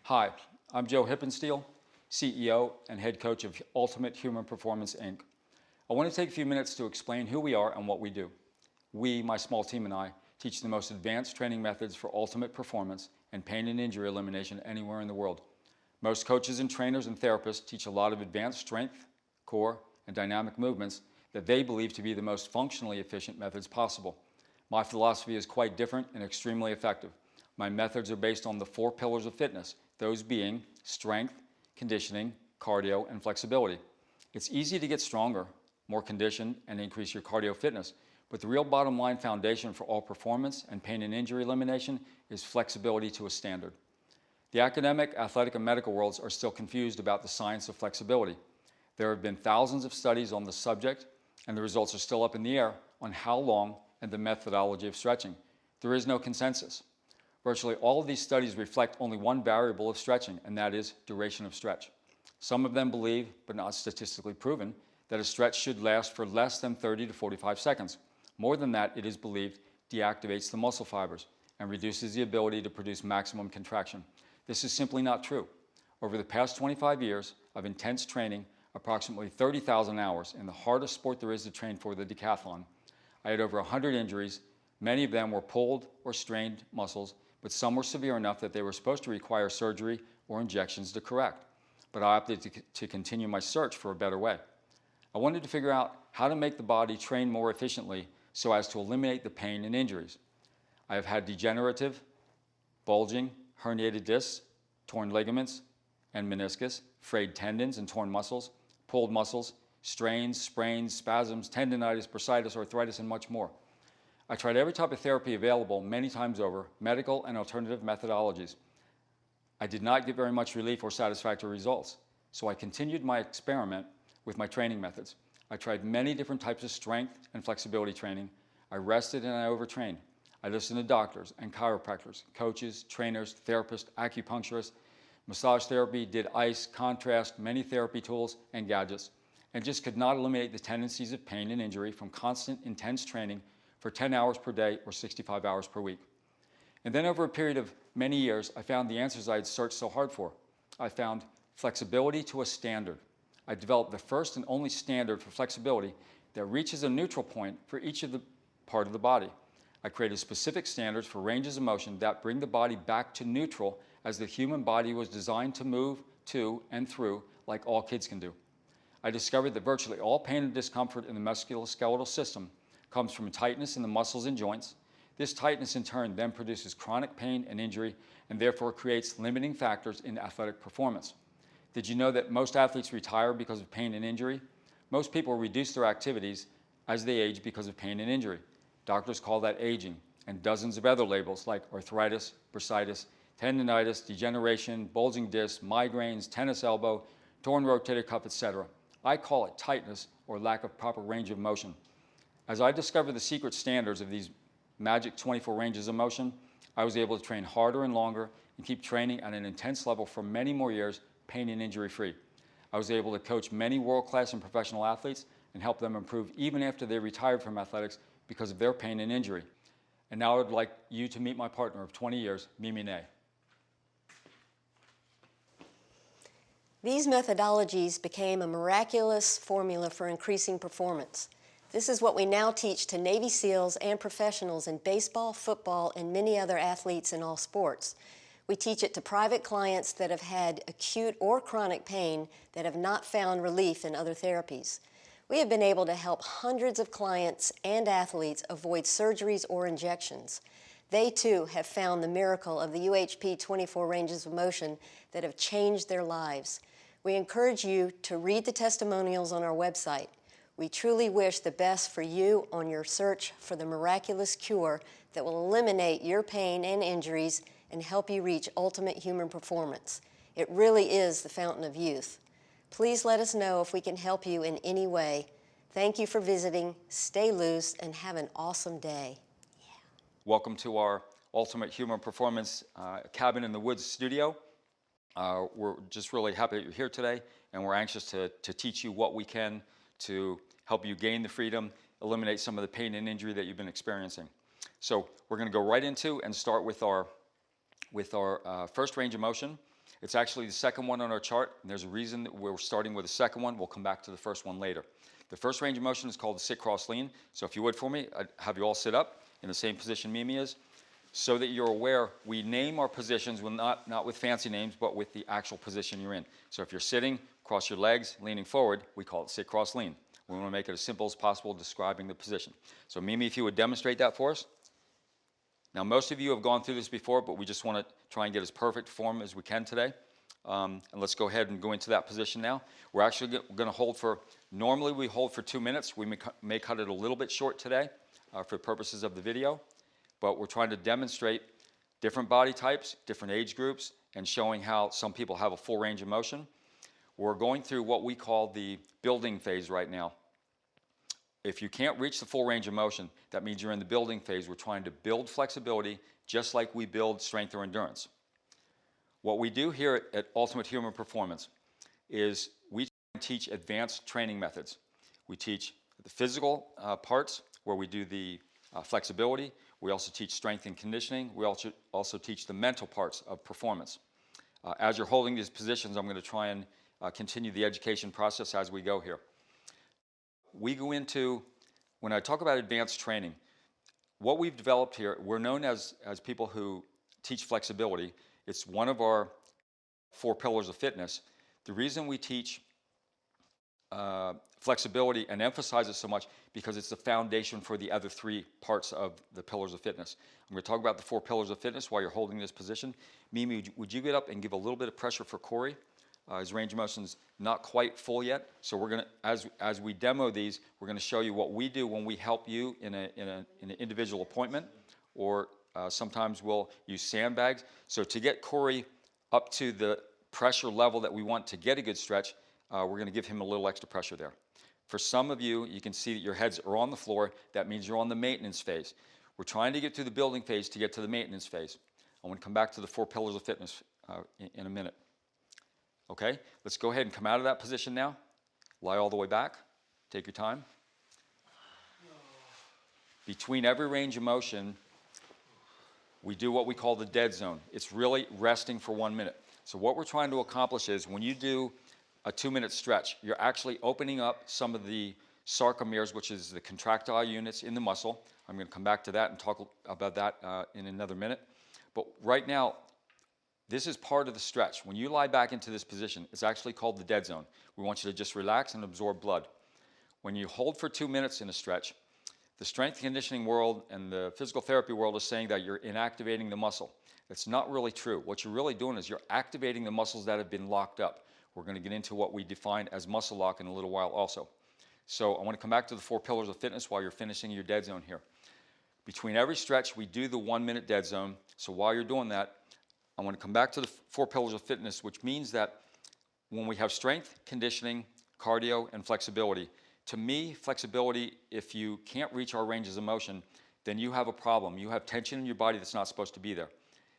Hi, I'm Joe Hippensteel, CEO and head coach of Ultimate Human Performance, Inc. I want to take a few minutes to explain who we are and what we do. We, my small team and I, teach the most advanced training methods for ultimate performance and pain and injury elimination anywhere in the world. Most coaches and trainers and therapists teach a lot of advanced strength, core, and dynamic movements that they believe to be the most functionally efficient methods possible. My philosophy is quite different and extremely effective. My methods are based on the 4 pillars of fitness, those being strength, conditioning, cardio, and flexibility. It's easy to get stronger, more conditioned, and increase your cardio fitness, but the real bottom line foundation for all performance and pain and injury elimination is flexibility to a standard. The academic, athletic, and medical worlds are still confused about the science of flexibility. There have been thousands of studies on the subject, and the results are still up in the air on how long and the methodology of stretching. There is no consensus. Virtually all of these studies reflect only one variable of stretching, and that is duration of stretch. Some of them believe, but not statistically proven, that a stretch should last for less than 30 to 45 seconds. More than that, it is believed deactivates the muscle fibers and reduces the ability to produce maximum contraction. This is simply not true. Over the past 25 years of intense training, approximately 30,000 hours in the hardest sport there is to train for, the decathlon, I had over 100 injuries. Many of them were pulled or strained muscles, but some were severe enough that they were supposed to require surgery or injections to correct. But I opted to continue my search for a better way. I wanted to figure out how to make the body train more efficiently so as to eliminate the pain and injuries. I have had degenerative, bulging, herniated discs, torn ligaments and meniscus, frayed tendons and torn muscles, pulled muscles, strains, sprains, spasms, tendinitis, bursitis, arthritis, and much more. I tried every type of therapy available many times over, medical and alternative methodologies. I did not get very much relief or satisfactory results, so I continued my experiment with my training methods. I tried many different types of strength and flexibility training. I rested and I overtrained. I listened to doctors and chiropractors, coaches, trainers, therapists, acupuncturists, massage therapy, did ice, contrast, many therapy tools and gadgets, and just could not eliminate the tendencies of pain and injury from constant, intense training for 10 hours per day or 65 hours per week. And then over a period of many years, I found the answers I had searched so hard for. I found flexibility to a standard. I developed the first and only standard for flexibility that reaches a neutral point for each of the part of the body. I created specific standards for ranges of motion that bring the body back to neutral as the human body was designed to move to and through like all kids can do. I discovered that virtually all pain and discomfort in the musculoskeletal system comes from tightness in the muscles and joints. This tightness in turn then produces chronic pain and injury and therefore creates limiting factors in athletic performance. Did you know that most athletes retire because of pain and injury? Most people reduce their activities as they age because of pain and injury. Doctors call that aging, and dozens of other labels like arthritis, bursitis, tendinitis, degeneration, bulging discs, migraines, tennis elbow, torn rotator cuff, etc. I call it tightness or lack of proper range of motion. As I discovered the secret standards of these magic 24 ranges of motion, I was able to train harder and longer and keep training at an intense level for many more years, pain and injury free. I was able to coach many world-class and professional athletes and help them improve even after they retired from athletics because of their pain and injury. And now I would like you to meet my partner of 20 years, Mimi Ney. These methodologies became a miraculous formula for increasing performance. This is what we now teach to Navy SEALs and professionals in baseball, football, and many other athletes in all sports. We teach it to private clients that have had acute or chronic pain that have not found relief in other therapies. We have been able to help hundreds of clients and athletes avoid surgeries or injections. They too have found the miracle of the UHP 24 ranges of motion that have changed their lives. We encourage you to read the testimonials on our website. We truly wish the best for you on your search for the miraculous cure that will eliminate your pain and injuries and help you reach ultimate human performance. It really is the fountain of youth. Please let us know if we can help you in any way. Thank you for visiting. Stay loose and have an awesome day. Welcome to our Ultimate Human Performance Cabin in the Woods studio. We're just really happy that you're here today, and we're anxious to teach you what we can to help you gain the freedom, eliminate some of the pain and injury that you've been experiencing. So we're going to go right into and start with our first range of motion, It's actually the second one on our chart, and there's a reason that we're starting with the second one. We'll come back to the first one later. The first range of motion is called the sit, cross, lean. So if you would for me, I'd have you all sit up in the same position Mimi is, so that you're aware we name our positions, well, not with fancy names, but with the actual position you're in. So if you're sitting, cross your legs, leaning forward, we call it sit, cross, lean. We want to make it as simple as possible describing the position. So Mimi, if you would demonstrate that for us. Now, most of you have gone through this before, but we just want to try and get as perfect form as we can today. And let's go ahead and go into that position now. We're actually going to hold for, normally we hold for 2 minutes. We may cut it a little bit short today for purposes of the video, but we're trying to demonstrate different body types, different age groups, and showing how some people have a full range of motion. We're going through what we call the building phase right now. If you can't reach the full range of motion, that means you're in the building phase. We're trying to build flexibility just like we build strength or endurance. What we do here at Ultimate Human Performance is we teach advanced training methods. We teach the physical parts where we do the flexibility. We also teach strength and conditioning. We also teach the mental parts of performance. As you're holding these positions, I'm going to try and continue the education process as we go here. We go into, when I talk about advanced training, what we've developed here, we're known as people who teach flexibility. It's one of our 4 pillars of fitness. The reason we teach flexibility and emphasize it so much because it's the foundation for the other 3 parts of the pillars of fitness. I'm going to talk about the 4 pillars of fitness while you're holding this position. Mimi, would you get up and give a little bit of pressure for Corey? His range of motion's not quite full yet, so we're going to, as we demo these, we're going to show you what we do when we help you in an individual appointment, or sometimes we'll use sandbags. So to get Corey up to the pressure level that we want to get a good stretch, we're going to give him a little extra pressure there. For some of you, you can see that your heads are on the floor. That means you're on the maintenance phase. We're trying to get through the building phase to get to the maintenance phase. I want to come back to the 4 pillars of fitness in a minute. Okay, let's go ahead and come out of that position now. Lie all the way back. Take your time. Between every range of motion, we do what we call the dead zone. It's really resting for 1 minute. So what we're trying to accomplish is when you do a 2-minute stretch, you're actually opening up some of the sarcomeres, which is the contractile units in the muscle. I'm going to come back to that and talk about that in another minute. But right now, this is part of the stretch. When you lie back into this position, it's actually called the dead zone. We want you to just relax and absorb blood. When you hold for 2 minutes in a stretch, the strength and conditioning world and the physical therapy world is saying that you're inactivating the muscle. That's not really true. What you're really doing is you're activating the muscles that have been locked up. We're going to get into what we define as muscle lock in a little while also. So I want to come back to the 4 pillars of fitness while you're finishing your dead zone here. Between every stretch, we do the 1-minute dead zone. So while you're doing that, I want to come back to the 4 pillars of fitness, which means that when we have strength, conditioning, cardio, and flexibility, to me, flexibility, if you can't reach our ranges of motion, then you have a problem. You have tension in your body that's not supposed to be there.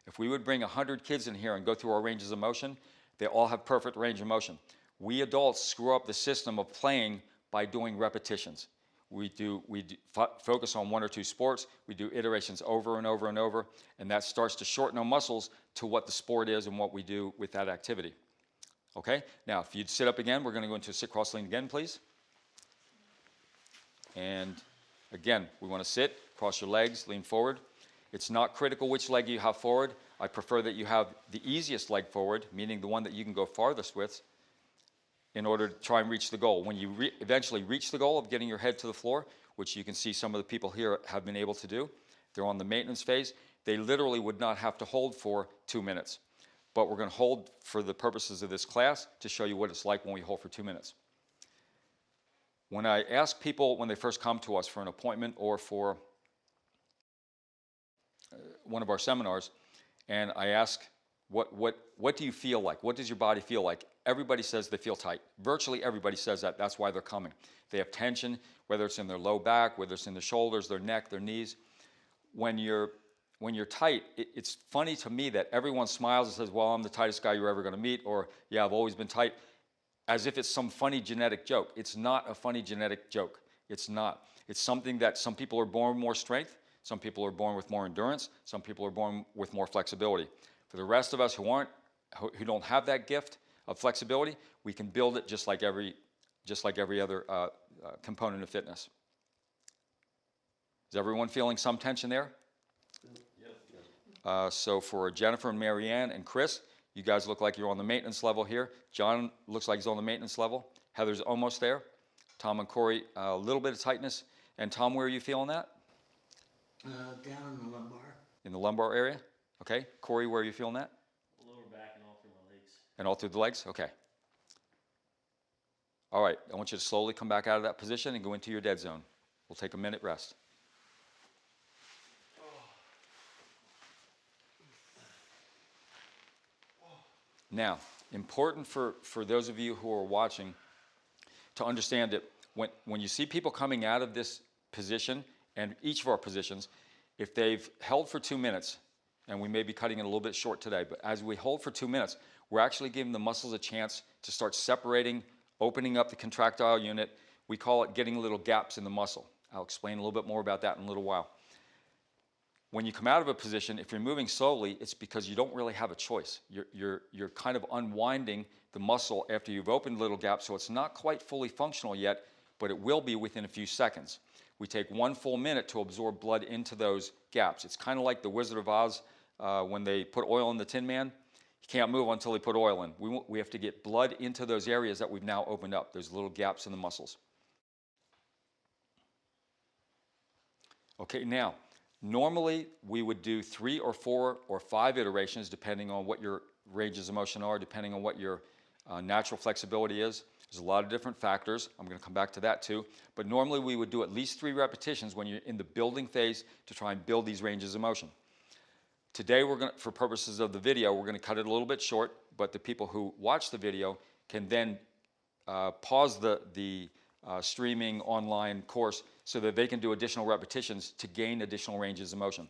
If we would bring 100 kids in here and go through our ranges of motion, they all have perfect range of motion. We adults screw up the system of playing by doing repetitions. We focus on 1 or 2 sports. We do iterations over and over and over, and that starts to shorten our muscles to what the sport is and what we do with that activity. Okay? Now, if you'd sit up again, we're going to go into sit, cross, lean again, please. And again, we want to sit, cross your legs, lean forward. It's not critical which leg you have forward. I prefer that you have the easiest leg forward, meaning the one that you can go farthest with, in order to try and reach the goal. When you eventually reach the goal of getting your head to the floor, which you can see some of the people here have been able to do, they're on the maintenance phase, they literally would not have to hold for 2 minutes. But we're going to hold for the purposes of this class to show you what it's like when we hold for 2 minutes. When I ask people when they first come to us for an appointment or for one of our seminars, and I ask, what do you feel like? What does your body feel like? Everybody says they feel tight. Virtually everybody says that. That's why they're coming. They have tension, whether it's in their low back, whether it's in their shoulders, their neck, their knees. When you're tight, it's funny to me that everyone smiles and says, well, I'm the tightest guy you're ever going to meet, or yeah, I've always been tight, as if it's some funny genetic joke. It's not a funny genetic joke. It's not. It's something that some people are born with more strength, some people are born with more endurance, some people are born with more flexibility. For the rest of us who aren't who don't have that gift of flexibility, we can build it just like every other component of fitness. Is everyone feeling some tension there? So for Jennifer and Marianne and Chris, you guys look like you're on the maintenance level here. John looks like he's on the maintenance level. Heather's almost there. Tom and Corey, a little bit of tightness. And Tom, where are you feeling that? Down in the lumbar. In the lumbar area? Okay. Corey, where are you feeling that? Lower back and all through my legs. And all through the legs? Okay. All right. I want you to slowly come back out of that position and go into your dead zone. We'll take a minute rest. Now, important for those of you who are watching to understand that when you see people coming out of this position, and each of our positions, if they've held for 2 minutes, and we may be cutting it a little bit short today, but as we hold for 2 minutes, we're actually giving the muscles a chance to start separating, opening up the contractile unit. We call it getting little gaps in the muscle. I'll explain a little bit more about that in a little while. When you come out of a position, if you're moving slowly, it's because you don't really have a choice. You're kind of unwinding the muscle after you've opened little gaps, so it's not quite fully functional yet, but it will be within a few seconds. We take 1 full minute to absorb blood into those gaps. It's kind of like the Wizard of Oz when they put oil in the Tin Man. He can't move until they put oil in. We have to get blood into those areas that we've now opened up, those little gaps in the muscles. Okay, now, normally we would do 3 or 4 or 5 iterations depending on what your ranges of motion are, depending on what your natural flexibility is. There's a lot of different factors. I'm going to come back to that too. But normally we would do at least 3 repetitions when you're in the building phase to try and build these ranges of motion. Today, for purposes of the video, we're going to cut it a little bit short, but the people who watch the video can then pause the streaming online course so that they can do additional repetitions to gain additional ranges of motion.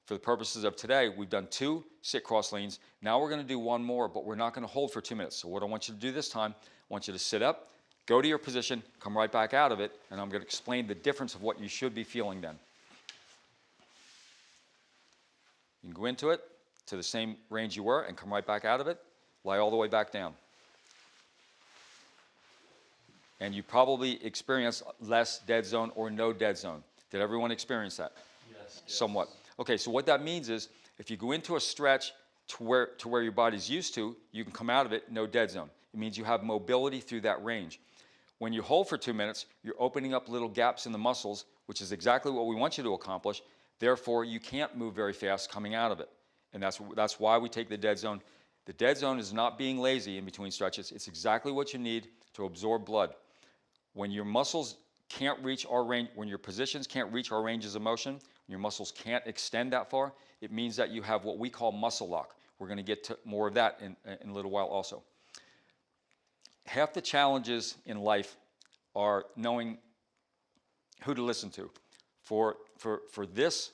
For the purposes of today, we've done 2 sit-cross leans. Now we're going to do 1 more, but we're not going to hold for 2 minutes. So what I want you to do this time, I want you to sit up, go to your position, come right back out of it, and I'm going to explain the difference of what you should be feeling then. You can go into it to the same range you were and come right back out of it, lie all the way back down. And you probably experience less dead zone or no dead zone. Did everyone experience that? Yes. Somewhat. Okay, so what that means is if you go into a stretch to where your body's used to, you can come out of it, no dead zone. It means you have mobility through that range. When you hold for 2 minutes, you're opening up little gaps in the muscles, which is exactly what we want you to accomplish. Therefore, you can't move very fast coming out of it. And that's why we take the dead zone. The dead zone is not being lazy in between stretches. It's exactly what you need to absorb blood. When your muscles can't reach our range, when your positions can't reach our ranges of motion, when your muscles can't extend that far, it means that you have what we call muscle lock. We're going to get to more of that in a little while also. Half the challenges in life are knowing who to listen to. For this,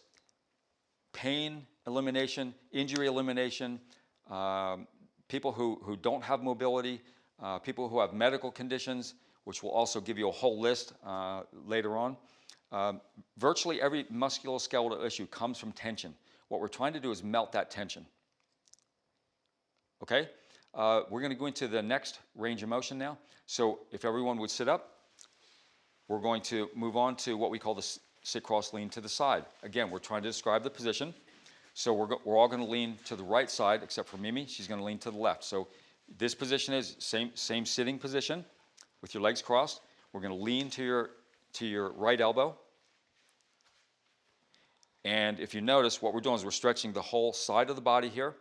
pain elimination, injury elimination, people who don't have mobility, people who have medical conditions, which will also give you a whole list later on. Virtually every musculoskeletal issue comes from tension. What we're trying to do is melt that tension. Okay? We're going to go into the next range of motion now. So if everyone would sit up, we're going to move on to what we call the sit-cross lean to the side. Again, we're trying to describe the position. So we're all going to lean to the right side, except for Mimi. She's going to lean to the left. So this position is same sitting position with your legs crossed. We're going to lean to your right elbow. And if you notice, what we're doing is we're stretching the whole side of the body here.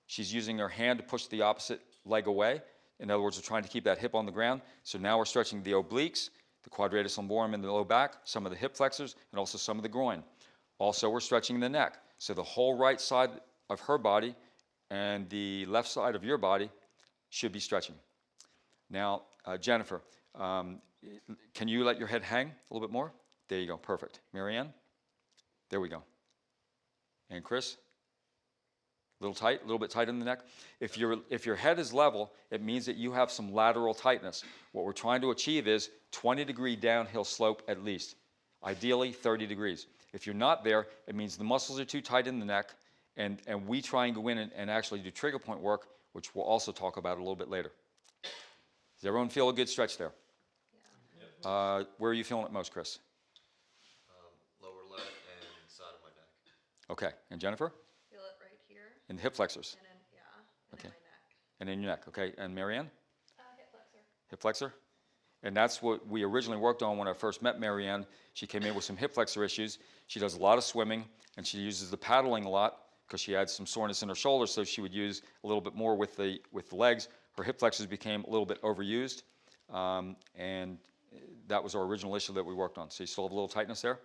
She's using her hand to push the opposite leg away. In other words, we're trying to keep that hip on the ground. So now we're stretching the obliques, the quadratus lumborum in the low back, some of the hip flexors, and also some of the groin. Also, we're stretching the neck. So the whole right side of her body and the left side of your body should be stretching. Now, Jennifer, can you let your head hang a little bit more? There you go, perfect. Marianne? There we go. And Chris? A little bit tight in the neck. If your head is level, it means that you have some lateral tightness. What we're trying to achieve is 20-degree downhill slope at least. Ideally, 30 degrees. If you're not there, it means the muscles are too tight in the neck, and we try and go in and actually do trigger point work which we'll also talk about a little bit later. Does everyone feel a good stretch there? Yeah. Where are you feeling it most, Chris? Lower lat and side of my neck. Okay, and Jennifer? Feel it right here, In the hip flexors, and in, and Okay. in my neck. and in your neck, okay, and Marianne? Hip flexor. Hip flexor? And that's what we originally worked on when I first met Marianne. She came in with some hip flexor issues. She does a lot of swimming, and she uses the paddling a lot because she had some soreness in her shoulders, so she would use a little bit more with the legs. Her hip flexors became a little bit overused, and that was our original issue that we worked on. So you still have a little tightness there?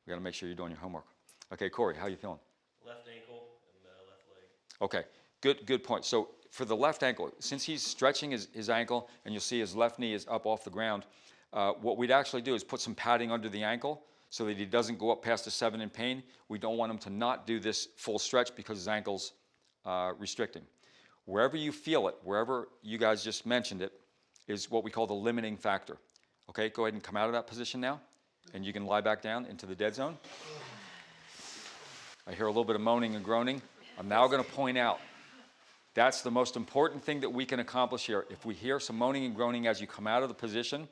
We got to make sure you're doing your homework. Okay, Corey, how you feeling? Left ankle and left leg. Okay, good point. So for the left ankle, since he's stretching his ankle, and you'll see his left knee is up off the ground, what we'd actually do is put some padding under the ankle so that he doesn't go up past a 7 in pain. We don't want him to not do this full stretch because his ankle's restricting. Wherever you feel it, wherever you guys just mentioned it, is what we call the limiting factor. Okay, go ahead and come out of that position now, and you can lie back down into the dead zone. I hear a little bit of moaning and groaning. I'm now going to point out that's the most important thing that we can accomplish here. If we hear some moaning and groaning as you come out of the position,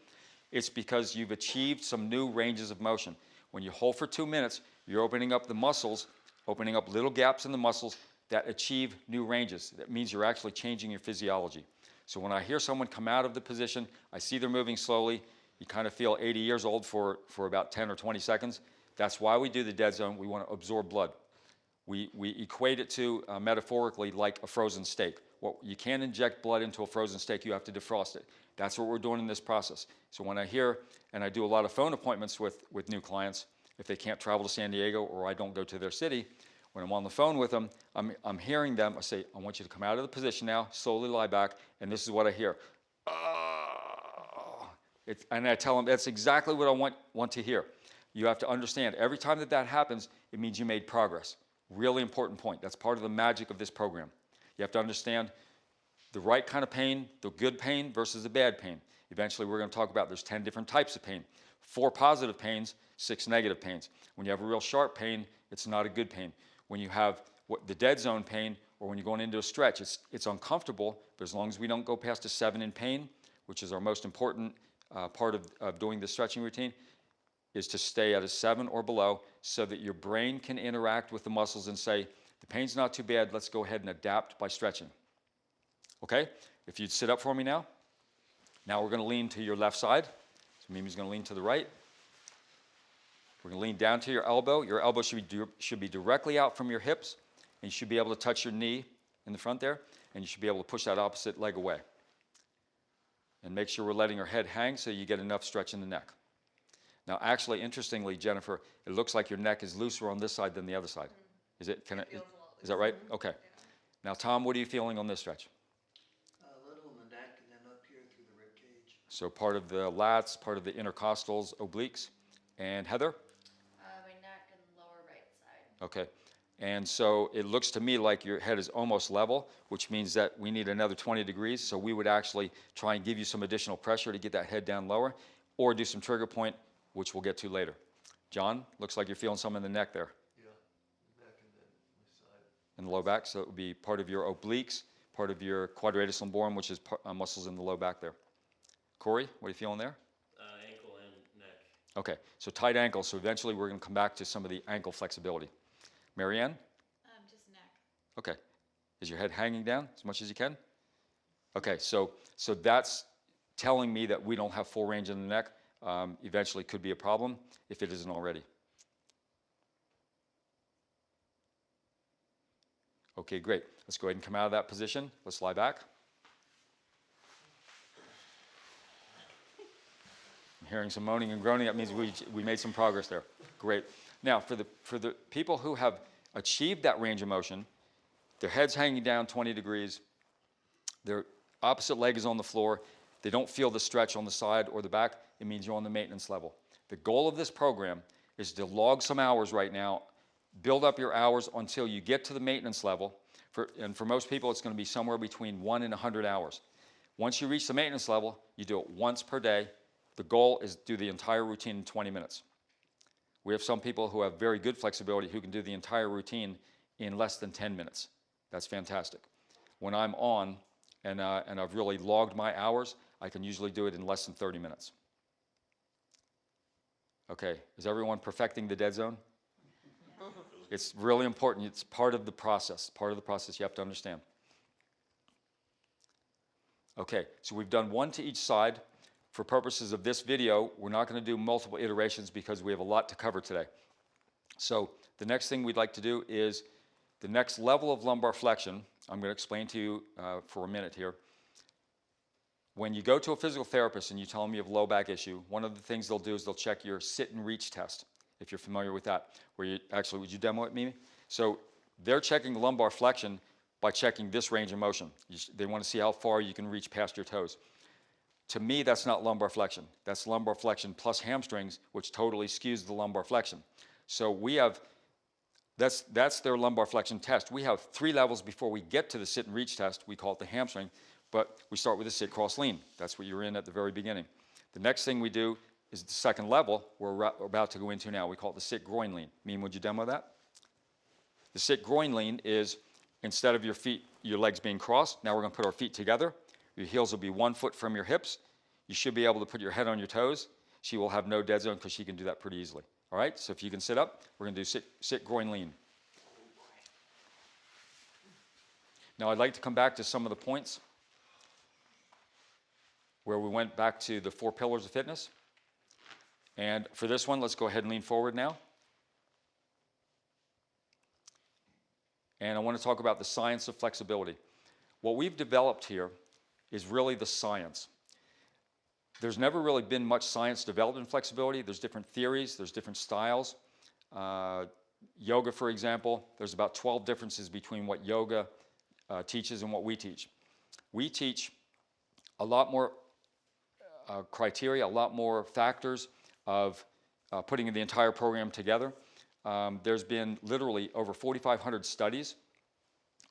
it's because you've achieved some new ranges of motion. When you hold for 2 minutes, you're opening up the muscles, opening up little gaps in the muscles that achieve new ranges. That means you're actually changing your physiology. So when I hear someone come out of the position, I see they're moving slowly, you kind of feel 80 years old for about 10 or 20 seconds. That's why we do the dead zone. We want to absorb blood. We equate it to, metaphorically, like a frozen steak. Well, you can't inject blood into a frozen steak. You have to defrost it. That's what we're doing in this process. So when I hear, and I do a lot of phone appointments with new clients, if they can't travel to San Diego or I don't go to their city, when I'm on the phone with them, I'm hearing them. I say, I want you to come out of the position now, slowly lie back, and this is what I hear. And I tell them that's exactly what I want to hear. You have to understand, every time that happens, it means you made progress. Really important point. That's part of the magic of this program. You have to understand the right kind of pain, the good pain versus the bad pain. Eventually, we're going to talk about there's 10 different types of pain. 4 positive pains, 6 negative pains. When you have a real sharp pain, it's not a good pain. When you have the dead zone pain, or when you're going into a stretch, it's uncomfortable, but as long as we don't go past a 7 in pain, which is our most important part of doing the stretching routine, is to stay at a 7 or below so that your brain can interact with the muscles and say, the pain's not too bad, let's go ahead and adapt by stretching. Okay? If you'd sit up for me now. Now we're going to lean to your left side. So Mimi's going to lean to the right. We're going to lean down to your elbow. Your elbow should be directly out from your hips, and you should be able to touch your knee in the front there, and you should be able to push that opposite leg away. And make sure we're letting our head hang so you get enough stretch in the neck. Now, actually, interestingly, Jennifer, it looks like your neck is looser on this side than the other side. Is it? Is that right? Okay. Yeah. Now, Tom, what are you feeling on this stretch? A little in the neck and then up here through the rib cage. So part of the lats, part of the intercostals, obliques. And Heather? My neck and lower right side. Okay. And so it looks to me like your head is almost level, which means that we need another 20 degrees. So we would actually try and give you some additional pressure to get that head down lower, or do some trigger point, which we'll get to later. John, looks like you're feeling some in the neck there. Yeah, neck and then my side. In the low back, so it would be part of your obliques, part of your quadratus lumborum, which is muscles in the low back there. Corey, what are you feeling there? Ankle and neck. Okay, so tight ankle, so eventually we're going to come back to some of the ankle flexibility. Marianne? Just neck. Okay. Is your head hanging down as much as you can? Okay, so that's telling me that we don't have full range in the neck. Eventually could be a problem if it isn't already. Okay, great. Let's go ahead and come out of that position. Let's lie back. I'm hearing some moaning and groaning. That means we made some progress there. Great. Now, for the people who have achieved that range of motion, their head's hanging down 20 degrees, their opposite leg is on the floor, they don't feel the stretch on the side or the back, it means you're on the maintenance level. The goal of this program is to log some hours right now, build up your hours until you get to the maintenance level. And for most people, it's going to be somewhere between 1 and 100 hours. Once you reach the maintenance level, you do it once per day. The goal is to do the entire routine in 20 minutes. We have some people who have very good flexibility who can do the entire routine in less than 10 minutes. That's fantastic. when I'm on and I've really logged my hours, I can usually do it in less than 30 minutes. Okay, is everyone perfecting the dead zone? It's really important. It's part of the process. Part of the process you have to understand. Okay, so we've done one to each side. For purposes of this video, we're not going to do multiple iterations because we have a lot to cover today. So the next thing we'd like to do is the next level of lumbar flexion. I'm going to explain to you for a minute here. When you go to a physical therapist and you tell them you have a low back issue, one of the things they'll do is they'll check your sit and reach test, if you're familiar with that. Where you actually, would you demo it, Mimi? So they're checking lumbar flexion by checking this range of motion. They want to see how far you can reach past your toes. To me, that's not lumbar flexion. That's lumbar flexion plus hamstrings, which totally skews the lumbar flexion. So we have, that's their lumbar flexion test. We have 3 levels before we get to the sit and reach test. We call it the hamstring, but we start with the sit, cross, lean. That's what you're in at the very beginning. The next thing we do is the second level we're about to go into now. We call it the sit, groin, lean. Meme, would you demo that? The sit, groin, lean is instead of your legs being crossed, now we're going to put our feet together. Your heels will be 1 foot from your hips. You should be able to put your head on your toes. She will have no dead zone because she can do that pretty easily. All right, so if you can sit up, we're going to do sit, groin, lean. Now I'd like to come back to some of the points where we went back to the 4 pillars of fitness. And for this one, let's go ahead and lean forward now. And I want to talk about the science of flexibility. What we've developed here is really the science. There's never really been much science developed in flexibility. There's different theories, there's different styles. Yoga, for example, there's about 12 differences between what yoga teaches and what we teach. We teach a lot more criteria, a lot more factors of putting the entire program together. There's been literally over 4,500 studies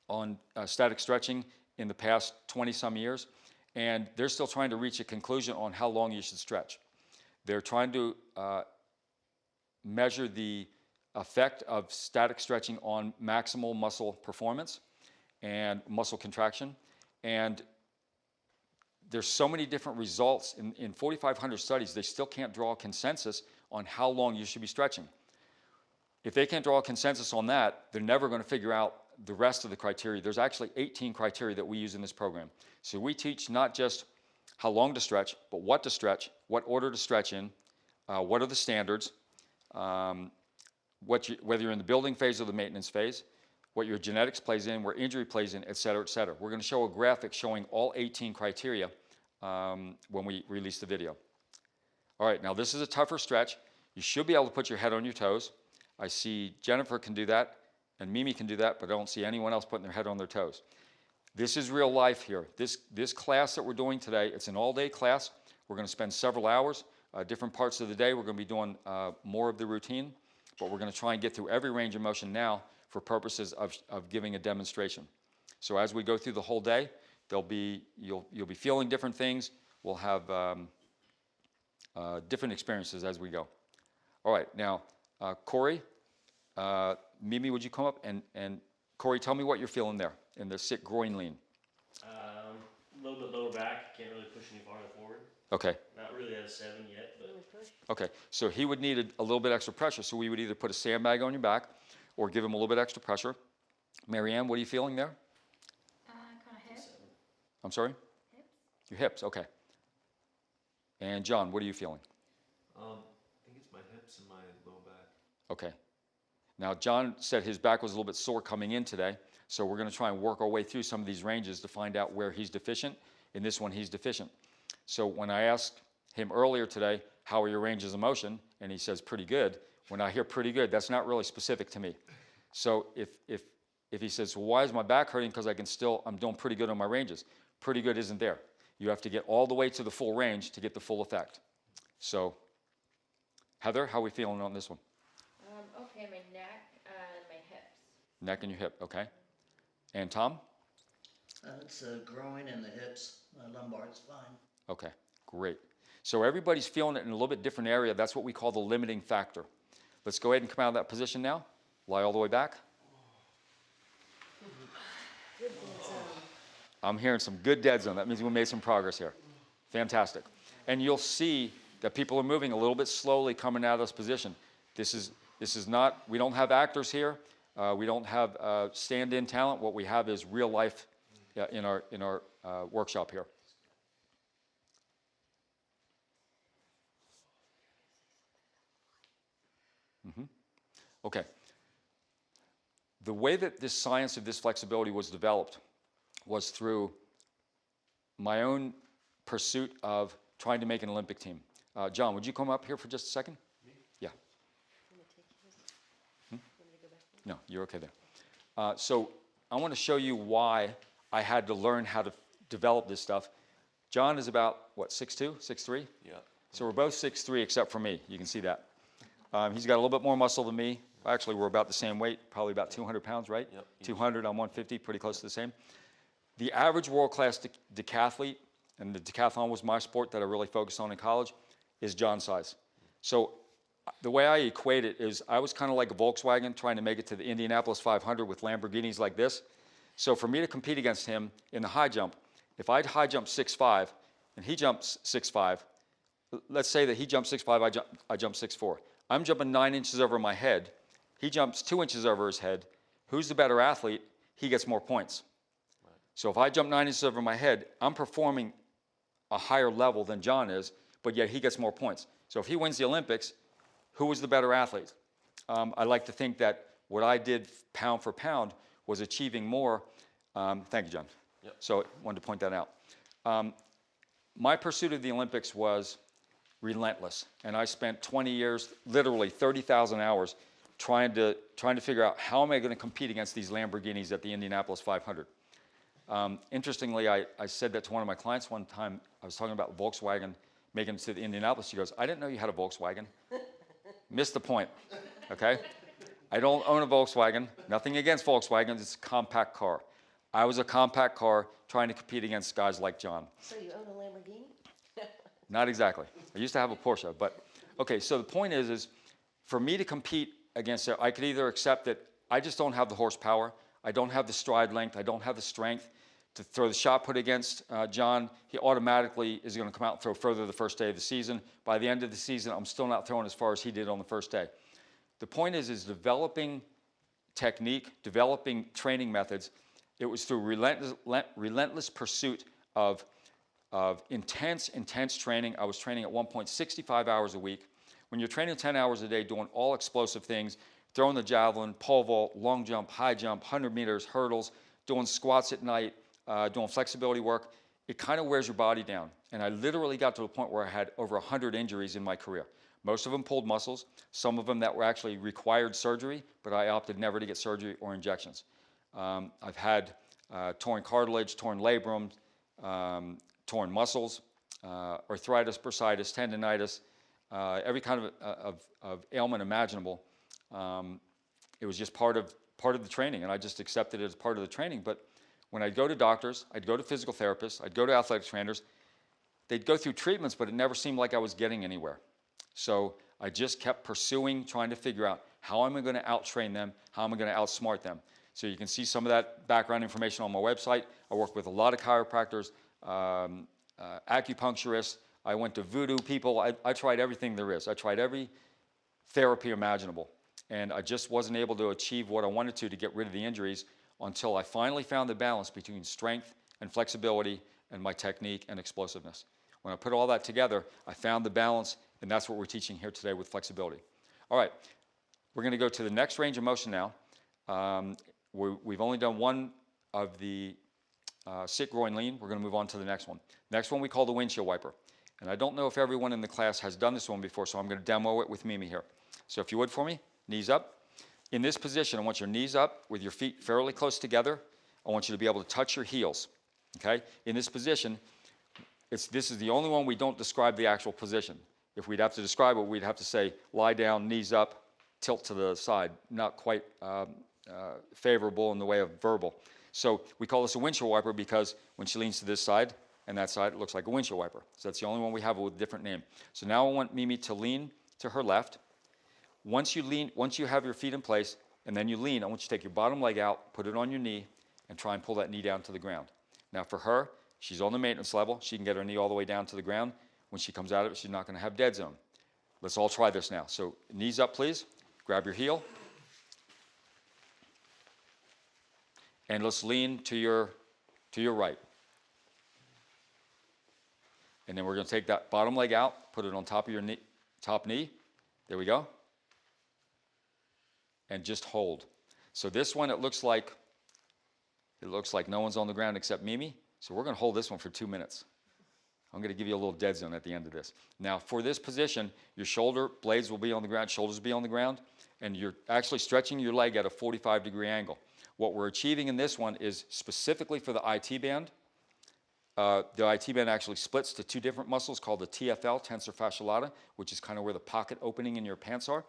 on static stretching in the past 20-some years, and they're still trying to reach a conclusion on how long you should stretch. They're trying to measure the effect of static stretching on maximal muscle performance and muscle contraction, and there's so many different results. In 4,500 studies, they still can't draw a consensus on how long you should be stretching. If they can't draw a consensus on that, they're never going to figure out the rest of the criteria. There's actually 18 criteria that we use in this program. So we teach not just how long to stretch, but what to stretch, what order to stretch in, what are the standards, whether you're in the building phase or the maintenance phase, what your genetics plays in, where injury plays in, et cetera, et cetera. We're going to show a graphic showing all 18 criteria when we release the video. All right, now this is a tougher stretch. You should be able to put your head on your toes. I see Jennifer can do that, and Mimi can do that, but I don't see anyone else putting their head on their toes. This is real life here. This class that we're doing today, it's an all-day class. We're going to spend several hours, different parts of the day. We're going to be doing more of the routine, but we're going to try and get through every range of motion now for purposes of giving a demonstration. So as we go through the whole day, you'll be feeling different things. We'll have different experiences as we go. All right, now Corey, Mimi, would you come up and Corey, tell me what you're feeling there in the sit, groin, lean. A little bit lower back. Can't really push any farther forward. Okay. Not really at a 7 yet, but Okay, so he would need a little bit extra pressure. So we would either put a sandbag on your back or give him a little bit extra pressure. Marianne, what are you feeling there? Kind of hip. I'm sorry? Hips. Your hips, okay. And John, what are you feeling? I think it's my hips and my low back. Okay. Now, John said his back was a little bit sore coming in today, so we're going to try and work our way through some of these ranges to find out where he's deficient. In this one, he's deficient. So when I asked him earlier today, how are your ranges of motion? And he says, pretty good. When I hear pretty good, that's not really specific to me. So if he says, well, why is my back hurting? Because I'm doing pretty good on my ranges. Pretty good isn't there. You have to get all the way to the full range to get the full effect. So, Heather, how are we feeling on this one? Okay, my neck and my hips. Neck and your hip, okay. And Tom? It's groin and the hips. My lumbar's fine. Okay, great. So everybody's feeling it in a little bit different area. That's what we call the limiting factor. Let's go ahead and come out of that position now. Lie all the way back. I'm hearing some good dead zone. That means we made some progress here. Fantastic. And you'll see that people are moving a little bit slowly coming out of this position. This is not, we don't have actors here. We don't have stand-in talent. What we have is real life in our workshop here. Okay. The way that this science of this flexibility was developed was through my own pursuit of trying to make an Olympic team. John, would you come up here for just a second? Me? Yeah. No, you're okay there. So I want to show you why I had to learn how to develop this stuff. John is about, what, 6'2", 6'3"? Yeah. So we're both 6'3", except for me. You can see that. He's got a little bit more muscle than me. Actually, we're about the same weight, probably about 200 pounds, right? Yep. 200, I'm 150, pretty close to the same. The average world-class decathlete, and the decathlon was my sport that I really focused on in college, is John's size. So the way I equate it is I was kind of like a Volkswagen trying to make it to the Indianapolis 500 with Lamborghinis like this. So for me to compete against him in the high jump, if I'd high jump 6'5", and he jumps 6'5", let's say that he jumps 6'5", I jump 6'4". I'm jumping 9 inches over my head. He jumps 2 inches over his head. Who's the better athlete? He gets more points. Right. So if I jump 9 inches over my head, I'm performing a higher level than John is, but yet he gets more points. So if he wins the Olympics, who was the better athlete? I like to think that what I did pound for pound was achieving more. Thank you, John. Yep. So I wanted to point that out. My pursuit of the Olympics was relentless, and I spent 20 years, literally 30,000 hours, trying to figure out how am I going to compete against these Lamborghinis at the Indianapolis 500. Interestingly, I said that to one of my clients one time. I was talking about Volkswagen making it to the Indianapolis. She goes, "I didn't know you had a Volkswagen." Missed the point, okay? I don't own a Volkswagen. Nothing against Volkswagens. It's a compact car. I was a compact car trying to compete against guys like John. So you own a Lamborghini? Not exactly. I used to have a Porsche, but okay, so the point is for me to compete against it, I could either accept that I just don't have the horsepower, I don't have the stride length, I don't have the strength to throw the shot put against John. He automatically is going to come out and throw further the first day of the season. By the end of the season, I'm still not throwing as far as he did on the first day. The point is developing technique, developing training methods. It was through relentless pursuit of intense training. I was training at one point 65 hours a week. When you're training 10 hours a day doing all explosive things, throwing the javelin, pole vault, long jump, high jump, 100 meters, hurdles, doing squats at night, doing flexibility work, it kind of wears your body down. And I literally got to a point where I had over 100 injuries in my career. Most of them pulled muscles, some of them that were actually required surgery, but I opted never to get surgery or injections. I've had torn cartilage, torn labrum, torn muscles, arthritis, bursitis, tendonitis, every kind of ailment imaginable. It was just part of the training, and I just accepted it as part of the training. But when I'd go to doctors, I'd go to physical therapists, I'd go to athletic trainers, they'd go through treatments, but it never seemed like I was getting anywhere. So I just kept pursuing, trying to figure out how am I going to out-train them, how am I going to outsmart them. So you can see some of that background information on my website. I work with a lot of chiropractors, acupuncturists. I went to voodoo people. I tried everything there is. I tried every therapy imaginable. And I just wasn't able to achieve what I wanted to get rid of the injuries until I finally found the balance between strength and flexibility and my technique and explosiveness. When I put all that together, I found the balance, and that's what we're teaching here today with flexibility. All right, we're going to go to the next range of motion now. We've only done one of the sit, groin, lean. We're going to move on to the next one. Next one we call the windshield wiper. And I don't know if everyone in the class has done this one before, so I'm going to demo it with Mimi here. So if you would for me, knees up. In this position, I want your knees up with your feet fairly close together. I want you to be able to touch your heels, okay? In this position, this is the only one we don't describe the actual position. If we'd have to describe it, we'd have to say lie down, knees up, tilt to the side. Not quite favorable in the way of verbal. So we call this a windshield wiper because when she leans to this side and that side, it looks like a windshield wiper. So that's the only one we have with a different name. So now I want Mimi to lean to her left. Once you have your feet in place and then you lean, I want you to take your bottom leg out, put it on your knee, and try and pull that knee down to the ground. Now for her, she's on the maintenance level. She can get her knee all the way down to the ground. When she comes out of it, she's not going to have dead zone. Let's all try this now. So knees up, please. Grab your heel. And let's lean to your right. And then we're going to take that bottom leg out, put it on top of your top knee. There we go. And just hold. So this one, it looks like no one's on the ground except Mimi. So we're going to hold this one for 2 minutes. I'm going to give you a little dead zone at the end of this. Now, for this position, your shoulder blades will be on the ground, shoulders will be on the ground, and you're actually stretching your leg at a 45-degree angle. What we're achieving in this one is specifically for the IT band. The IT band actually splits to two different muscles called the TFL, tensor fasciae lata, which is kind of where the pocket opening in your pants are.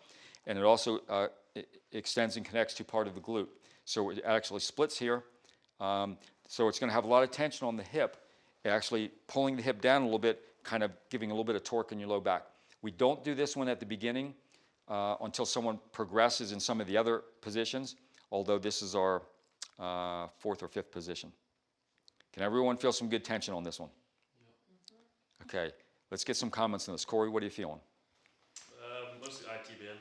And it also extends and connects to part of the glute. So it actually splits here. So it's going to have a lot of tension on the hip, actually pulling the hip down a little bit, kind of giving a little bit of torque in your low back. We don't do this one at the beginning until someone progresses in some of the other positions, although this is our 4th or 5th position. Can everyone feel some good tension on this one? Okay, let's get some comments on this. Corey, what are you feeling? Mostly IT band.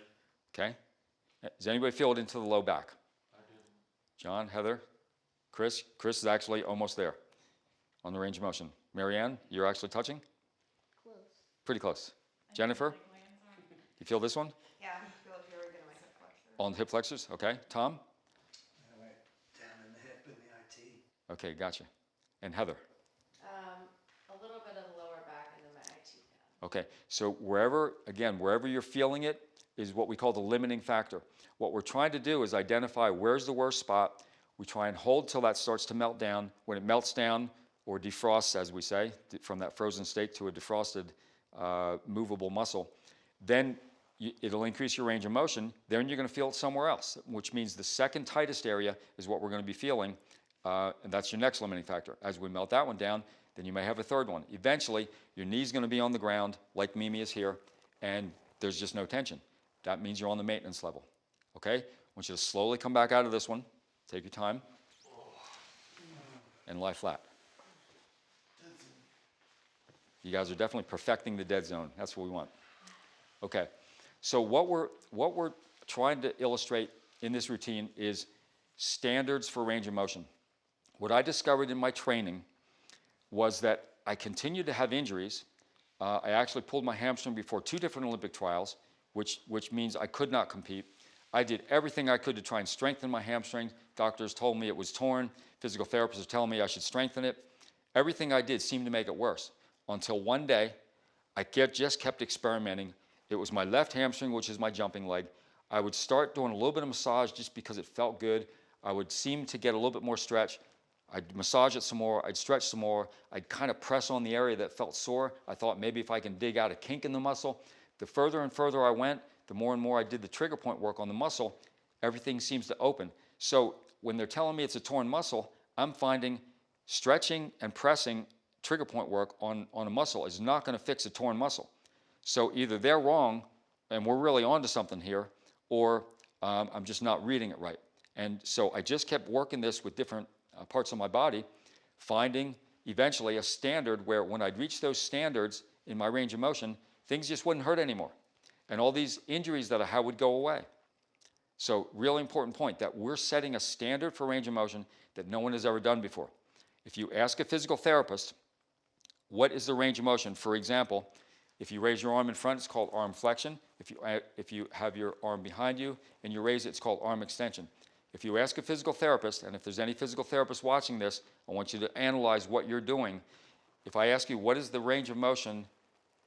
Okay. Does anybody feel it into the low back? I do. John, Heather, Chris? Chris is actually almost there on the range of motion. Marianne, you're actually touching? Close. Pretty close. Jennifer, you feel this one? Yeah, I feel it here again in my hip flexor. On the hip flexors? Okay. Tom? Right down in the hip in the IT. Okay, gotcha. And Heather? A little bit of the lower back and then my IT pad. Okay, so wherever you're feeling it is what we call the limiting factor. What we're trying to do is identify where's the worst spot. We try and hold till that starts to melt down. When it melts down or defrosts, as we say, from that frozen state to a defrosted movable muscle, then it'll increase your range of motion. Then you're going to feel it somewhere else, which means the second tightest area is what we're going to be feeling, and that's your next limiting factor. As we melt that one down, then you may have a third one. Eventually, your knee's going to be on the ground, like Mimi is here, and there's just no tension. That means you're on the maintenance level. Okay? I want you to slowly come back out of this one. Take your time. And lie flat. You guys are definitely perfecting the dead zone. That's what we want. Okay. So what we're trying to illustrate in this routine is standards for range of motion. What I discovered in my training was that I continued to have injuries. I actually pulled my hamstring before 2 different Olympic trials, which means I could not compete. I did everything I could to try and strengthen my hamstring. Doctors told me it was torn. Physical therapists were telling me I should strengthen it. Everything I did seemed to make it worse. Until one day, I just kept experimenting. It was my left hamstring, which is my jumping leg. I would start doing a little bit of massage just because it felt good. I would seem to get a little bit more stretch. I'd massage it some more. I'd stretch some more. I'd kind of press on the area that felt sore. I thought maybe if I can dig out a kink in the muscle. The further and further I went, the more and more I did the trigger point work on the muscle, everything seems to open. So when they're telling me it's a torn muscle, I'm finding stretching and pressing trigger point work on a muscle is not going to fix a torn muscle. So either they're wrong and we're really onto something here, or I'm just not reading it right. And so I just kept working this with different parts of my body, finding eventually a standard where when I'd reach those standards in my range of motion, things just wouldn't hurt anymore. And all these injuries that I had would go away. So really important point that we're setting a standard for range of motion that no one has ever done before. If you ask a physical therapist, what is the range of motion? For example, if you raise your arm in front, it's called arm flexion. If you have your arm behind you and you raise it, it's called arm extension. If you ask a physical therapist, and if there's any physical therapist watching this, I want you to analyze what you're doing. If I ask you what is the range of motion,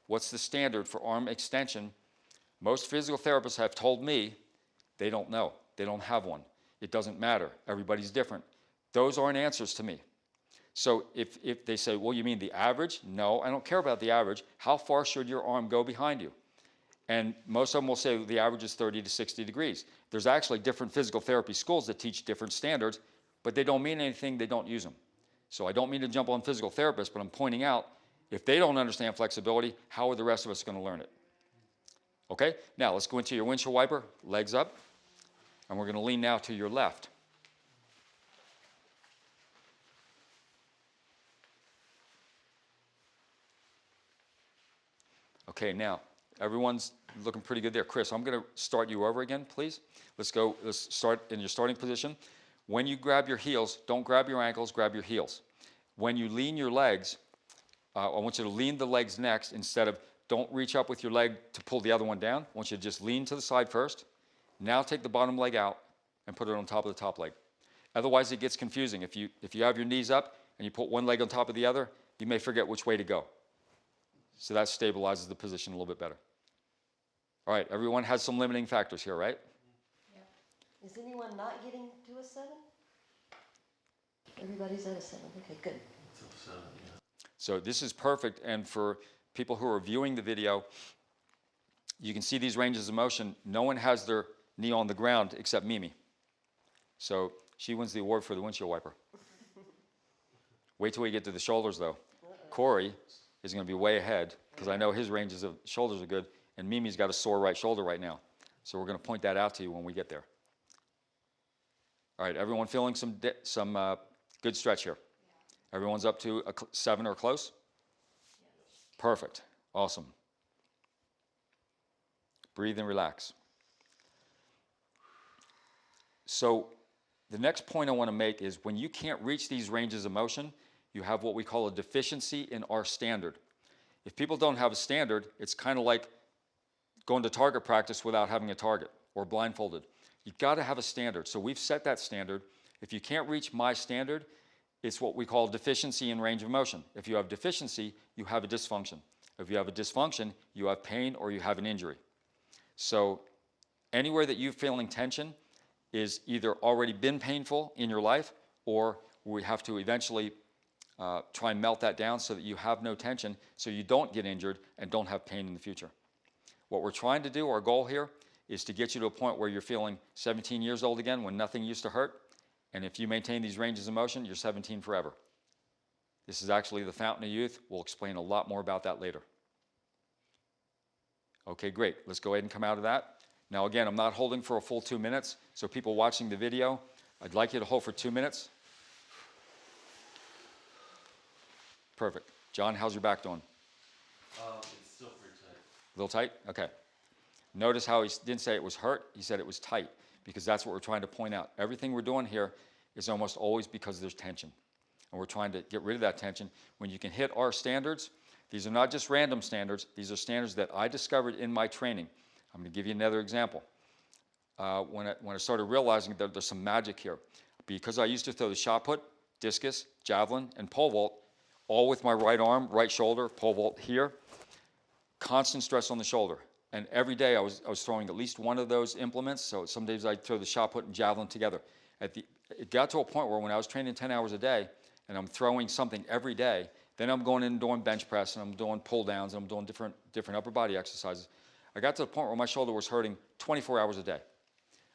what's the standard for arm extension, most physical therapists have told me they don't know. They don't have one. It doesn't matter. Everybody's different. Those aren't answers to me. So if they say, well, you mean the average? No, I don't care about the average. How far should your arm go behind you? And most of them will say the average is 30 to 60 degrees. There's actually different physical therapy schools that teach different standards, but they don't mean anything, they don't use them. So I don't mean to jump on physical therapists, but I'm pointing out, if they don't understand flexibility, how are the rest of us going to learn it? Okay, now let's go into your windshield wiper, legs up, and we're going to lean now to your left. Okay, now, everyone's looking pretty good there. Chris, I'm going to start you over again, please. Let's start in your starting position. When you grab your heels, don't grab your ankles, grab your heels. When you lean your legs, I want you to lean the legs next instead of, don't reach up with your leg to pull the other one down. I want you to just lean to the side first. Now take the bottom leg out and put it on top of the top leg. Otherwise, it gets confusing. If you have your knees up and you put one leg on top of the other, you may forget which way to go. So that stabilizes the position a little bit better. All right, everyone has some limiting factors here, right? Is anyone not getting to a 7? Everybody's at a 7. Okay, good. So this is perfect, and for people who are viewing the video, you can see these ranges of motion. No one has their knee on the ground except Mimi. So she wins the award for the windshield wiper. Wait till we get to the shoulders, though. Corey is going to be way ahead, because I know his ranges of shoulders are good, and Mimi's got a sore right shoulder right now. So we're going to point that out to you when we get there. All right, everyone feeling some good stretch here? Everyone's up to a 7 or close? Perfect. Awesome. Breathe and relax. So the next point I want to make is when you can't reach these ranges of motion, you have what we call a deficiency in our standard. If people don't have a standard, it's kind of like going to target practice without having a target or blindfolded. You've got to have a standard. So we've set that standard. If you can't reach my standard, it's what we call deficiency in range of motion. If you have deficiency, you have a dysfunction. If you have a dysfunction, you have pain or you have an injury. So anywhere that you're feeling tension is either already been painful in your life, or we have to eventually try and melt that down so that you have no tension, so you don't get injured and don't have pain in the future. What we're trying to do, our goal here, is to get you to a point where you're feeling 17 years old again when nothing used to hurt. And if you maintain these ranges of motion, you're 17 forever. This is actually the fountain of youth. We'll explain a lot more about that later. Okay, great. Let's go ahead and come out of that. Now, again, I'm not holding for a full 2 minutes, so people watching the video, I'd like you to hold for 2 minutes. Perfect. John, how's your back doing? It's still pretty tight. A little tight? Okay. Notice how he didn't say it was hurt, he said it was tight, because that's what we're trying to point out. Everything we're doing here is almost always because there's tension. And we're trying to get rid of that tension. When you can hit our standards, these are not just random standards, these are standards that I discovered in my training. I'm going to give you another example. When I started realizing that there's some magic here, because I used to throw the shot put, discus, javelin, and pole vault, all with my right arm, right shoulder, pole vault here, constant stress on the shoulder. And every day I was throwing at least one of those implements, so some days I'd throw the shot put and javelin together. It got to a point where when I was training 10 hours a day, and I'm throwing something every day, then I'm going in and doing bench press, and I'm doing pull downs, and I'm doing different upper body exercises. I got to the point where my shoulder was hurting 24 hours a day.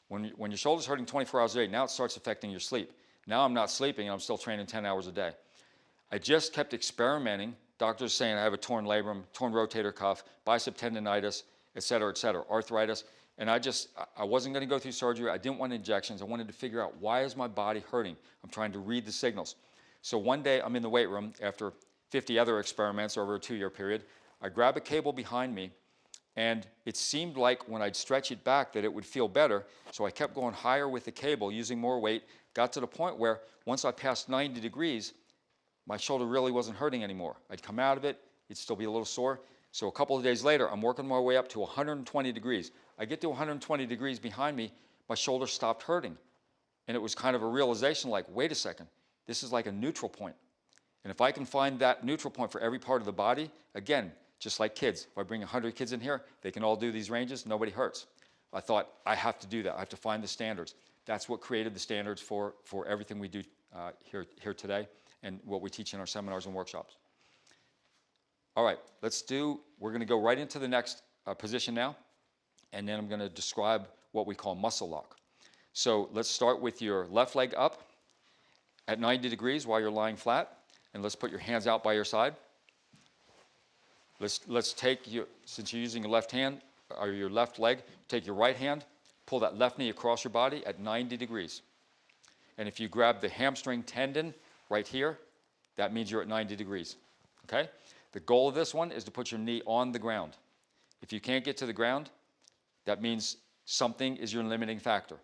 When your shoulder's hurting 24 hours a day, now it starts affecting your sleep. Now I'm not sleeping, and I'm still training 10 hours a day. I just kept experimenting. Doctors saying I have a torn labrum, torn rotator cuff, bicep tendonitis, et cetera, arthritis. And I wasn't going to go through surgery. I didn't want injections. I wanted to figure out, why is my body hurting? I'm trying to read the signals. So one day I'm in the weight room after 50 other experiments over a 2-year period. I grab a cable behind me, and it seemed like when I'd stretch it back that it would feel better. So I kept going higher with the cable, using more weight, got to the point where once I passed 90 degrees, my shoulder really wasn't hurting anymore. I'd come out of it, it'd still be a little sore. So a couple of days later, I'm working my way up to 120 degrees. I get to 120 degrees behind me, my shoulder stopped hurting. And it was kind of a realization like, wait a second, this is like a neutral point. And if I can find that neutral point for every part of the body, again, just like kids, if I bring 100 kids in here, they can all do these ranges, nobody hurts. I thought, I have to do that. I have to find the standards. That's what created the standards for everything we do here today, and what we teach in our seminars and workshops. All right, we're going to go right into the next position now, and then I'm going to describe what we call muscle lock. So let's start with your left leg up at 90 degrees while you're lying flat, and let's put your hands out by your side. Let's take since you're using your left hand, or your left leg, take your right hand, pull that left knee across your body at 90 degrees. And if you grab the hamstring tendon right here, that means you're at 90 degrees, okay? The goal of this one is to put your knee on the ground. If you can't get to the ground, that means something is your limiting factor.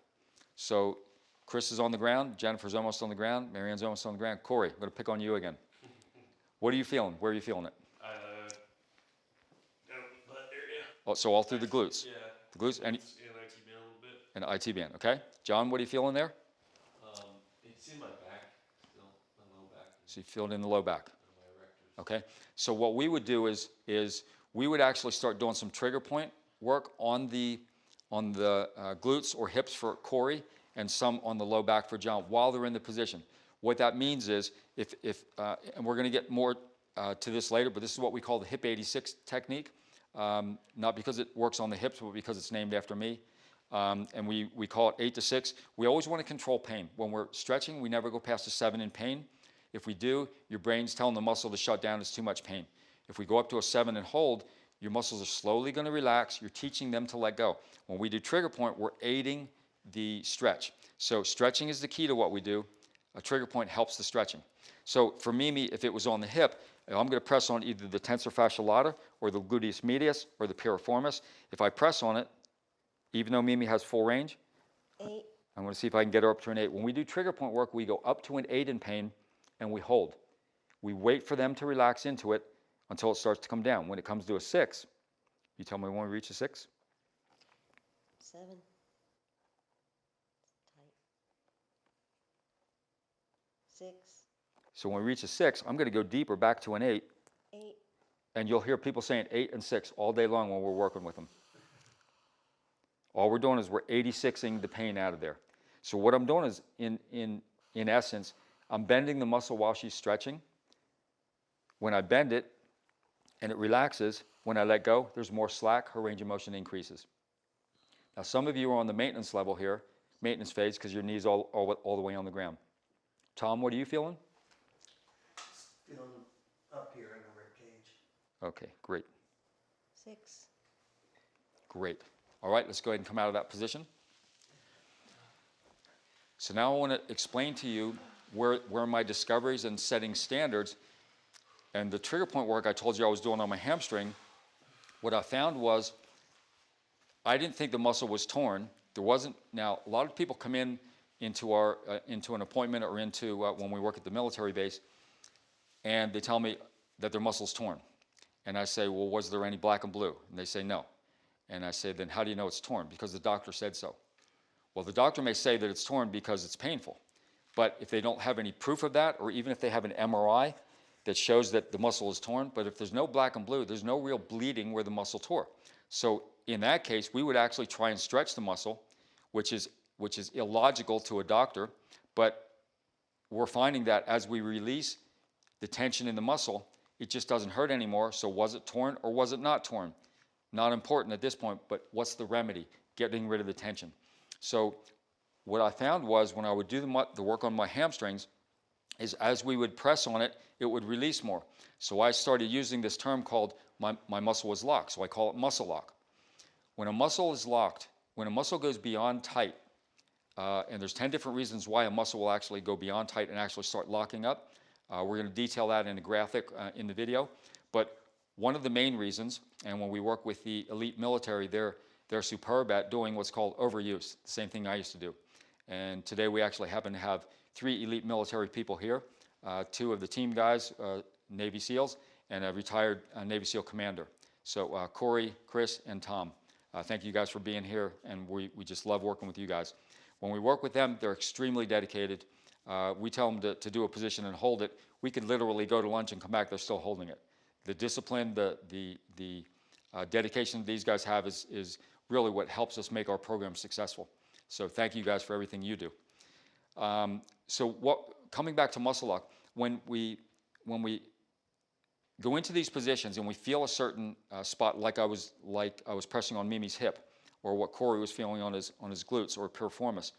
So Chris is on the ground, Jennifer's almost on the ground, Marianne's almost on the ground. Corey, I'm going to pick on you again. What are you feeling? Where are you feeling it? Down the butt area. Oh, so all through the glutes. Yeah. The glutes and It's in IT band a little bit. an IT band, okay? John, what are you feeling there? It's in my back still, my low back So you feel it in the low back, and my erectors. okay? So what we would do is we would actually start doing some trigger point work on the glutes or hips for Corey and some on the low back for John while they're in the position. What that means is and we're going to get more to this later, but this is what we call the hip 86 technique. Not because it works on the hips, but because it's named after me. And we call it 8 to 6. We always want to control pain. When we're stretching, we never go past a 7 in pain. If we do, your brain's telling the muscle to shut down, it's too much pain. If we go up to a 7 and hold, your muscles are slowly going to relax. You're teaching them to let go. When we do trigger point, we're aiding the stretch. So stretching is the key to what we do. A trigger point helps the stretching. So for Mimi, if it was on the hip, I'm going to press on either the tensor fasciae lata or the gluteus medius or the piriformis. If I press on it, even though Mimi has full range, 8. I'm going to see if I can get her up to an 8. When we do trigger point work, we go up to an 8 in pain and we hold. We wait for them to relax into it until it starts to come down. When it comes to a 6, you tell me when we reach a 6? 7. Tight. 6. So when we reach a 6, I'm going to go deeper back to an 8. 8. And you'll hear people saying 8 and 6 all day long when we're working with them. All we're doing is we're 86ing the pain out of there. So what I'm doing is, in essence, I'm bending the muscle while she's stretching. When I bend it and it relaxes, when I let go, there's more slack, her range of motion increases. Now some of you are on the maintenance level here, maintenance phase, because your knee's all the way on the ground. Tom, what are you feeling? Feeling up here in the rib cage. Okay, great. 6. Great. All right, let's go ahead and come out of that position. So now I want to explain to you where my discoveries and setting standards and the trigger point work I told you I was doing on my hamstring, what I found was I didn't think the muscle was torn. There wasn't. Now, a lot of people come into an appointment or into when we work at the military base, and they tell me that their muscle's torn. And I say, well, was there any black and blue? And they say no. And I say, then how do you know it's torn? Because the doctor said so. Well, the doctor may say that it's torn because it's painful. But if they don't have any proof of that, or even if they have an MRI that shows that the muscle is torn, but if there's no black and blue, there's no real bleeding where the muscle tore. So in that case, we would actually try and stretch the muscle, which is illogical to a doctor, but we're finding that as we release the tension in the muscle, it just doesn't hurt anymore. So was it torn or was it not torn? Not important at this point, but what's the remedy? Getting rid of the tension. So what I found was when I would do the work on my hamstrings is as we would press on it, it would release more. So I started using this term called my muscle was locked. So I call it muscle lock. When a muscle is locked, when a muscle goes beyond tight, and there's 10 different reasons why a muscle will actually go beyond tight and actually start locking up. We're going to detail that in a graphic in the video. But one of the main reasons, and when we work with the elite military, they're superb at doing what's called overuse, the same thing I used to do. And today we actually happen to have 3 elite military people here, 2 of the team guys, Navy SEALs, and a retired Navy SEAL commander. So Corey, Chris, and Tom, thank you guys for being here, and we just love working with you guys. When we work with them, they're extremely dedicated. We tell them to do a position and hold it. We could literally go to lunch and come back, they're still holding it. The discipline, the dedication these guys have is really what helps us make our program successful. So thank you guys for everything you do. Coming back to muscle lock, when we go into these positions and we feel a certain spot, like I was pressing on Mimi's hip, or what Corey was feeling on his glutes or piriformis.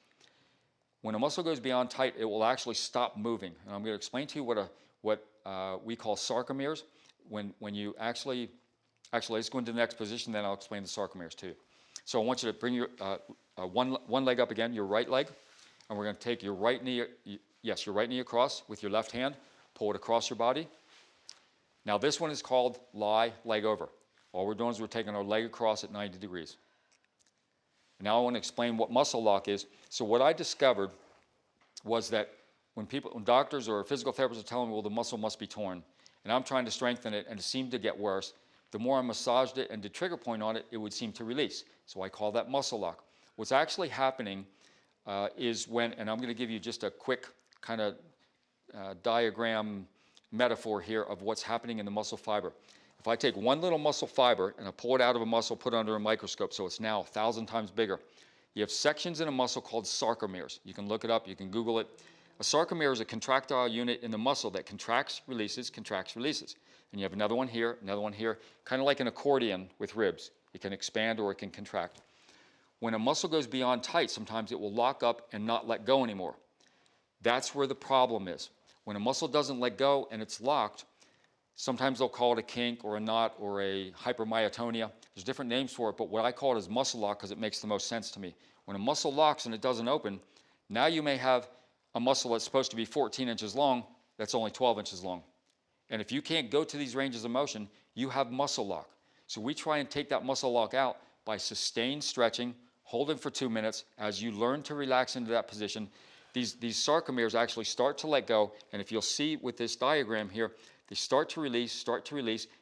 When a muscle goes beyond tight, it will actually stop moving. And I'm going to explain to you what we call sarcomeres. When you actually, let's go into the next position, then I'll explain the sarcomeres to you. So I want you to bring your one leg up again, your right leg, and we're going to take your right knee, your right knee across with your left hand, pull it across your body. Now this one is called lie, leg over. All we're doing is we're taking our leg across at 90 degrees. Now I want to explain what muscle lock is. So what I discovered was that when doctors or physical therapists are telling me, well, the muscle must be torn, and I'm trying to strengthen it, and it seemed to get worse, the more I massaged it and did trigger point on it, it would seem to release. So I call that muscle lock. What's actually happening is when, and I'm going to give you just a quick kind of diagram metaphor here of what's happening in the muscle fiber. If I take one little muscle fiber and I pull it out of a muscle, put it under a microscope, so it's now 1,000 times bigger, you have sections in a muscle called sarcomeres. You can look it up, you can Google it. A sarcomere is a contractile unit in the muscle that contracts, releases, and you have another one here, kind of like an accordion with ribs. It can expand or it can contract. When a muscle goes beyond tight, sometimes it will lock up and not let go anymore. That's where the problem is. When a muscle doesn't let go and it's locked, sometimes they'll call it a kink or a knot or a hypermyotonia. There's different names for it, but what I call it is muscle lock because it makes the most sense to me. When a muscle locks and it doesn't open, now you may have a muscle that's supposed to be 14 inches long that's only 12 inches long. And if you can't go to these ranges of motion, you have muscle lock. So we try and take that muscle lock out by sustained stretching, holding for 2 minutes. As you learn to relax into that position, these sarcomeres actually start to let go. And if you'll see with this diagram here, they start to release.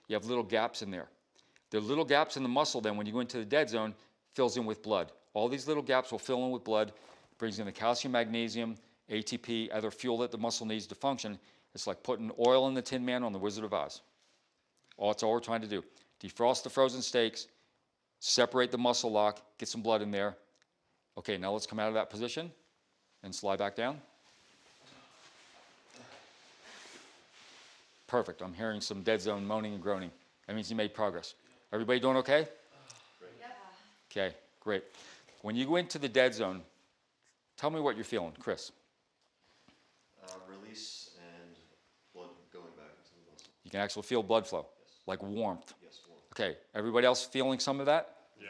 You have little gaps in there. The little gaps in the muscle then, when you go into the dead zone, fills in with blood. All these little gaps will fill in with blood, brings in the calcium, magnesium, ATP, other fuel that the muscle needs to function. It's like putting oil in the Tin Man on the Wizard of Oz. That's all we're trying to do. Defrost the frozen steaks, separate the muscle lock, get some blood in there. Okay, now let's come out of that position and slide back down. Perfect. I'm hearing some dead zone moaning and groaning. That means you made progress. Everybody doing okay? Okay, great. When you go into the dead zone, tell me what you're feeling, Chris. Release and blood going back into the muscle. You can actually feel blood flow, Yes. like warmth. Yes, warm. Okay, everybody else feeling some of that? Yeah.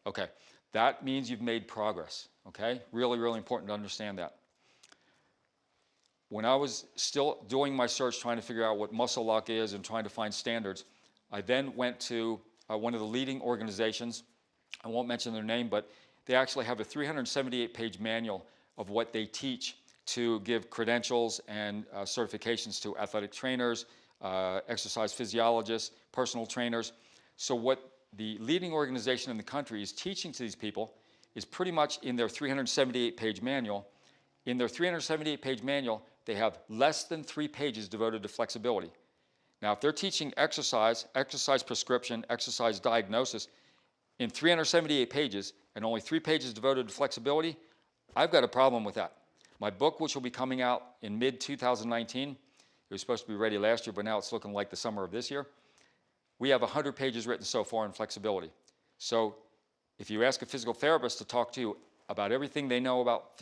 Okay, that means you've made progress, okay? Really, really important to understand that. When I was still doing my search, trying to figure out what muscle lock is and trying to find standards, I then went to one of the leading organizations. I won't mention their name, but they actually have a 378-page manual of what they teach to give credentials and certifications to athletic trainers, exercise physiologists, personal trainers. So what the leading organization in the country is teaching to these people is pretty much in their 378-page manual. In their 378-page manual, they have less than 3 pages devoted to flexibility. Now, if they're teaching exercise prescription, exercise diagnosis, in 378 pages and only 3 pages devoted to flexibility, I've got a problem with that. My book, which will be coming out in mid-2019, it was supposed to be ready last year, but now it's looking like the summer of this year. We have 100 pages written so far on flexibility. So if you ask a physical therapist to talk to you about everything they know about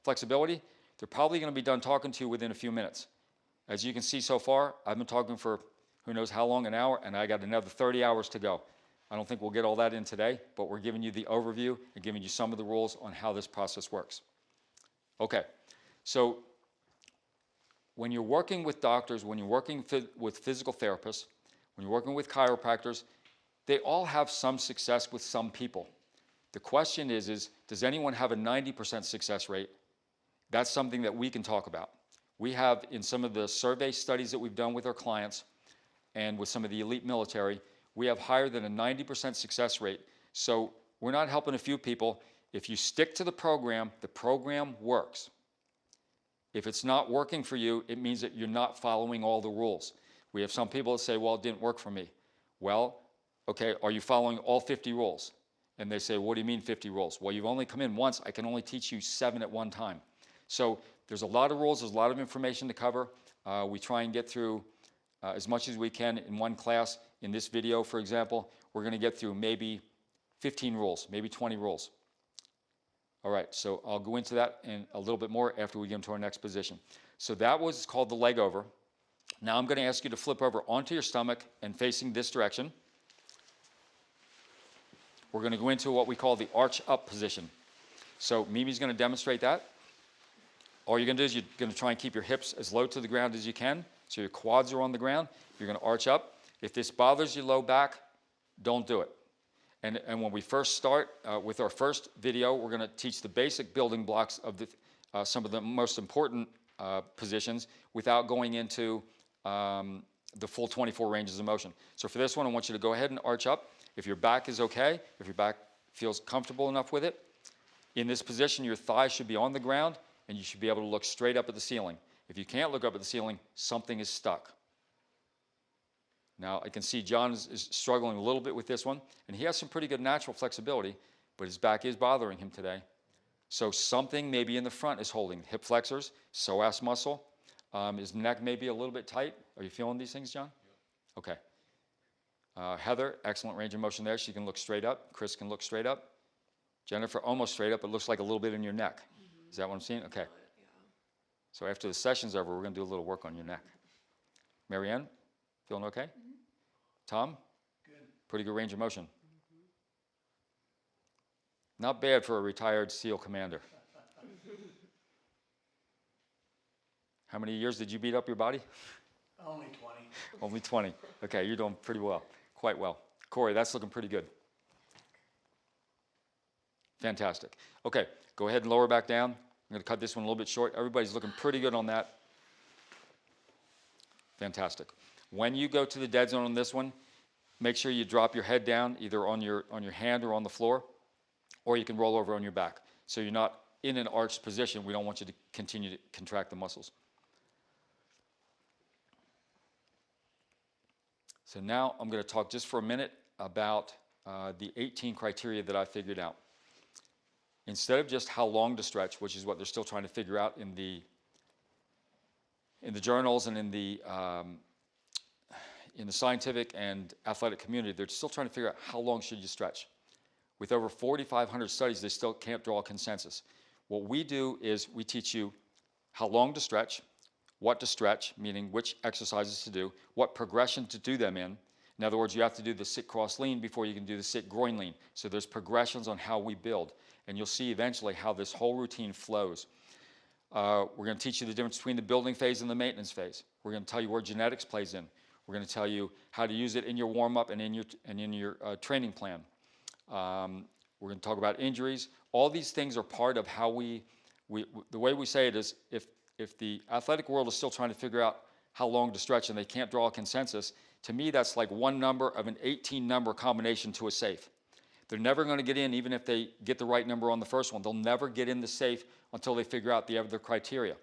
flexibility, they're probably going to be done talking to you within a few minutes. As you can see so far, I've been talking for who knows how long, an hour, and I got another 30 hours to go. I don't think we'll get all that in today, but we're giving you the overview and giving you some of the rules on how this process works. Okay, so when you're working with doctors, when you're working with physical therapists, when you're working with chiropractors, they all have some success with some people. The question is does anyone have a 90% success rate? That's something that we can talk about. We have, in some of the survey studies that we've done with our clients and with some of the elite military, we have higher than a 90% success rate. So we're not helping a few people. If you stick to the program works. If it's not working for you, it means that you're not following all the rules. We have some people that say, well, it didn't work for me. Well, okay, are you following all 50 rules? And they say, what do you mean 50 rules? Well, you've only come in once. I can only teach you 7 at one time. So there's a lot of rules. There's a lot of information to cover. We try and get through as much as we can in one class. In this video, for example, we're going to get through maybe 15 rules, maybe 20 rules. All right, so I'll go into that in a little bit more after we get into our next position. So that was called the leg over. Now I'm going to ask you to flip over onto your stomach and facing this direction. We're going to go into what we call the arch up position. So Mimi's going to demonstrate that. All you're going to do is you're going to try and keep your hips as low to the ground as you can. So your quads are on the ground. You're going to arch up. If this bothers your low back, don't do it. And when we first start with our first video, we're going to teach the basic building blocks of some of the most important positions without going into the full 24 ranges of motion. So for this one, I want you to go ahead and arch up. If your back is okay, if your back feels comfortable enough with it, in this position, your thighs should be on the ground, and you should be able to look straight up at the ceiling. If you can't look up at the ceiling, something is stuck. Now, I can see John is struggling a little bit with this one, and he has some pretty good natural flexibility, but his back is bothering him today. So something maybe in the front is holding. Hip flexors, psoas muscle. His neck may be a little bit tight. Are you feeling these things, John? Okay. Heather, excellent range of motion there. She can look straight up. Chris can look straight up. Jennifer, almost straight up. It looks like a little bit in your neck. Is that what I'm seeing? Okay. So after the session's over, we're going to do a little work on your neck. Marianne, feeling okay? Tom? Good. Pretty good range of motion. Not bad for a retired SEAL commander. How many years did you beat up your body? Only 20. Only 20. Okay, you're doing pretty well, quite well. Corey, that's looking pretty good. Fantastic. Okay, go ahead and lower back down. I'm going to cut this one a little bit short. Everybody's looking pretty good on that. Fantastic. When you go to the dead zone on this one, make sure you drop your head down either on your hand or on the floor, or you can roll over on your back. So you're not in an arched position. We don't want you to continue to contract the muscles. So now I'm going to talk just for a minute about the 18 criteria that I figured out. Instead of just how long to stretch, which is what they're still trying to figure out in the journals and in the scientific and athletic community, they're still trying to figure out how long should you stretch. With over 4,500 studies, they still can't draw a consensus. What we do is we teach you how long to stretch, what to stretch, meaning which exercises to do, what progression to do them in. In other words, you have to do the sit cross lean before you can do the sit groin lean. So there's progressions on how we build. And you'll see eventually how this whole routine flows. We're going to teach you the difference between the building phase and the maintenance phase. We're going to tell you where genetics plays in. We're going to tell you how to use it in your warm-up and in your training plan. We're going to talk about injuries. All these things are part of how the way we say it is if the athletic world is still trying to figure out how long to stretch and they can't draw a consensus, to me that's like one number of an 18-number combination to a safe. They're never going to get in even if they get the right number on the first one. They'll never get in the safe until they figure out the other criteria.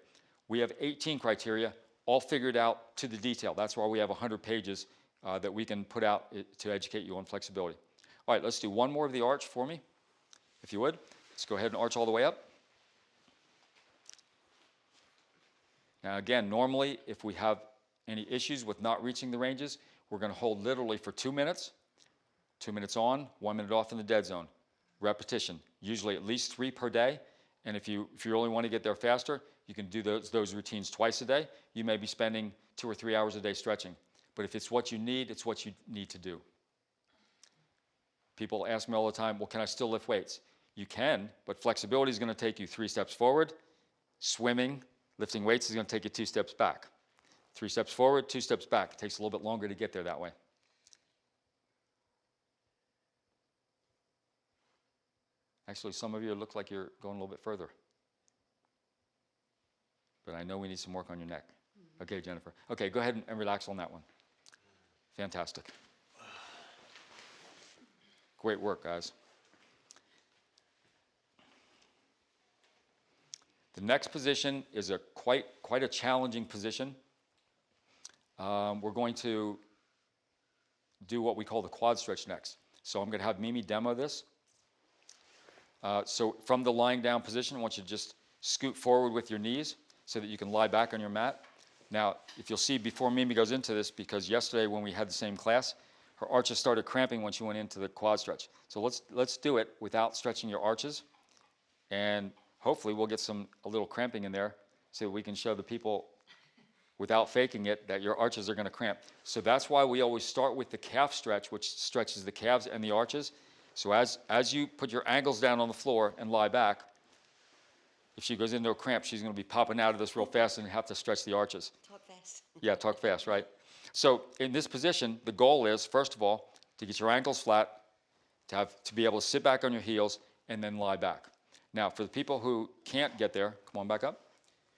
We have 18 criteria, all figured out to the detail. That's why we have 100 pages that we can put out to educate you on flexibility. All right, let's do one more of the arch for me, if you would. Let's go ahead and arch all the way up. Now again, normally if we have any issues with not reaching the ranges, we're going to hold literally for 2 minutes. 2 minutes on, 1 minute off in the dead zone. Repetition, usually at least 3 per day. And if you really want to get there faster, you can do those routines twice a day. You may be spending 2 or 3 hours a day stretching. But if it's what you need, it's what you need to do. People ask me all the time, well, can I still lift weights? You can, but flexibility is going to take you 3 steps forward. Swimming, lifting weights is going to take you 2 steps back. 3 steps forward, 2 steps back. It takes a little bit longer to get there that way. Actually, some of you look like you're going a little bit further. But I know we need some work on your neck. Okay, Jennifer. Okay, go ahead and relax on that one. Fantastic. Great work, guys. The next position is quite a challenging position. We're going to do what we call the quad stretch next. So I'm going to have Mimi demo this. So from the lying down position, I want you to just scoot forward with your knees so that you can lie back on your mat. Now, if you'll see before Mimi goes into this, because yesterday when we had the same class, her arches started cramping when she went into the quad stretch. So let's do it without stretching your arches, and hopefully we'll get a little cramping in there so that we can show the people without faking it that your arches are going to cramp. So that's why we always start with the calf stretch, which stretches the calves and the arches. So as you put your ankles down on the floor and lie back, if she goes into a cramp, she's going to be popping out of this real fast and have to stretch the arches. Talk fast. Yeah, talk fast, right? So in this position, the goal is, first of all, to get your ankles flat, to be able to sit back on your heels, and then lie back. Now, for the people who can't get there, come on back up.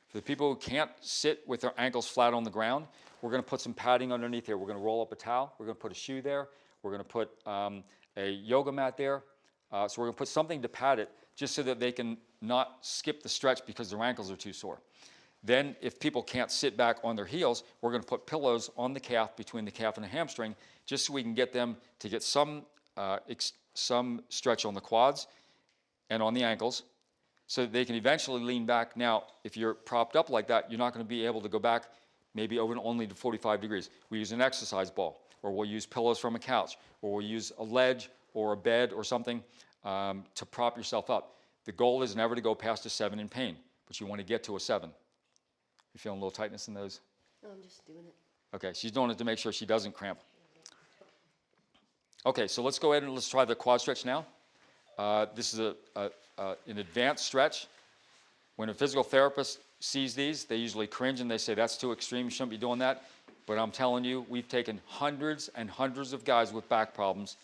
For the people who can't sit with their ankles flat on the ground, we're going to put some padding underneath here. We're going to roll up a towel. We're going to put a shoe there. We're going to put a yoga mat there. So we're going to put something to pad it just so that they can not skip the stretch because their ankles are too sore. Then if people can't sit back on their heels, we're going to put pillows on the calf, between the calf and the hamstring, just so we can get them to get some stretch on the quads and on the ankles, so that they can eventually lean back. Now, if you're propped up like that, you're not going to be able to go back maybe over only to 45 degrees. We use an exercise ball, or we'll use pillows from a couch, or we'll use a ledge or a bed or something to prop yourself up. The goal is never to go past a 7 in pain, but you want to get to a 7. You feeling a little tightness in those? No, I'm just doing it. Okay, she's doing it to make sure she doesn't cramp. Okay, so let's go ahead and let's try the quad stretch now. This is an advanced stretch. When a physical therapist sees these, they usually cringe and they say, that's too extreme, you shouldn't be doing that. But I'm telling you, we've taken hundreds and hundreds of guys with back problems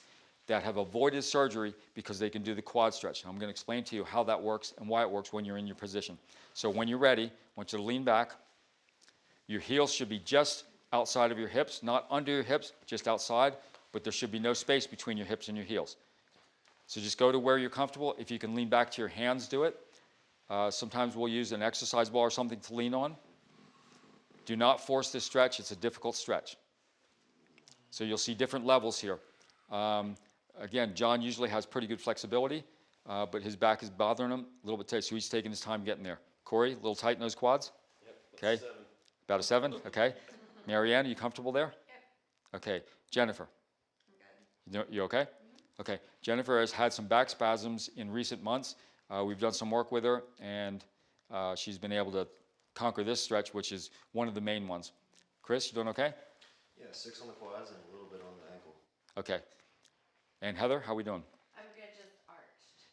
that have avoided surgery because they can do the quad stretch. And I'm going to explain to you how that works and why it works when you're in your position. So when you're ready, I want you to lean back. Your heels should be just outside of your hips, not under your hips, just outside, but there should be no space between your hips and your heels. So just go to where you're comfortable. If you can lean back to your hands, do it. Sometimes we'll use an exercise ball or something to lean on. Do not force this stretch. It's a difficult stretch. So you'll see different levels here. Again, John usually has pretty good flexibility, but his back is bothering him a little bit tight, so he's taking his time getting there. Corey, a little tight in those quads? Yep. Okay. 7. About a 7? Okay. Marianne, are you comfortable there? Yep. Okay. Jennifer, I'm good. you okay? Okay. Jennifer has had some back spasms in recent months. We've done some work with her, and she's been able to conquer this stretch, which is one of the main ones. Chris, you doing okay? Yeah, 6 on the quads and a little bit on the ankle. Okay. And Heather, how are we doing? I'm good, just arched.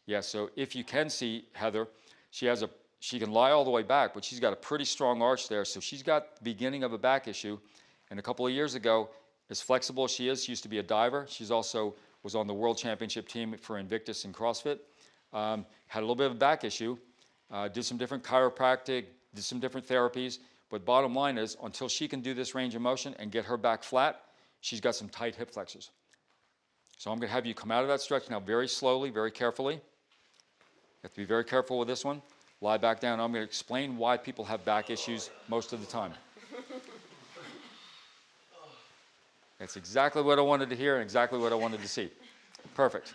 Yeah, so if you can see Heather, she can lie all the way back, but she's got a pretty strong arch there, so she's got the beginning of a back issue. And a couple of years ago, as flexible as she used to be a diver. She's also was on the world championship team for Invictus in CrossFit. Had a little bit of a back issue, did some different chiropractic, did some different therapies, but bottom line is, until she can do this range of motion and get her back flat, she's got some tight hip flexors. So I'm going to have you come out of that stretch now very slowly, very carefully. You have to be very careful with this one. Lie back down. I'm going to explain why people have back issues most of the time. That's exactly what I wanted to hear and exactly what I wanted to see. Perfect.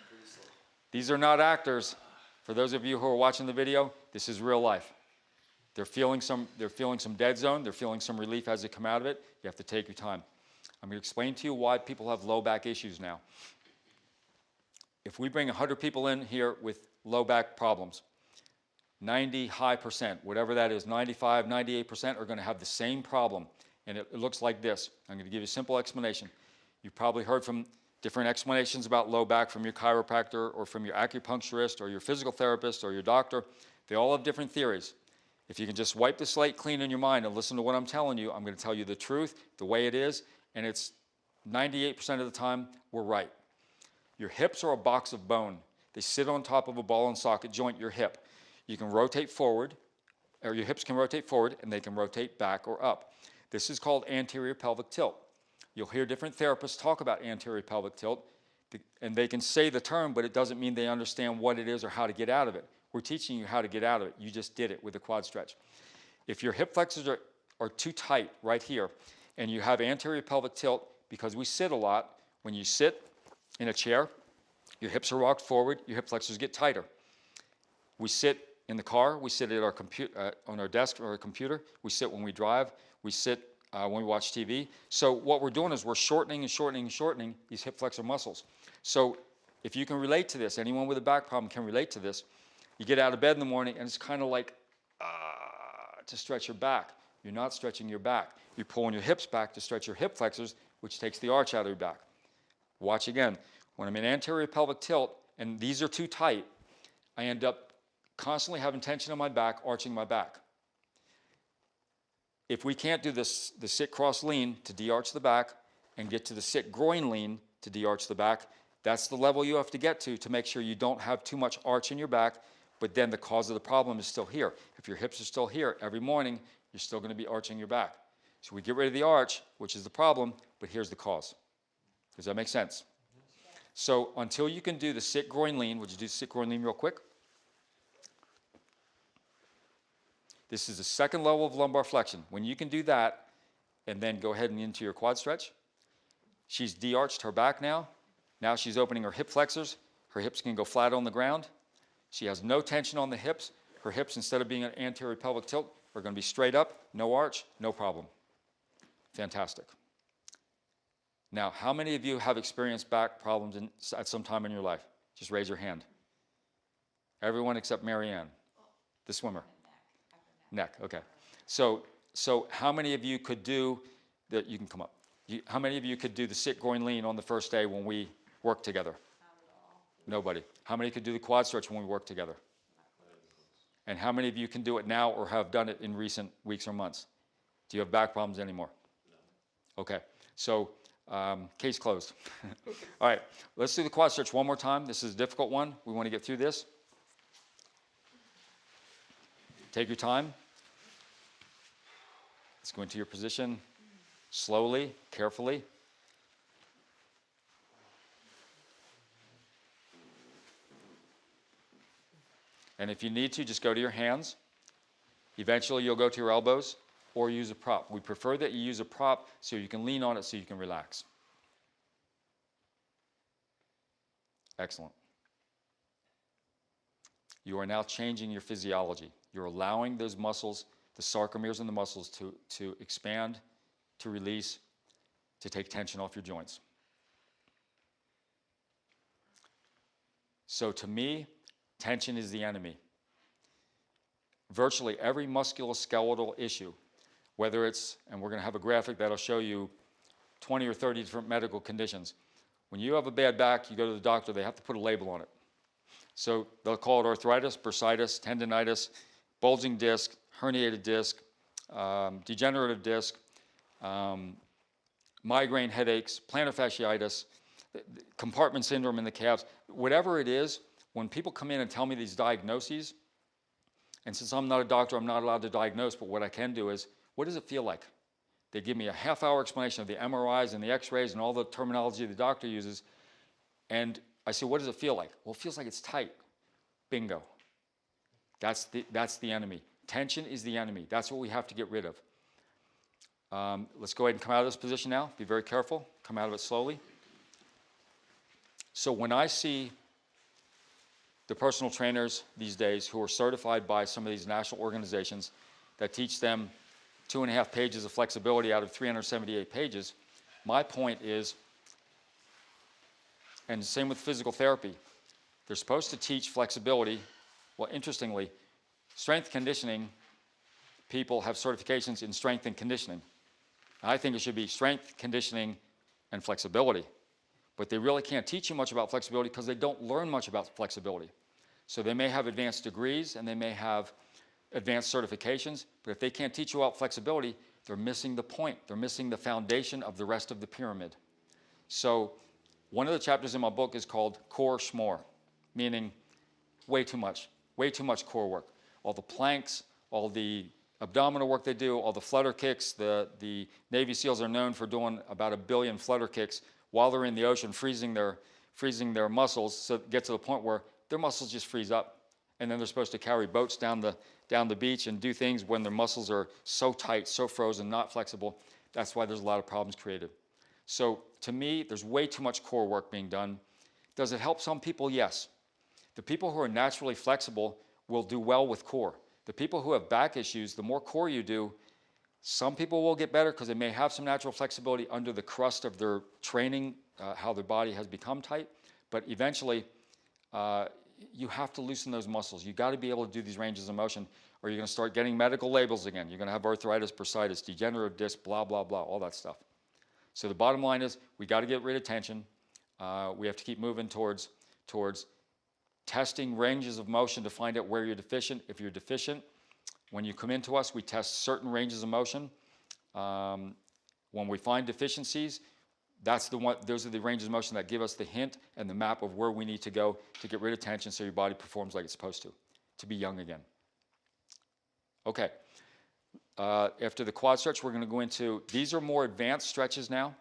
These are not actors. For those of you who are watching the video, this is real life. They're feeling some dead zone. They're feeling some relief as they come out of it. You have to take your time. I'm going to explain to you why people have low back issues now. If we bring 100 people in here with low back problems, 90%, whatever that is, 95, 98% are going to have the same problem. And it looks like this. I'm going to give you a simple explanation. You've probably heard from different explanations about low back from your chiropractor or from your acupuncturist or your physical therapist or your doctor. They all have different theories. If you can just wipe the slate clean in your mind and listen to what I'm telling you, I'm going to tell you the truth, the way it is, and it's 98% of the time we're right. Your hips are a box of bone. They sit on top of a ball and socket joint, your hip. You can rotate forward, or your hips can rotate forward, and they can rotate back or up. This is called anterior pelvic tilt. You'll hear different therapists talk about anterior pelvic tilt, and they can say the term, but it doesn't mean they understand what it is or how to get out of it. We're teaching you how to get out of it. You just did it with the quad stretch. If your hip flexors are too tight right here, and you have anterior pelvic tilt, because we sit a lot, when you sit in a chair, your hips are rocked forward, your hip flexors get tighter. We sit in the car, we sit at our on our desk or our computer, we sit when we drive, we sit when we watch TV. So what we're doing is we're shortening and shortening and shortening these hip flexor muscles. So if you can relate to this, anyone with a back problem can relate to this. You get out of bed in the morning and it's kind of like to stretch your back. You're not stretching your back. You're pulling your hips back to stretch your hip flexors, which takes the arch out of your back. Watch again. When I'm in anterior pelvic tilt and these are too tight, I end up constantly having tension on my back, arching my back. if we can't do this, the sit cross lean to de-arch the back and get to the sit groin lean to de-arch the back, that's the level you have to get to make sure you don't have too much arch in your back, but then the cause of the problem is still here. If your hips are still here every morning, you're still going to be arching your back. So we get rid of the arch, which is the problem, but here's the cause. Does that make sense? So until you can do the sit groin lean, would you do sit groin lean real quick? This is the second level of lumbar flexion. When you can do that, and then go ahead and into your quad stretch, she's de-arched her back now. Now she's opening her hip flexors. Her hips can go flat on the ground. She has no tension on the hips. Her hips, instead of being an anterior pelvic tilt, are going to be straight up, no arch, no problem. Fantastic. Now, how many of you have experienced back problems at some time in your life? Just raise your hand. Everyone except Marianne, the swimmer. Neck, okay. So how many of you could do that? You can come up. How many of you could do the sit groin lean on the first day when we worked together? Nobody. How many could do the quad stretch when we worked together? And how many of you can do it now or have done it in recent weeks or months? Do you have back problems anymore? No. Okay. So case closed. All right. Let's do the quad stretch one more time. This is a difficult one. We want to get through this. Take your time. Let's go into your position slowly, carefully. And if you need to, just go to your hands. Eventually, you'll go to your elbows or use a prop. We prefer that you use a prop so you can lean on it so you can relax. Excellent. You are now changing your physiology. You're allowing those muscles, the sarcomeres and the muscles, to expand, to release, to take tension off your joints. So to me, tension is the enemy. Virtually every musculoskeletal issue, whether it's, and we're going to have a graphic that'll show you 20 or 30 different medical conditions. When you have a bad back, you go to the doctor, they have to put a label on it. So they'll call it arthritis, bursitis, tendinitis, bulging disc, herniated disc, degenerative disc, migraine headaches, plantar fasciitis, compartment syndrome in the calves. Whatever it is, when people come in and tell me these diagnoses, and since I'm not a doctor, I'm not allowed to diagnose, but what I can do is, what does it feel like? They give me a half-hour explanation of the MRIs and the x-rays and all the terminology the doctor uses, and I say, what does it feel like? Well, it feels like it's tight. Bingo. That's the enemy. Tension is the enemy. That's what we have to get rid of. Let's go ahead and come out of this position now. Be very careful. Come out of it slowly. So when I see the personal trainers these days who are certified by some of these national organizations that teach them 2.5 pages of flexibility out of 378 pages, my point is, and same with physical therapy, they're supposed to teach flexibility. Well, interestingly, strength conditioning people have certifications in strength and conditioning. I think it should be strength, conditioning, and flexibility. But they really can't teach you much about flexibility because they don't learn much about flexibility. So they may have advanced degrees and they may have advanced certifications, but if they can't teach you about flexibility, they're missing the point. They're missing the foundation of the rest of the pyramid. So one of the chapters in my book is called Core Schmore, meaning way too much core work. All the planks, all the abdominal work they do, all the flutter kicks. The Navy SEALs are known for doing about 1 billion flutter kicks while they're in the ocean, freezing their muscles, so it gets to the point where their muscles just freeze up. And then they're supposed to carry boats down the beach and do things when their muscles are so tight, so frozen, not flexible. That's why there's a lot of problems created. So to me, there's way too much core work being done. Does it help some people? Yes. The people who are naturally flexible will do well with core. The people who have back issues, the more core you do, some people will get better because they may have some natural flexibility under the crust of their training, how their body has become tight. But eventually, you have to loosen those muscles. You've got to be able to do these ranges of motion, or you're going to start getting medical labels again. You're going to have arthritis, bursitis, degenerative disc, blah, blah, blah, all that stuff. So the bottom line is we got to get rid of tension. We have to keep moving towards testing ranges of motion to find out where you're deficient. If you're deficient, When you come into us, we test certain ranges of motion. When we find deficiencies, those are the ranges of motion that give us the hint and the map of where we need to go to get rid of tension so your body performs like it's supposed to be young again. Okay. After the quad stretch, we're going to go into, these are more advanced stretches now.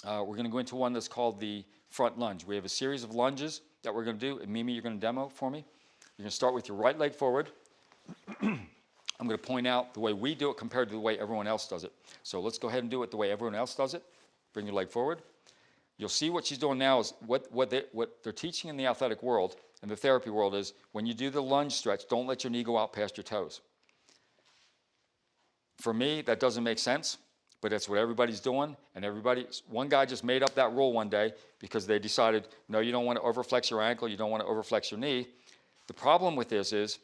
We're going to go into one that's called the front lunge. We have a series of lunges that we're going to do, and Mimi, you're going to demo for me. You're going to start with your right leg forward. I'm going to point out the way we do it compared to the way everyone else does it. So let's go ahead and do it the way everyone else does it. Bring your leg forward. You'll see what she's doing now is what they're teaching in the athletic world and the therapy world is when you do the lunge stretch, don't let your knee go out past your toes. For me, that doesn't make sense, but that's what everybody's doing. And one guy just made up that rule one day because they decided, no, you don't want to overflex your ankle, you don't want to overflex your knee. The problem with this is,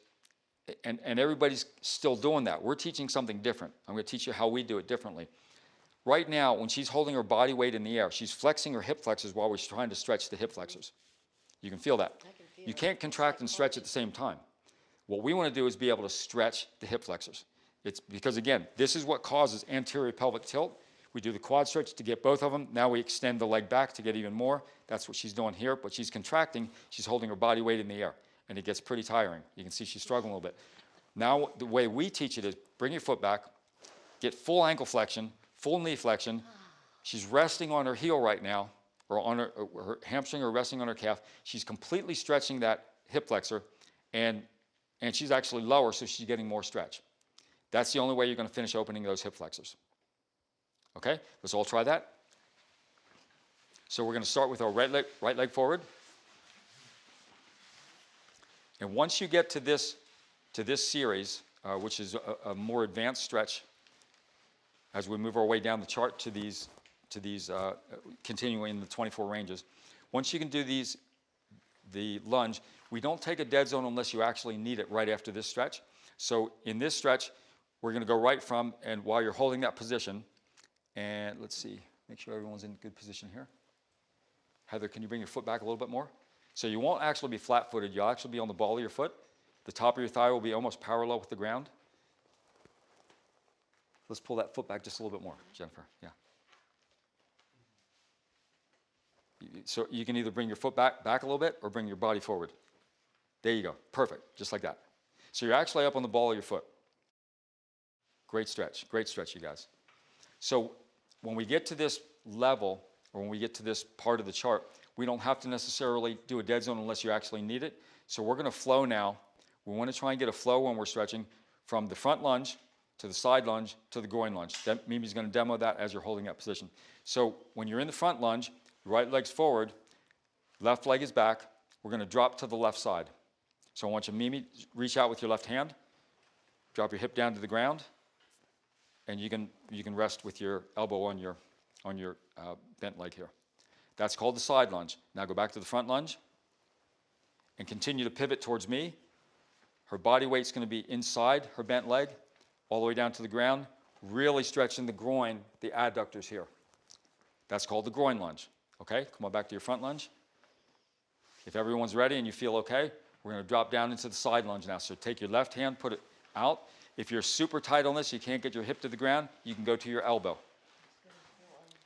and everybody's still doing that. We're teaching something different. I'm going to teach you how we do it differently. Right now, when she's holding her body weight in the air, she's flexing her hip flexors while we're trying to stretch the hip flexors. You can feel that. You can't contract and stretch at the same time. What we want to do is be able to stretch the hip flexors. It's because, again, this is what causes anterior pelvic tilt. We do the quad stretch to get both of them. Now we extend the leg back to get even more. That's what she's doing here, but she's contracting. She's holding her body weight in the air, and it gets pretty tiring. You can see she's struggling a little bit. Now, the way we teach it is bring your foot back, get full ankle flexion, full knee flexion. She's resting on her heel right now, or on her hamstring or resting on her calf. She's completely stretching that hip flexor, and she's actually lower, so she's getting more stretch. That's the only way you're going to finish opening those hip flexors. Okay, let's all try that. So we're going to start with our right leg forward. And once you get to this series, which is a more advanced stretch, as we move our way down the chart to these continuing in the 24 ranges, once you can do the lunge, we don't take a dead zone unless you actually need it right after this stretch. So in this stretch, we're going to go right from, and while you're holding that position, and let's see, make sure everyone's in good position here. Heather, can you bring your foot back a little bit more? So you won't actually be flat-footed. You'll actually be on the ball of your foot. The top of your thigh will be almost parallel with the ground. Let's pull that foot back just a little bit more, Jennifer. Yeah. So you can either bring your foot back a little bit or bring your body forward. There you go. Perfect. Just like that. So you're actually up on the ball of your foot. Great stretch, you guys. So when we get to this level, or when we get to this part of the chart, we don't have to necessarily do a dead zone unless you actually need it. So we're going to flow now. We want to try and get a flow when we're stretching from the front lunge to the side lunge to the groin lunge. Mimi's going to demo that as you're holding that position. So when you're in the front lunge, right leg's forward, left leg is back. We're going to drop to the left side. So I want you, Mimi, reach out with your left hand, drop your hip down to the ground, and you can rest with your elbow on your bent leg here. That's called the side lunge. Now go back to the front lunge and continue to pivot towards me. Her body weight's going to be inside her bent leg, all the way down to the ground, really stretching the groin, the adductors here. That's called the groin lunge. Okay, come on back to your front lunge. If everyone's ready and you feel okay, we're going to drop down into the side lunge now. So take your left hand, put it out. If you're super tight on this, you can't get your hip to the ground, you can go to your elbow.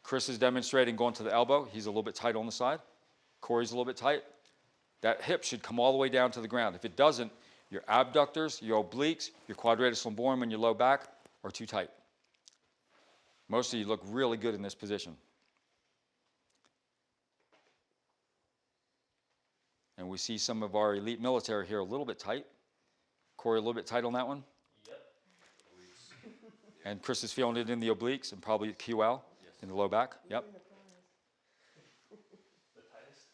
Chris is demonstrating going to the elbow. He's a little bit tight on the side. Corey's a little bit tight. That hip should come all the way down to the ground. If it doesn't, your abductors, your obliques, your quadratus lumborum, and your low back are too tight. Most of you look really good in this position. And we see some of our elite military here a little bit tight. Corey, a little bit tight on that one? Yep. And Chris is feeling it in the obliques and probably QL in the low back. Yep. The tightest.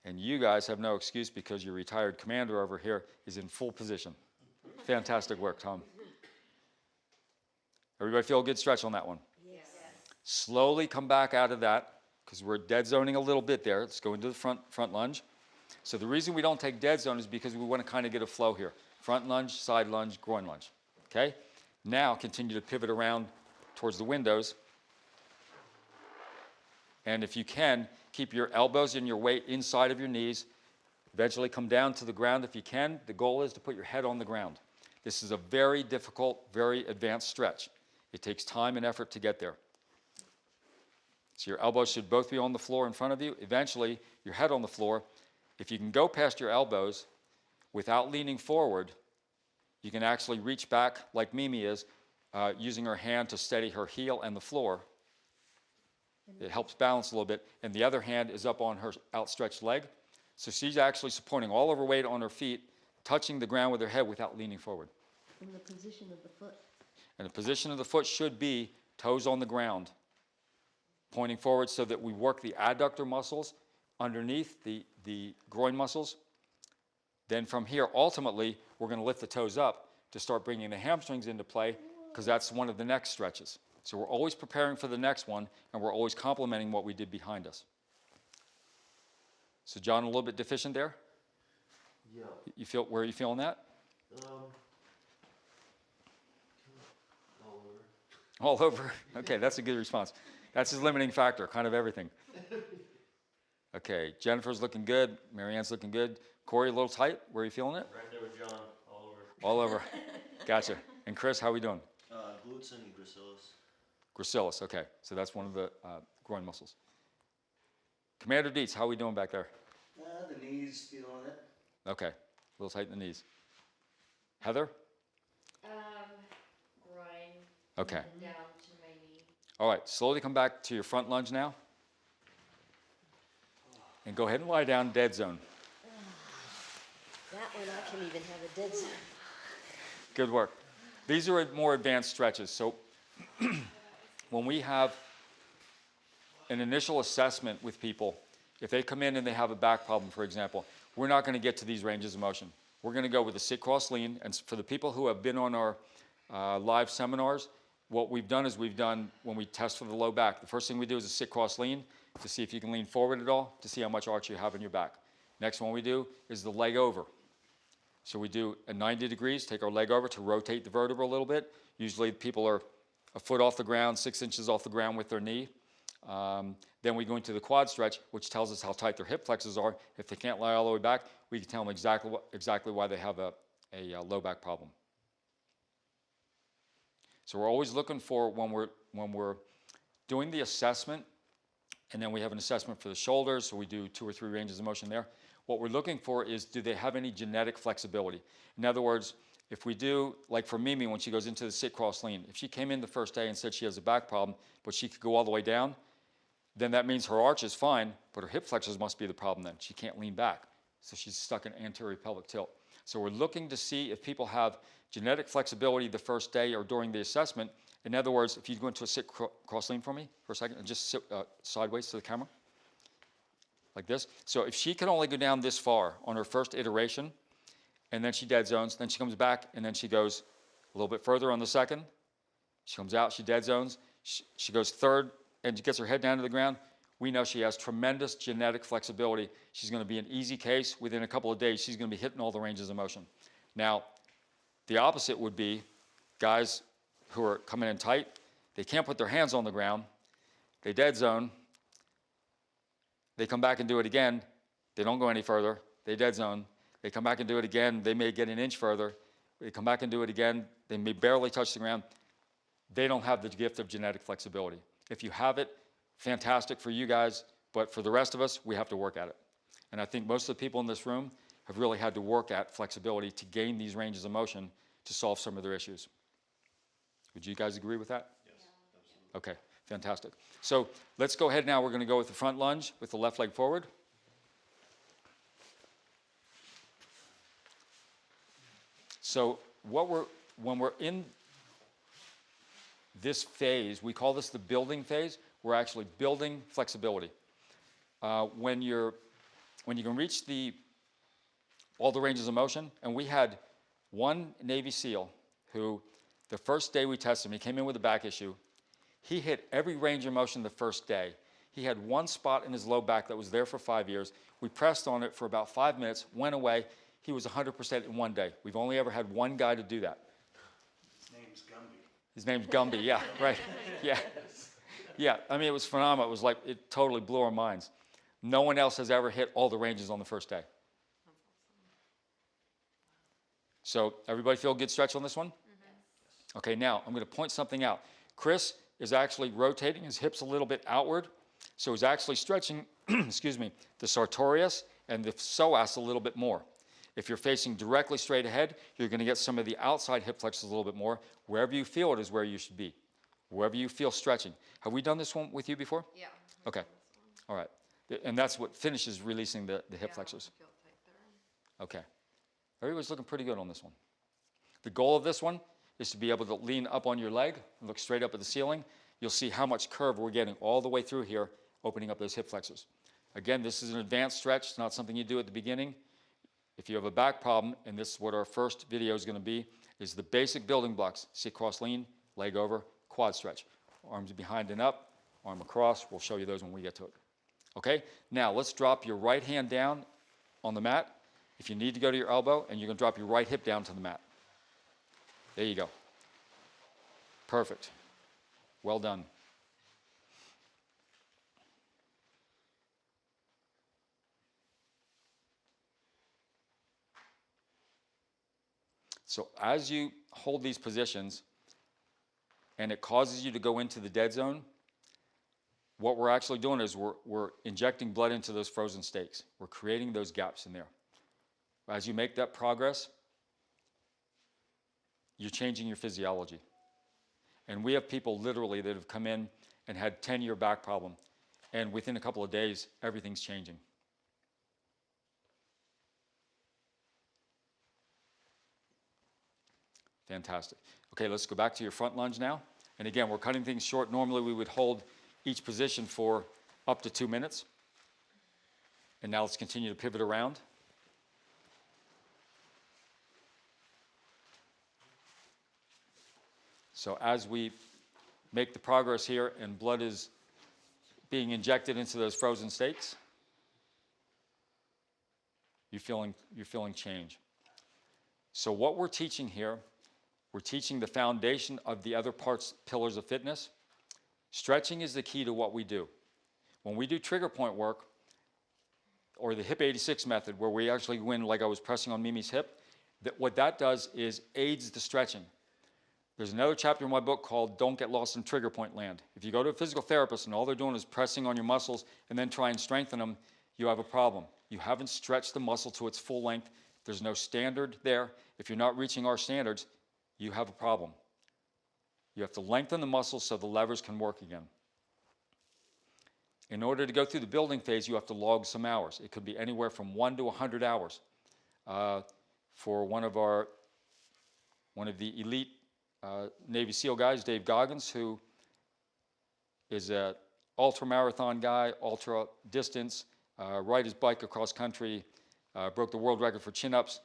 And you guys have no excuse because your retired commander over here is in full position. Fantastic work, Tom. Everybody feel a good stretch on that one? Yes. Slowly come back out of that because we're dead zoning a little bit there. Let's go into the front lunge. So the reason we don't take dead zone is because we want to kind of get a flow here. Front lunge, side lunge, groin lunge. Okay? Now continue to pivot around towards the windows And if you can, keep your elbows and your weight inside of your knees. Eventually come down to the ground if you can. The goal is to put your head on the ground. This is a very difficult, very advanced stretch. It takes time and effort to get there. So your elbows should both be on the floor in front of you. Eventually, your head on the floor. If you can go past your elbows without leaning forward, you can actually reach back like Mimi is, using her hand to steady her heel and the floor. It helps balance a little bit. And the other hand is up on her outstretched leg. So she's actually supporting all of her weight on her feet, touching the ground with her head without leaning forward. And the position of the foot. And the position of the foot should be toes on the ground, pointing forward so that we work the adductor muscles underneath the groin muscles. Then from here, ultimately, we're going to lift the toes up to start bringing the hamstrings into play, because that's one of the next stretches. So we're always preparing for the next one, and we're always complementing what we did behind us. So John, a little bit deficient there? Yeah. You feel, where are you feeling that? All over. All over? Okay, that's a good response. That's his limiting factor, kind of everything. Okay, Jennifer's looking good. Marianne's looking good. Corey, a little tight. Where are you feeling it? Right there with John, all over. All over. Gotcha. And Chris, how are we doing? Glutes and gracilis. Gracilis, okay. So that's one of the groin muscles. Commander Dietz, how are we doing back there? The knees, feeling it. Okay, a little tight in the knees. Heather? Groin Okay. down to my knee. All right, slowly come back to your front lunge now. And go ahead and lie down, dead zone. That one I can even have a dead zone. Good work. These are more advanced stretches. So when we have an initial assessment with people, if they come in and they have a back problem, for example, we're not going to get to these ranges of motion. We're going to go with a sit, cross, lean. And for the people who have been on our live seminars, what we've done is when we test for the low back, the first thing we do is a sit, cross, lean to see if you can lean forward at all, to see how much arch you have in your back. Next one we do is the leg over. So we do a 90 degrees, take our leg over to rotate the vertebra a little bit. Usually people are a foot off the ground, 6 inches off the ground with their knee. Then we go into the quad stretch, which tells us how tight their hip flexors are. If they can't lie all the way back, we can tell them exactly why they have a low back problem. So we're always looking for, when we're doing the assessment, and then we have an assessment for the shoulders, so we do 2 or 3 ranges of motion there. What we're looking for is, do they have any genetic flexibility? In other words, if we do, like for Mimi, when she goes into the sit, cross, lean, if she came in the first day and said she has a back problem, but she could go all the way down, then that means her arch is fine, but her hip flexors must be the problem then. She can't lean back, so she's stuck in anterior pelvic tilt. So we're looking to see if people have genetic flexibility the first day or during the assessment. In other words, if you go into a sit, cross, lean for me for a second, and just sit sideways to the camera, like this. So if she can only go down this far on her first iteration, and then she dead zones, then she comes back, and then she goes a little bit further on the second. She comes out, she dead zones, she goes third, and she gets her head down to the ground. We know she has tremendous genetic flexibility. She's going to be an easy case. Within a couple of days, she's going to be hitting all the ranges of motion. Now, the opposite would be guys who are coming in tight. They can't put their hands on the ground. They dead zone. They come back and do it again. They don't go any further. They dead zone. They come back and do it again. They may get an inch further. They come back and do it again. They may barely touch the ground. They don't have the gift of genetic flexibility. If you have it, fantastic for you guys, but for the rest of us, we have to work at it. And I think most of the people in this room have really had to work at flexibility to gain these ranges of motion to solve some of their issues. Would you guys agree with that? Yes, absolutely. Okay, fantastic. So let's go ahead now. We're going to go with the front lunge with the left leg forward. So when we're in this phase, we call this the building phase. We're actually building flexibility. When you can reach all the ranges of motion, and we had one Navy SEAL who, the first day we tested him, he came in with a back issue. He hit every range of motion the first day. He had one spot in his low back that was there for 5 years. We pressed on it for about 5 minutes, went away. He was 100% in one day. We've only ever had one guy to do that. His name's Gumby. His name's Gumby, yeah, right, yeah. Yeah, I mean, it was phenomenal. It was like, it totally blew our minds. No one else has ever hit all the ranges on the first day. So everybody feel a good stretch on this one? Okay, now I'm going to point something out. Chris is actually rotating his hips a little bit outward. So he's actually stretching, excuse me, the sartorius and the psoas a little bit more. If you're facing directly straight ahead, you're going to get some of the outside hip flexors a little bit more. Wherever you feel it is where you should be. Wherever you feel stretching. Have we done this one with you before? Yeah. Okay. All right. And that's what finishes releasing the hip flexors. I feel tight there. Okay. Everybody's looking pretty good on this one. The goal of this one is to be able to lean up on your leg and look straight up at the ceiling. You'll see how much curve we're getting all the way through here, opening up those hip flexors. Again, this is an advanced stretch. It's not something you do at the beginning. If you have a back problem, and this is what our first video is going to be, is the basic building blocks. Sit cross lean, leg over, quad stretch. Arms behind and up, arm across. We'll show you those when we get to it. Okay? Now, let's drop your right hand down on the mat. If you need to go to your elbow, and you're going to drop your right hip down to the mat. There you go. Perfect. Well done. So as you hold these positions, and it causes you to go into the dead zone, what we're actually doing is we're injecting blood into those frozen stakes. We're creating those gaps in there. As you make that progress, you're changing your physiology. And we have people literally that have come in and had 10-year back problem, and within a couple of days, everything's changing. Fantastic. Okay, let's go back to your front lunge now. And again, we're cutting things short. Normally we would hold each position for up to 2 minutes. And now let's continue to pivot around. So as we make the progress here and blood is being injected into those frozen stakes, you're feeling change. So what we're teaching here, we're teaching the foundation of the other pillars of fitness. Stretching is the key to what we do. When we do trigger point work, or the hip 86 method, where we actually go in like I was pressing on Mimi's hip, what that does is aids the stretching. There's another chapter in my book called Don't Get Lost in Trigger Point Land. If you go to a physical therapist and all they're doing is pressing on your muscles and then try and strengthen them, you have a problem. You haven't stretched the muscle to its full length. There's no standard there. If you're not reaching our standards, you have a problem. You have to lengthen the muscles so the levers can work again. In order to go through the building phase, you have to log some hours. It could be anywhere from 1 to 100 hours. For one of the elite Navy SEAL guys, Dave Goggins, who is an ultra-marathon guy, ultra-distance, ride his bike across country, broke the world record for chin-ups,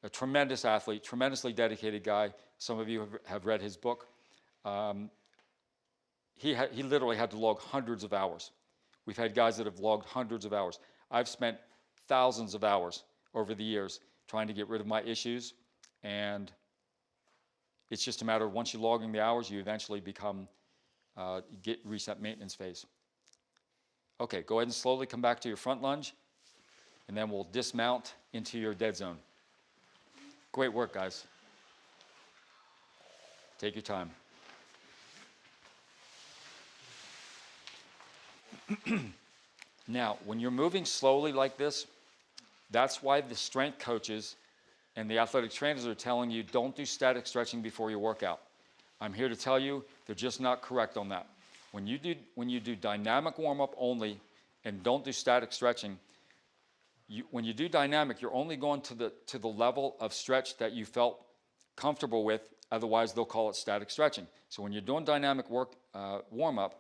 a tremendous athlete, tremendously dedicated guy. Some of you have read his book. He literally had to log hundreds of hours. We've had guys that have logged hundreds of hours. I've spent thousands of hours over the years trying to get rid of my issues, and it's just a matter of once you're logging the hours, you eventually reach that maintenance phase. Okay, go ahead and slowly come back to your front lunge, and then we'll dismount into your dead zone. Great work, guys. Take your time. Now, when you're moving slowly like this, that's why the strength coaches and the athletic trainers are telling you don't do static stretching before your workout. I'm here to tell you they're just not correct on that. When you do dynamic warm-up only and don't do static stretching, when you do dynamic, you're only going to the level of stretch that you felt comfortable with. Otherwise, they'll call it static stretching. So when you're doing dynamic warm-up,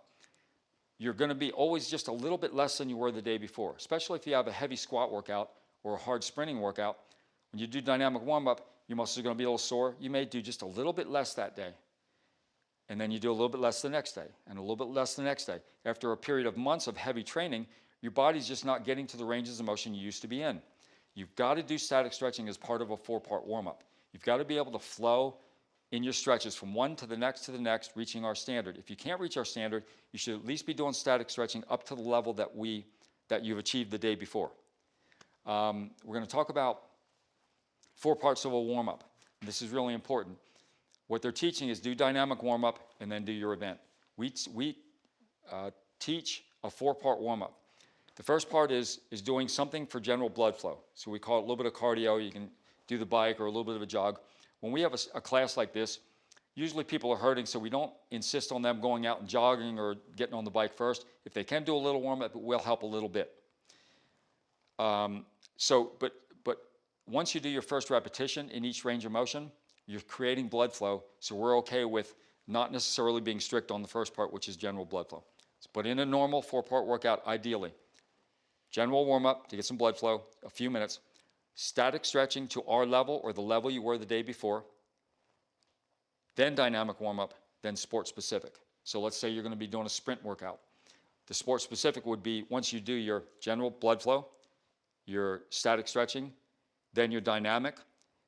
you're going to be always just a little bit less than you were the day before, especially if you have a heavy squat workout or a hard sprinting workout. When you do dynamic warm-up, your muscles are going to be a little sore. You may do just a little bit less that day. And then you do a little bit less the next day, and a little bit less the next day. After a period of months of heavy training, your body's just not getting to the ranges of motion you used to be in. You've got to do static stretching as part of a 4-part warm-up. You've got to be able to flow in your stretches from one to the next, reaching our standard. If you can't reach our standard, you should at least be doing static stretching up to the level that you've achieved the day before. We're going to talk about 4 parts of a warm-up. This is really important. What they're teaching is do dynamic warm-up and then do your event. We teach a 4-part warm-up. The first part is doing something for general blood flow. So we call it a little bit of cardio. You can do the bike or a little bit of a jog. When we have a class like this, usually people are hurting, so we don't insist on them going out and jogging or getting on the bike first. If they can do a little warm-up, it will help a little bit. But once you do your first repetition in each range of motion, you're creating blood flow, so we're okay with not necessarily being strict on the first part, which is general blood flow. But in a normal 4-part workout, ideally, general warm-up to get some blood flow, a few minutes, static stretching to our level or the level you were the day before, then dynamic warm-up, then sport-specific. So let's say you're going to be doing a sprint workout. The sport-specific would be once you do your general blood flow, your static stretching, then your dynamic,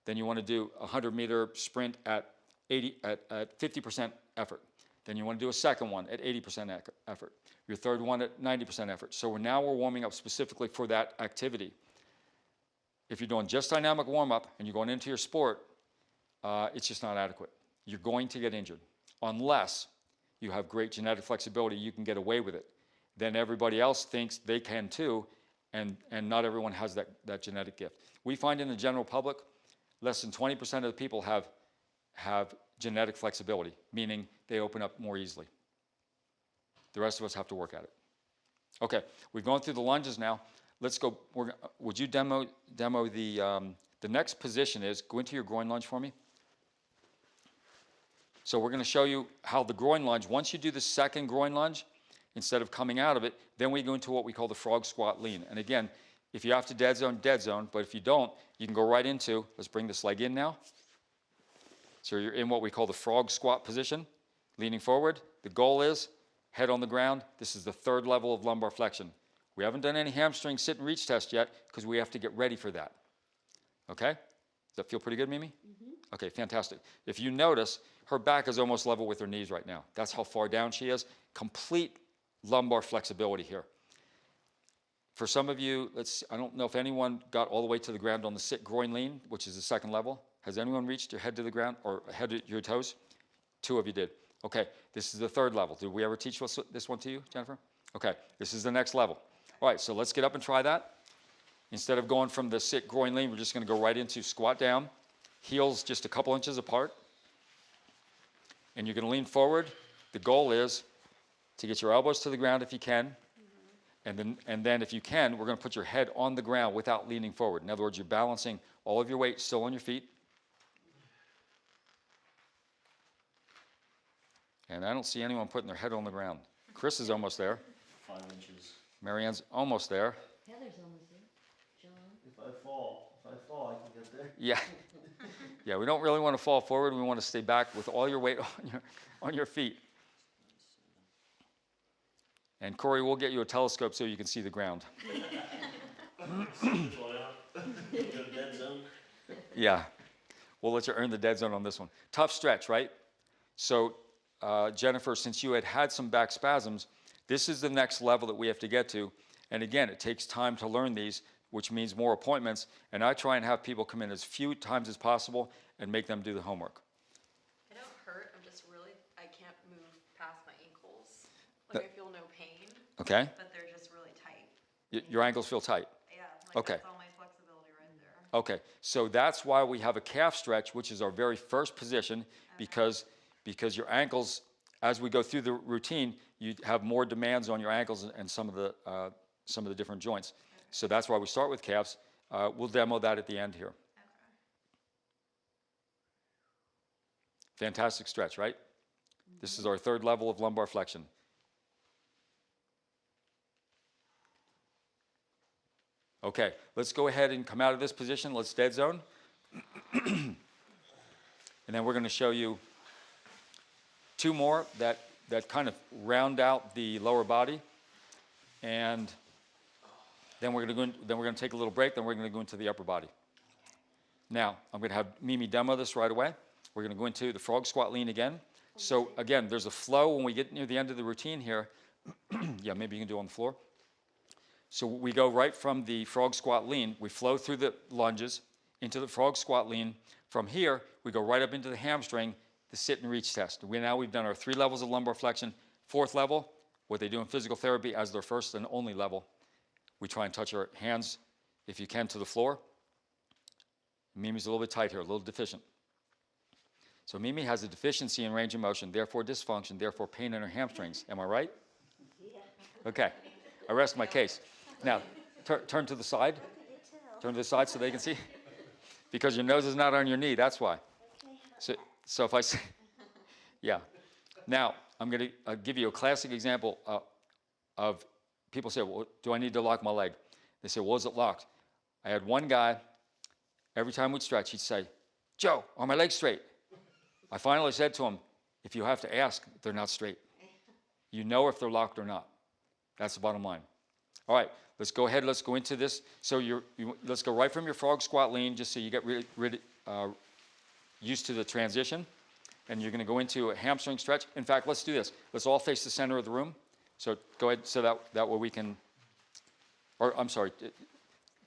then you want to do a 100-meter sprint at 50% effort. Then you want to do a second one at 80% effort. Your third one at 90% effort. So now we're warming up specifically for that activity. If you're doing just dynamic warm-up and you're going into your sport, it's just not adequate. You're going to get injured unless you have great genetic flexibility. You can get away with it. Then everybody else thinks they can too, and not everyone has that genetic gift. We find in the general public, less than 20% of the people have genetic flexibility, meaning they open up more easily. The rest of us have to work at it. Okay, we've gone through the lunges now. Let's go. Would you demo the next position is, go into your groin lunge for me. So we're going to show you how the groin lunge, once you do the second groin lunge, instead of coming out of it, then we go into what we call the frog squat lean. And again, if you have to dead zone, but if you don't, you can go right into, let's bring this leg in now. So you're in what we call the frog squat position, leaning forward. The goal is head on the ground. This is the 3rd level of lumbar flexion. We haven't done any hamstring sit and reach test yet because we have to get ready for that. Okay? Does that feel pretty good, Mimi? Mm-hmm. Okay, fantastic. If you notice, her back is almost level with her knees right now. That's how far down she is. Complete lumbar flexibility here. For some of you, I don't know if anyone got all the way to the ground on the sit groin lean, which is the 2nd level. Has anyone reached your head to the ground or head to your toes? 2 of you did. Okay, this is the 3rd level. Did we ever teach this one to you, Jennifer? Okay, this is the next level. All right, so let's get up and try that. Instead of going from the sit groin lean, we're just going to go right into squat down, heels just a couple inches apart. And you're going to lean forward. The goal is to get your elbows to the ground if you can. And then if you can, we're going to put your head on the ground without leaning forward. In other words, you're balancing all of your weight still on your feet. And I don't see anyone putting their head on the ground. Chris is almost there. 5 inches. Marianne's almost there. Heather's almost there. John. If I fall, I can get there. Yeah. Yeah, we don't really want to fall forward. We want to stay back with all your weight on your feet. And Corey, we'll get you a telescope so you can see the ground. Dead zone. Yeah. We'll let you earn the dead zone on this one. Tough stretch, right? So, Jennifer, since you had some back spasms, this is the next level that we have to get to. And again, it takes time to learn these, which means more appointments. And I try and have people come in as few times as possible and make them do the homework. I don't hurt. I can't move past my ankles. Like I feel no pain. Okay. But they're just really tight. Your ankles feel tight. Yeah. Okay. That's all my flexibility right there. Okay. So that's why we have a calf stretch, which is our very first position, because your ankles, as we go through the routine, you have more demands on your ankles and some of the different joints. Okay. So that's why we start with calves. We'll demo that at the end here. Okay. Fantastic stretch, right? Mm-hmm. This is our 3rd level of lumbar flexion. Okay, let's go ahead and come out of this position. Let's dead zone. And then we're going to show you 2 more that kind of round out the lower body. And then we're going to take a little break. Then we're going to go into the upper body. Now, I'm going to have Mimi demo this right away. We're going to go into the frog squat lean again. So again, there's a flow when we get near the end of the routine here. Yeah, maybe you can do it on the floor. So we go right from the frog squat lean. We flow through the lunges into the frog squat lean. From here, we go right up into the hamstring, the sit and reach test. Now we've done our 3 levels of lumbar flexion. 4th level, what they do in physical therapy as their first and only level. We try and touch our hands, if you can, to the floor. Mimi's a little bit tight here, a little deficient. So Mimi has a deficiency in range of motion, therefore dysfunction, therefore pain in her hamstrings. Am I right? Okay, I rest my case. Now, turn to the side. Turn to the side so they can see. Because your nose is not on your knee, that's why. So if I say, yeah. Now, I'm going to give you a classic example of people say, well, do I need to lock my leg? They say, well, is it locked? I had one guy, every time we'd stretch, he'd say, Joe, are my legs straight? I finally said to him, if you have to ask, they're not straight. You know if they're locked or not. That's the bottom line. All right, let's go ahead. Let's go into this. So let's go right from your frog squat lean, just so you get used to the transition. And you're going to go into a hamstring stretch. In fact, let's do this. Let's all face the center of the room. So go ahead, so that way we can, or I'm sorry,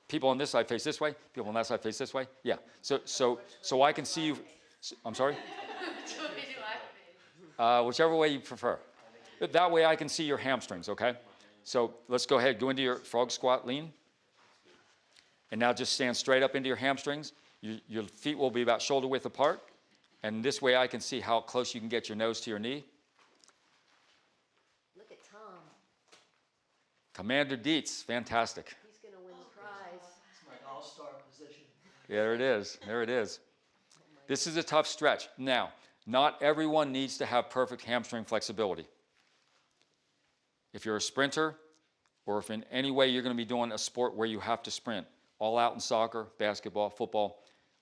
people on this side face this way, people on that side face this way. Yeah, so I can see you. I'm sorry? Whichever way you prefer. That way I can see your hamstrings, okay? So let's go ahead, go into your frog squat lean. And now just stand straight up into your hamstrings. Your feet will be about shoulder width apart. And this way I can see how close you can get your nose to your knee. Look at Tom. Commander Dietz, fantastic. He's going to win the prize. It's my all-star position. Yeah, there it is. There it is. This is a tough stretch. Now, not everyone needs to have perfect hamstring flexibility. If you're a sprinter, or if in any way you're going to be doing a sport where you have to sprint, all out in soccer, basketball, football,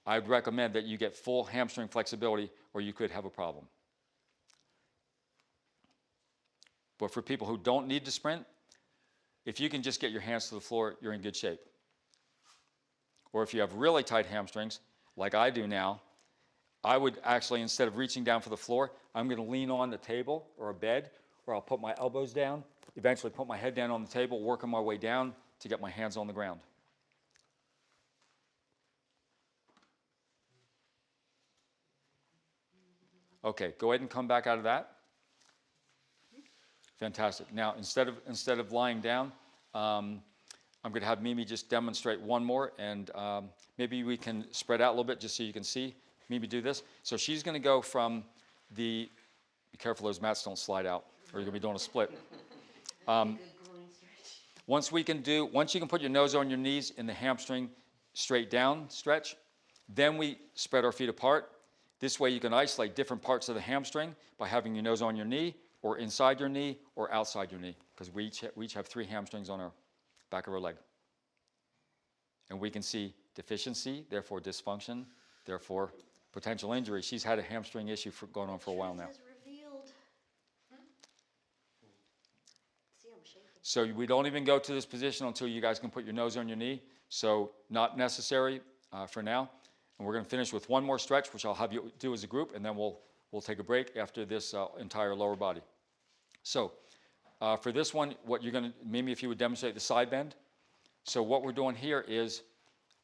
I'd recommend that you get full hamstring flexibility or you could have a problem. But for people who don't need to sprint, if you can just get your hands to the floor, you're in good shape. Or if you have really tight hamstrings, like I do now, I would actually, instead of reaching down for the floor, I'm going to lean on the table or a bed, or I'll put my elbows down, eventually put my head down on the table, working my way down to get my hands on the ground. Okay, go ahead and come back out of that. Fantastic. Now, instead of lying down, I'm going to have Mimi just demonstrate one more, and maybe we can spread out a little bit just so you can see Mimi do this. So she's going to go from the, be careful those mats don't slide out, or you're going to be doing a split. Once you can put your nose on your knees in the hamstring straight down stretch, then we spread our feet apart. This way you can isolate different parts of the hamstring by having your nose on your knee, or inside your knee, or outside your knee, because we each have 3 hamstrings on our back of our leg. And we can see deficiency, therefore dysfunction, therefore potential injury. She's had a hamstring issue going on for a while now. Revealed. See, I'm shaking. So we don't even go to this position until you guys can put your nose on your knee. So not necessary for now. And we're going to finish with one more stretch, which I'll have you do as a group, and then we'll take a break after this entire lower body. So for this one, what you're going to, Mimi, if you would demonstrate the side bend. So what we're doing here is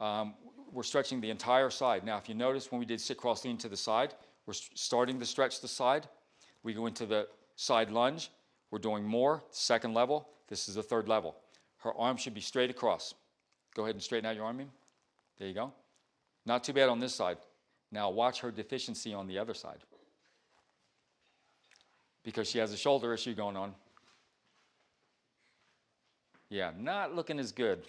we're stretching the entire side. Now, if you notice when we did sit cross lean to the side, we're starting to stretch the side. We go into the side lunge. We're doing more, 2nd level. This is the 3rd level. Her arm should be straight across. Go ahead and straighten out your arm, Mimi. There you go. Not too bad on this side. Now watch her deficiency on the other side, because she has a shoulder issue going on. Yeah, not looking as good.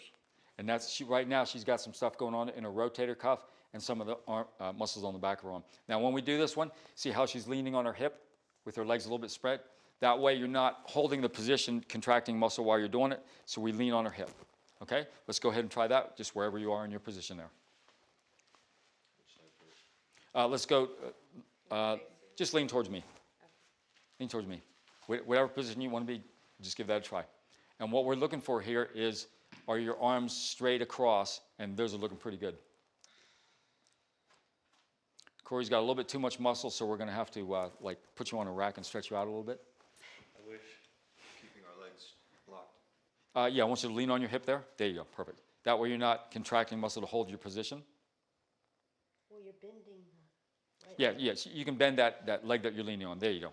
And right now she's got some stuff going on in her rotator cuff and some of the arm, muscles on the back of her arm. Now when we do this one, see how she's leaning on her hip with her legs a little bit spread? That way you're not holding the position, contracting muscle while you're doing it, so we lean on her hip. Okay, let's go ahead and try that just wherever you are in your position there. Let's go, just lean towards me. Lean towards me. Whatever position you want to be, just give that a try. And what we're looking for here is, are your arms straight across? And those are looking pretty good. Corey's got a little bit too much muscle, so we're going to have to like put you on a rack and stretch you out a little bit. I wish. Keeping our legs locked. Yeah, I want you to lean on your hip there. There you go, perfect. That way you're not contracting muscle to hold your position. Well, you're bending. Right. Yeah, yes, you can bend that leg that you're leaning on. There you go.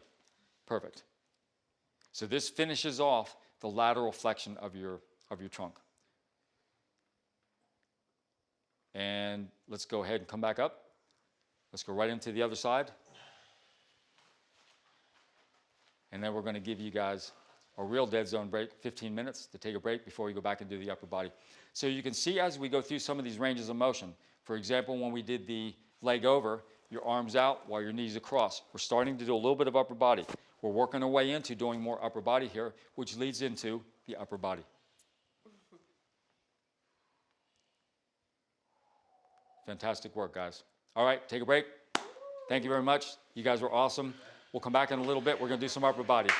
Perfect. So this finishes off the lateral flexion of your trunk. And let's go ahead and come back up. Let's go right into the other side. And then we're going to give you guys a real dead zone break, 15 minutes to take a break before we go back and do the upper body. So you can see as we go through some of these ranges of motion, for example, when we did the leg over, your arms out while your knees across. We're starting to do a little bit of upper body. We're working our way into doing more upper body here, which leads into the upper body. Fantastic work, guys. All right, take a break. Thank you very much. You guys were awesome. We'll come back in a little bit. We're going to do some upper body.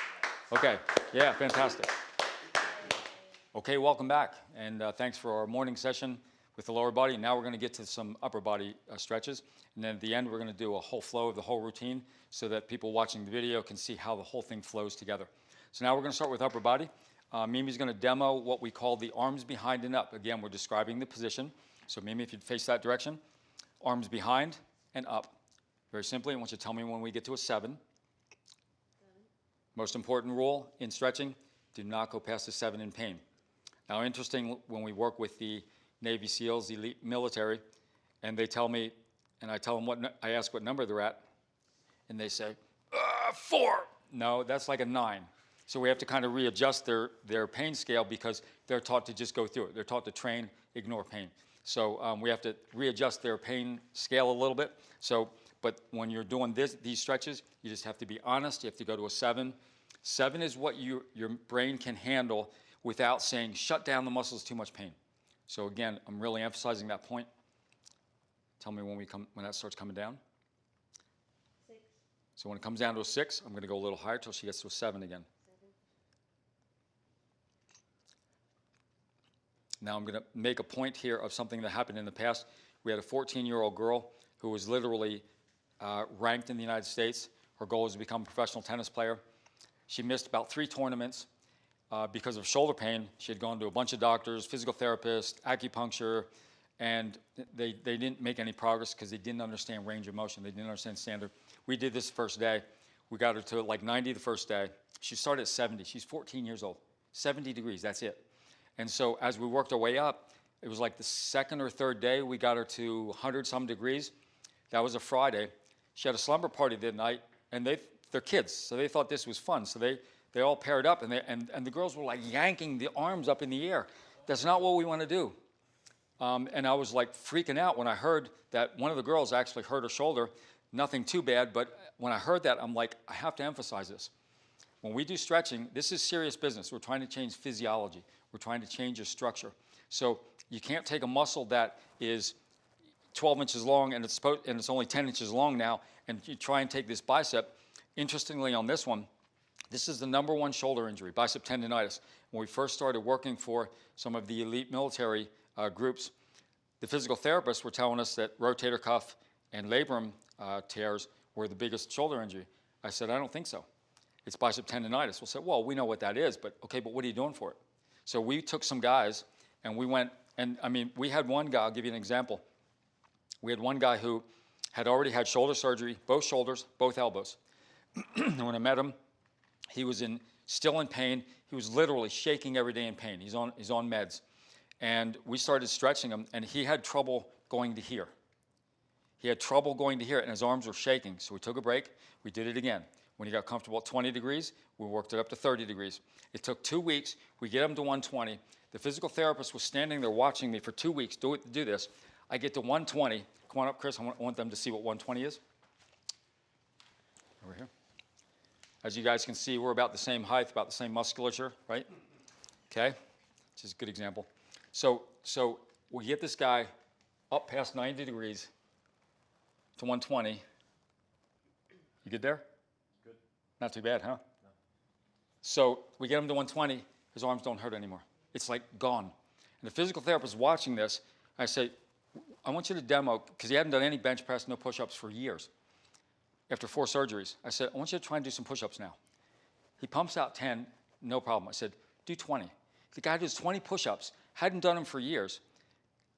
Okay, yeah, fantastic. Okay, welcome back. And thanks for our morning session with the lower body. Now we're going to get to some upper body stretches. And then at the end, we're going to do a whole flow of the whole routine so that people watching the video can see how the whole thing flows together. So now we're going to start with upper body. Mimi's going to demo what we call the arms behind and up. Again, we're describing the position. So Mimi, if you'd face that direction, arms behind and up. Very simply, I want you to tell me when we get to a 7. Most important rule in stretching, do not go past a 7 in pain. Now, interesting, when we work with the Navy SEALs, the elite military, and they tell me, and I tell them I ask what number they're at, and they say, 4. No, that's like a 9. So we have to kind of readjust their pain scale because they're taught to just go through it. They're taught to train, ignore pain. So we have to readjust their pain scale a little bit. So, but when you're doing these stretches, you just have to be honest. You have to go to a 7. 7 is what your brain can handle without saying, shut down the muscles, too much pain. So again, I'm really emphasizing that point. Tell me when that starts coming down. 6. So when it comes down to a 6, I'm going to go a little higher till she gets to a 7 again. 7. Now I'm going to make a point here of something that happened in the past. We had a 14-year-old girl who was literally ranked in the United States. Her goal was to become a professional tennis player. She missed about 3 tournaments because of shoulder pain. She had gone to a bunch of doctors, physical therapists, acupuncture, and they didn't make any progress because they didn't understand range of motion. They didn't understand standard. We did this first day. We got her to like 90 the first day. She started at 70. She's 14 years old. 70 degrees, that's it. And so as we worked our way up, it was like the second or third day, we got her to 100-some degrees. That was a Friday. She had a slumber party that night, and they're kids, so they thought this was fun. So they all paired up, and the girls were like yanking the arms up in the air. That's not what we want to do. And I was like freaking out when I heard that one of the girls actually hurt her shoulder. Nothing too bad, but when I heard that, I'm like, I have to emphasize this. When we do stretching, this is serious business. We're trying to change physiology. We're trying to change your structure. So you can't take a muscle that is 12 inches long and it's only 10 inches long now, and you try and take this bicep. Interestingly, on this one, this is the #1 shoulder injury, bicep tendonitis. When we first started working for some of the elite military groups, the physical therapists were telling us that rotator cuff and labrum tears were the biggest shoulder injury. I said, I don't think so. It's bicep tendonitis. We'll say, well, we know what that is, but okay, but what are you doing for it? So we took some guys and we went, and I mean, we had one guy, I'll give you an example. We had one guy who had already had shoulder surgery, both shoulders, both elbows. And when I met him, he was still in pain. He was literally shaking every day in pain. He's on meds. And we started stretching him, and he had trouble going to here. He had trouble going to here, and his arms were shaking. So we took a break. We did it again. When he got comfortable at 20 degrees, we worked it up to 30 degrees. It took 2 weeks. We get him to 120. The physical therapist was standing there watching me for 2 weeks do this. I get to 120. Come on up, Chris. I want them to see what 120 is. Over here. As you guys can see, we're about the same height, about the same musculature, right? Okay? This is a good example. So we get this guy up past 90 degrees to 120. You good there? Good. Not too bad, huh? No. So we get him to 120. His arms don't hurt anymore. It's like gone. And the physical therapist is watching this. I say, I want you to demo, because he hadn't done any bench press, no push-ups for years. After 4 surgeries, I said, I want you to try and do some push-ups now. He pumps out 10, no problem. I said, do 20. The guy does 20 push-ups, hadn't done them for years.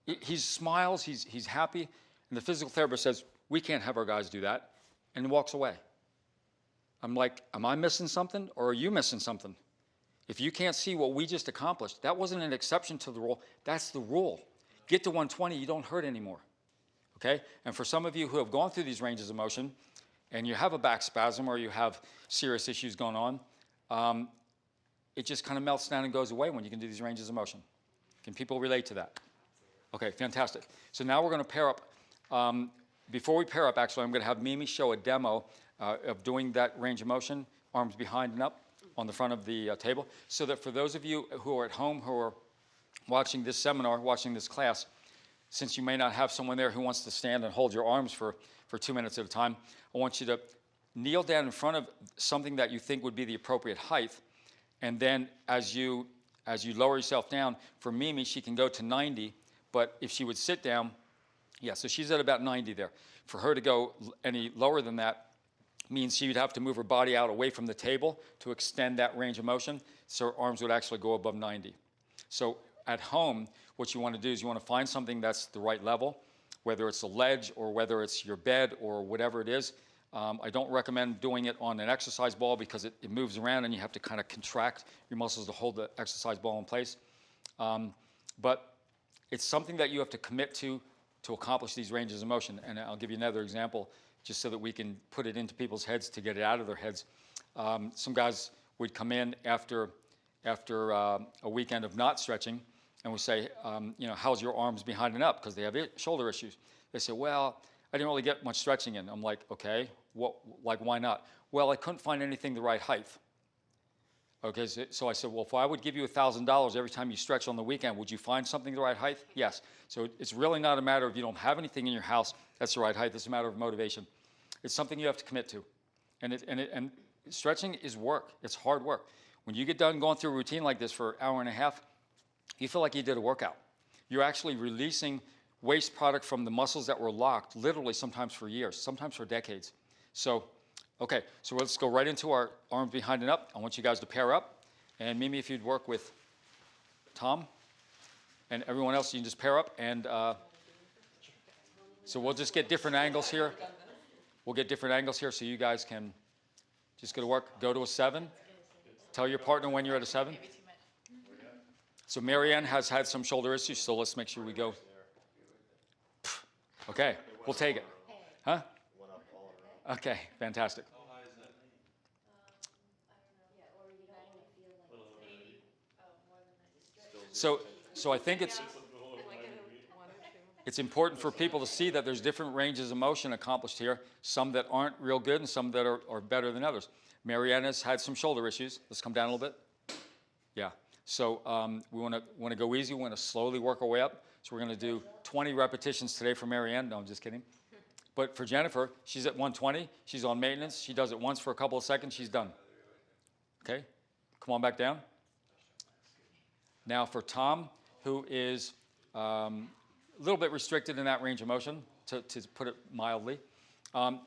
He smiles, he's happy, and the physical therapist says, we can't have our guys do that, and walks away. I'm like, am I missing something, or are you missing something? If you can't see what we just accomplished, that wasn't an exception to the rule, that's the rule. Get to 120, you don't hurt anymore, okay? And for some of you who have gone through these ranges of motion, and you have a back spasm or you have serious issues going on, it just kind of melts down and goes away when you can do these ranges of motion. Can people relate to that? Okay, fantastic. So now we're going to pair up. Before we pair up, actually, I'm going to have Mimi show a demo of doing that range of motion, arms behind and up on the front of the table, so that for those of you who are at home who are watching this seminar, watching this class, since you may not have someone there who wants to stand and hold your arms for 2 minutes at a time, I want you to kneel down in front of something that you think would be the appropriate height, and then as you lower yourself down, for Mimi, she can go to 90, but if she would sit down, yeah, so she's at about 90 there. For her to go any lower than that means she would have to move her body out away from the table to extend that range of motion, so her arms would actually go above 90. So at home, what you want to do is you want to find something that's the right level, whether it's a ledge or whether it's your bed or whatever it is. I don't recommend doing it on an exercise ball because it moves around and you have to kind of contract your muscles to hold the exercise ball in place. But it's something that you have to commit to accomplish these ranges of motion. And I'll give you another example just so that we can put it into people's heads to get it out of their heads. Some guys would come in after a weekend of not stretching and we say, how's your arms behind and up? Because they have shoulder issues. They say, well, I didn't really get much stretching in. I'm like, okay, why not? Well, I couldn't find anything the right height. Okay, so I said, well, if I would give you $1,000 every time you stretch on the weekend, would you find something the right height? Yes. So it's really not a matter of you don't have anything in your house that's the right height. It's a matter of motivation. It's something you have to commit to. And stretching is work. It's hard work. When you get done going through a routine like this for an hour and a half, you feel like you did a workout. You're actually releasing waste product from the muscles that were locked, literally sometimes for years, sometimes for decades. So, okay, so let's go right into our arms behind and up. I want you guys to pair up. And Mimi, if you'd work with Tom and everyone else, you can just pair up. And so we'll just get different angles here. We'll get different angles here so you guys can just go to work. Go to a 7. Tell your partner when you're at a 7. So Marianne has had some shoulder issues, so let's make sure we go. Okay, we'll take it. Huh? Okay, fantastic. So I think it's important for people to see that there's different ranges of motion accomplished here, some that aren't real good and some that are better than others. Marianne has had some shoulder issues. Let's come down a little bit. Yeah. So we want to go easy. We want to slowly work our way up. So we're going to do 20 repetitions today for Marianne. No, I'm just kidding. But for Jennifer, she's at 120. She's on maintenance. She does it once for a couple of seconds. She's done. Okay? Come on back down. Now for Tom, who is a little bit restricted in that range of motion, to put it mildly,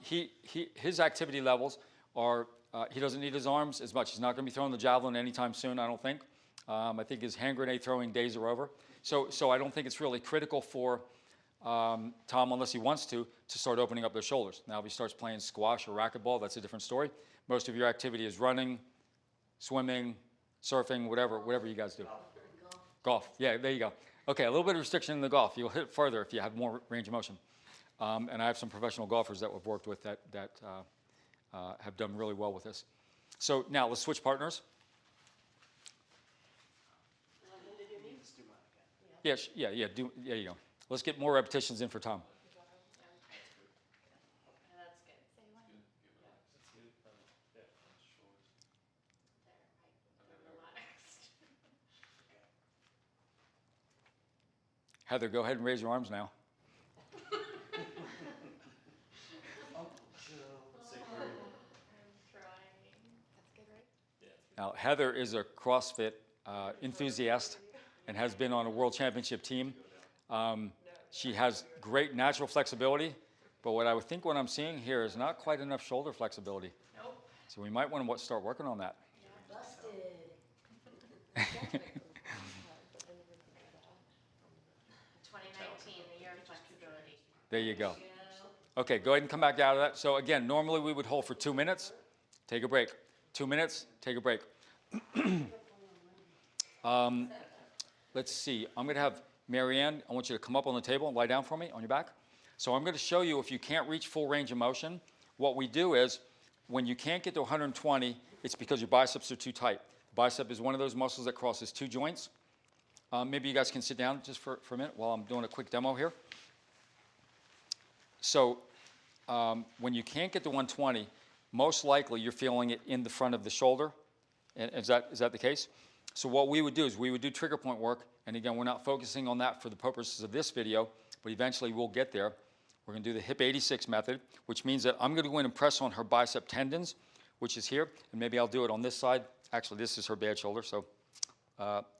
his activity levels are, he doesn't need his arms as much. He's not going to be throwing the javelin anytime soon, I don't think. I think his hand grenade throwing days are over. So I don't think it's really critical for Tom, unless he wants to start opening up their shoulders. Now, if he starts playing squash or racquetball, that's a different story. Most of your activity is running, swimming, surfing, whatever you guys do. Golf. Yeah, there you go. Okay, a little bit of restriction in the golf. You'll hit further if you have more range of motion. And I have some professional golfers that we've worked with that have done really well with this. So now let's switch partners. Yes, yeah, there you go. Let's get more repetitions in for Tom. Heather, go ahead and raise your arms now. Now, Heather is a CrossFit enthusiast and has been on a world championship team. She has great natural flexibility, but what I would think what I'm seeing here is not quite enough shoulder flexibility. Nope. So we might want to start working on that. Busted. 2019, the year of flexibility. There you go. Yeah. Okay, go ahead and come back out of that. So again, normally we would hold for 2 minutes, take a break. 2 minutes, take a break. Let's see, I'm gonna have Marianne, I want you to come up on the table and lie down for me on your back. So I'm gonna show you if you can't reach full range of motion, what we do is, when you can't get to 120, it's because your biceps are too tight. Bicep is one of those muscles that crosses 2 joints. Maybe you guys can sit down just for a minute while I'm doing a quick demo here. So when you can't get to 120, most likely you're feeling it in the front of the shoulder. And is that the case? So what we would do is we would do trigger point work. And again, we're not focusing on that for the purposes of this video, but eventually we'll get there. We're going to do the hip 86 method, which means that I'm going to go in and press on her bicep tendons, which is here. And maybe I'll do it on this side. Actually, this is her bad shoulder. So,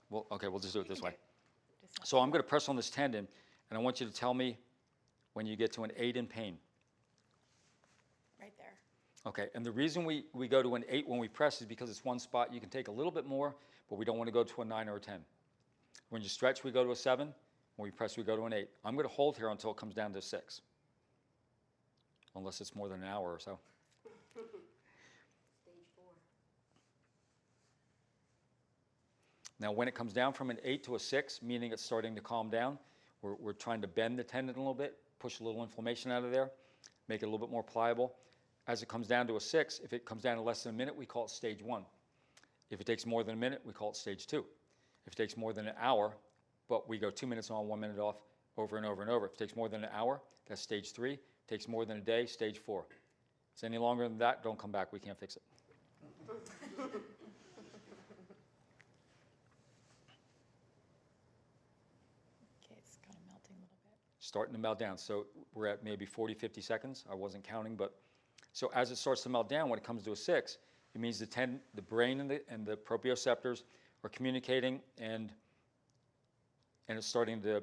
we'll just do it this way. So I'm going to press on this tendon, and I want you to tell me when you get to an 8 in pain. Right there. Okay, and the reason we go to an 8 when we press is because it's one spot. You can take a little bit more, but we don't want to go to a 9 or a 10. When you stretch, we go to a 7. When we press, we go to an 8. I'm going to hold here until it comes down to 6, unless it's more than an hour or so. Stage 4. Now, when it comes down from an 8 to a 6, meaning it's starting to calm down, we're trying to bend the tendon a little bit, push a little inflammation out of there, make it a little bit more pliable. As it comes down to a 6, if it comes down to less than a minute, we call it stage 1. If it takes more than a minute, we call it stage 2. If it takes more than an hour, but we go 2 minutes on, 1 minute off, over and over and over. If it takes more than an hour, that's stage 3. If it takes more than a day, stage 4. If it's any longer than that, don't come back. We can't fix it. Okay, it's kind of melting a little bit. Starting to melt down. So we're at maybe 40, 50 seconds. I wasn't counting, but so as it starts to melt down, when it comes to a 6, it means the brain and the proprioceptors are communicating, and it's starting to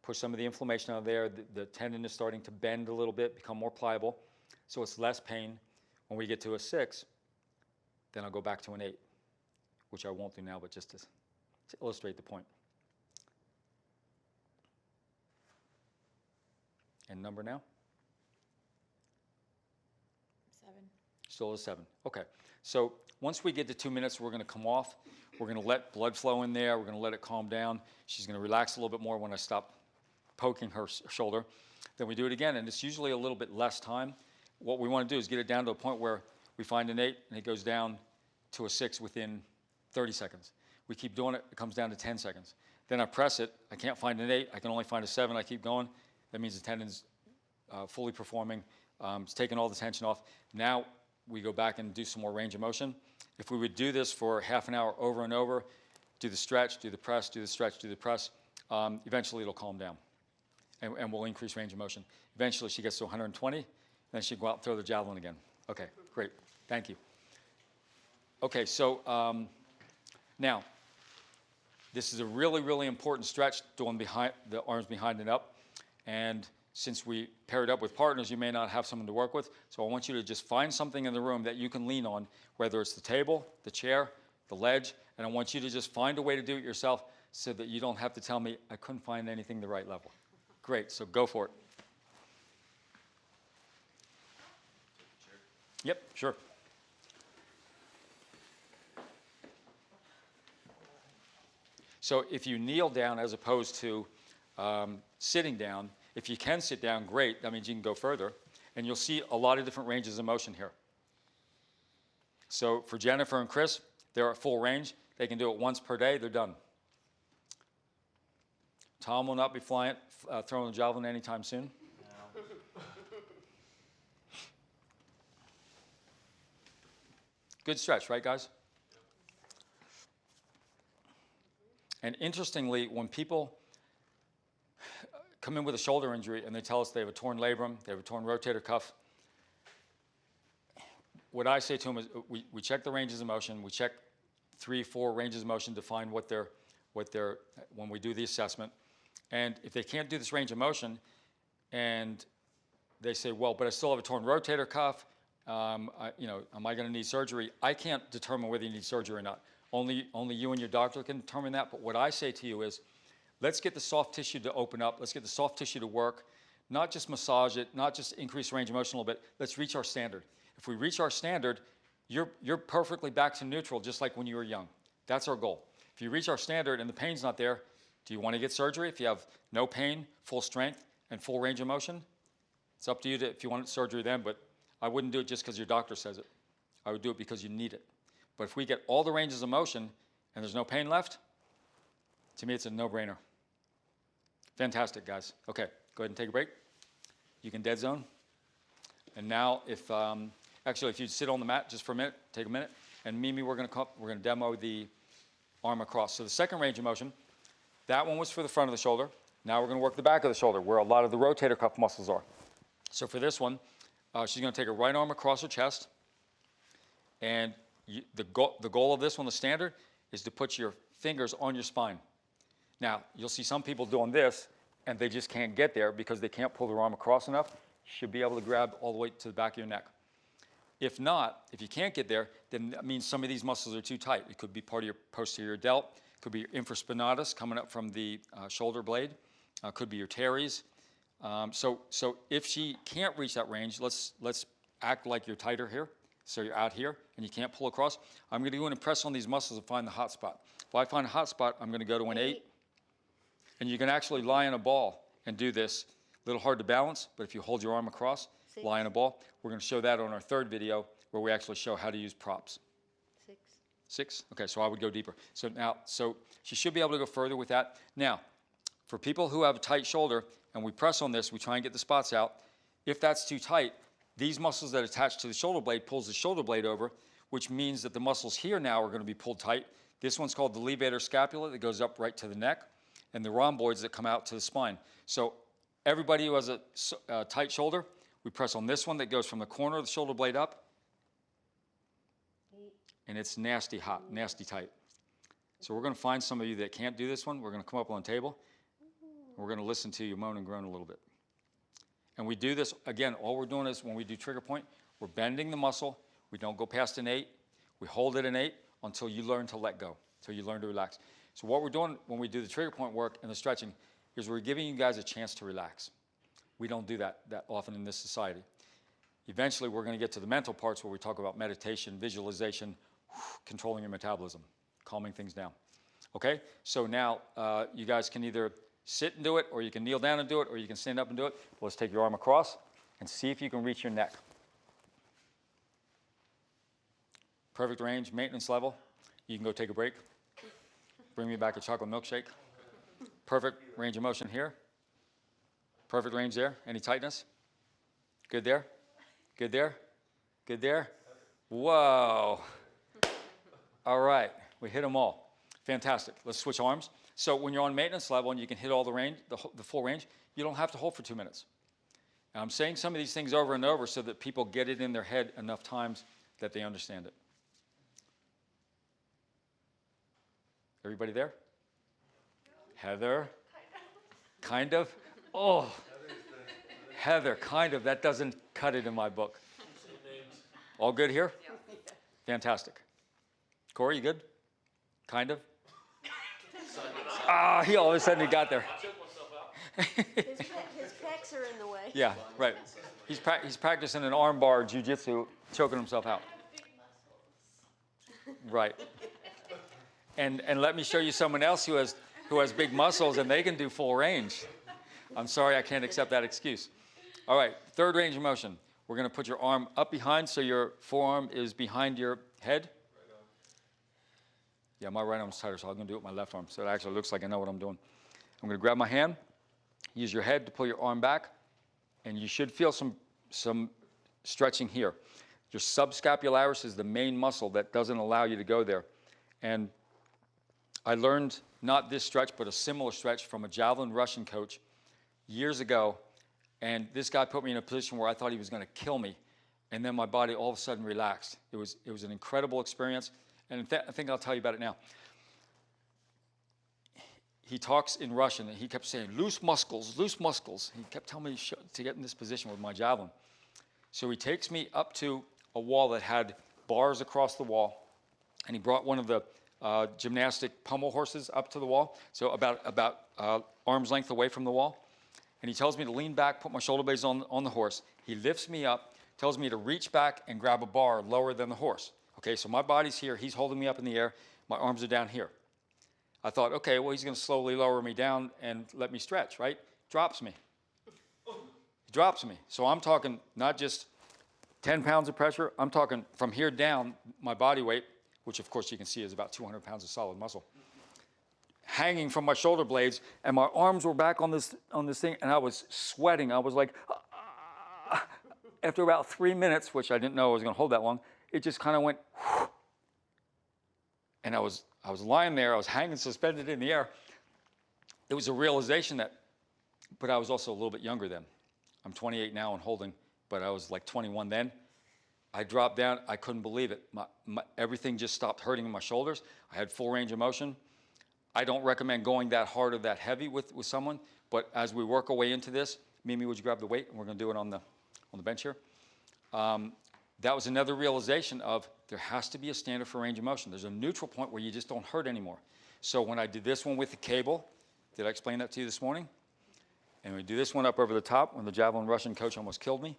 push some of the inflammation out of there. The tendon is starting to bend a little bit, become more pliable, so it's less pain. When we get to a 6, then I'll go back to an 8, which I won't do now, but just to illustrate the point. And number now? 7. Still a 7. Okay. So once we get to 2 minutes, we're going to come off. We're going to let blood flow in there. We're going to let it calm down. She's going to relax a little bit more when I stop poking her shoulder. Then we do it again, and it's usually a little bit less time. What we want to do is get it down to a point where we find an 8, and it goes down to a 6 within 30 seconds. We keep doing it. It comes down to 10 seconds. Then I press it. I can't find an 8. I can only find a 7. I keep going. That means the tendon's fully performing. It's taking all the tension off. Now we go back and do some more range of motion. If we would do this for half an hour over and over, do the stretch, do the press, do the stretch, do the press, eventually it'll calm down. And we'll increase range of motion. Eventually she gets to 120, then she'll go out and throw the javelin again. Okay, great. Thank you. Okay, so now, this is a really, really important stretch, doing behind the arms behind and up. And since we paired up with partners, you may not have someone to work with. So I want you to just find something in the room that you can lean on, whether it's the table, the chair, the ledge, and I want you to just find a way to do it yourself so that you don't have to tell me, I couldn't find anything the right level. Great, so go for it. Yep, sure. So if you kneel down as opposed to sitting down, if you can sit down, great. That means you can go further. And you'll see a lot of different ranges of motion here. So for Jennifer and Chris, they're at full range. They can do it once per day. They're done. Tom will not be throwing the javelin anytime soon. No. Good stretch, right, guys? And interestingly, when people come in with a shoulder injury and they tell us they have a torn labrum, they have a torn rotator cuff, what I say to them is we check the ranges of motion, we check 3, 4 ranges of motion to find what they're when we do the assessment, And if they can't do this range of motion, and they say, well, but I still have a torn rotator cuff, am I going to need surgery? I can't determine whether you need surgery or not. Only you and your doctor can determine that. But what I say to you is, let's get the soft tissue to open up. Let's get the soft tissue to work. Not just massage it, not just increase range of motion a little bit. Let's reach our standard. If we reach our standard, you're perfectly back to neutral, just like when you were young. That's our goal. If you reach our standard and the pain's not there, do you want to get surgery? If you have no pain, full strength, and full range of motion, it's up to you if you want surgery then, but I wouldn't do it just because your doctor says it. I would do it because you need it. But if we get all the ranges of motion and there's no pain left, to me it's a no-brainer. Fantastic, guys. Okay, go ahead and take a break. You can dead zone. And now if you sit on the mat just for a minute, take a minute, and Mimi, we're going to demo the arm across. So the second range of motion, that one was for the front of the shoulder. Now we're going to work the back of the shoulder where a lot of the rotator cuff muscles are. So for this one, she's going to take her right arm across her chest. And the goal of this one, the standard, is to put your fingers on your spine. Now, you'll see some people doing this, and they just can't get there because they can't pull their arm across enough. You should be able to grab all the way to the back of your neck. If not, if you can't get there, then that means some of these muscles are too tight. It could be part of your posterior delt. It could be your infraspinatus coming up from the shoulder blade. Could be your teres. So if she can't reach that range, let's act like you're tighter here. So you're out here and you can't pull across. I'm going to go in and press on these muscles and find the hot spot. If I find a hot spot, I'm going to go to an 8. And you can actually lie in a ball and do this. A little hard to balance, but if you hold your arm across, 6. lie in a ball. We're going to show that on our third video where we actually show how to use props. 6. 6? Okay, so I would go deeper. So she should be able to go further with that. Now, for people who have a tight shoulder and we press on this, we try and get the spots out. If that's too tight, these muscles that attach to the shoulder blade pulls the shoulder blade over, which means that the muscles here now are going to be pulled tight. This one's called the levator scapula that goes up right to the neck, and the rhomboids that come out to the spine. So everybody who has a tight shoulder, we press on this one that goes from the corner of the shoulder blade up, and it's nasty hot, nasty tight. So we're going to find some of you that can't do this one. We're going to come up on the table. We're going to listen to you moan and groan a little bit. And we do this, again, all we're doing is when we do trigger point, we're bending the muscle. We don't go past an 8. We hold it an 8 until you learn to let go, until you learn to relax. So what we're doing when we do the trigger point work and the stretching is we're giving you guys a chance to relax. We don't do that often in this society. Eventually, we're going to get to the mental parts where we talk about meditation, visualization, controlling your metabolism, calming things down. Okay? So now you guys can either sit and do it, or you can kneel down and do it, or you can stand up and do it. Let's take your arm across and see if you can reach your neck. Perfect range, maintenance level. You can go take a break. Bring me back a chocolate milkshake. Perfect range of motion here. Perfect range there. Any tightness? Good there? Good there? Good there? Whoa. All right, we hit them all. Fantastic. Let's switch arms. So when you're on maintenance level and you can hit all the range, the full range, you don't have to hold for 2 minutes. Now, I'm saying some of these things over and over so that people get it in their head enough times that they understand it. Everybody there? Heather? Kind of? Oh, Heather, kind of. That doesn't cut it in my book. All good here? Fantastic. Corey, you good? Kind of? He all of a sudden he got there. His pecs are in the way. Yeah, right. He's practicing an armbar jiu-jitsu, choking himself out. Right. And let me show you someone else who has big muscles and they can do full range. I'm sorry, I can't accept that excuse. All right, third range of motion. We're going to put your arm up behind so your forearm is behind your head. Yeah, my right arm's tighter, so I'm going to do it with my left arm. So it actually looks like I know what I'm doing. I'm going to grab my hand, use your head to pull your arm back, and you should feel some stretching here. Your subscapularis is the main muscle that doesn't allow you to go there. And I learned not this stretch, but a similar stretch from a javelin Russian coach years ago. And this guy put me in a position where I thought he was going to kill me. And then my body all of a sudden relaxed. It was an incredible experience. And I think I'll tell you about it now. he talks in Russian, and he kept saying, loose muscles, loose muscles. He kept telling me to get in this position with my javelin. So he takes me up to a wall that had bars across the wall, and he brought one of the gymnastic pommel horses up to the wall, so about arm's length away from the wall. And he tells me to lean back, put my shoulder blades on the horse. He lifts me up, tells me to reach back and grab a bar lower than the horse. Okay, so my body's here, he's holding me up in the air, my arms are down here. I thought, okay, well, he's going to slowly lower me down and let me stretch, right? Drops me. He drops me. So I'm talking not just 10 pounds of pressure, I'm talking from here down, my body weight, which of course you can see is about 200 pounds of solid muscle, hanging from my shoulder blades, and my arms were back on this thing, and I was sweating. I was like, ah. After about 3 minutes, which I didn't know I was going to hold that long, it just kind of went, whew. And I was lying there, I was hanging suspended in the air. It was a realization that, but I was also a little bit younger then. I'm 28 now and holding, but I was like 21 then. I dropped down, I couldn't believe it. Everything just stopped hurting in my shoulders. I had full range of motion. I don't recommend going that hard or that heavy with someone, but as we work our way into this, Mimi, would you grab the weight? And we're gonna do it on the bench here. That was another realization of there has to be a standard for range of motion. There's a neutral point where you just don't hurt anymore. So when I did this one with the cable, did I explain that to you this morning? And we do this one up over the top when the javelin Russian coach almost killed me.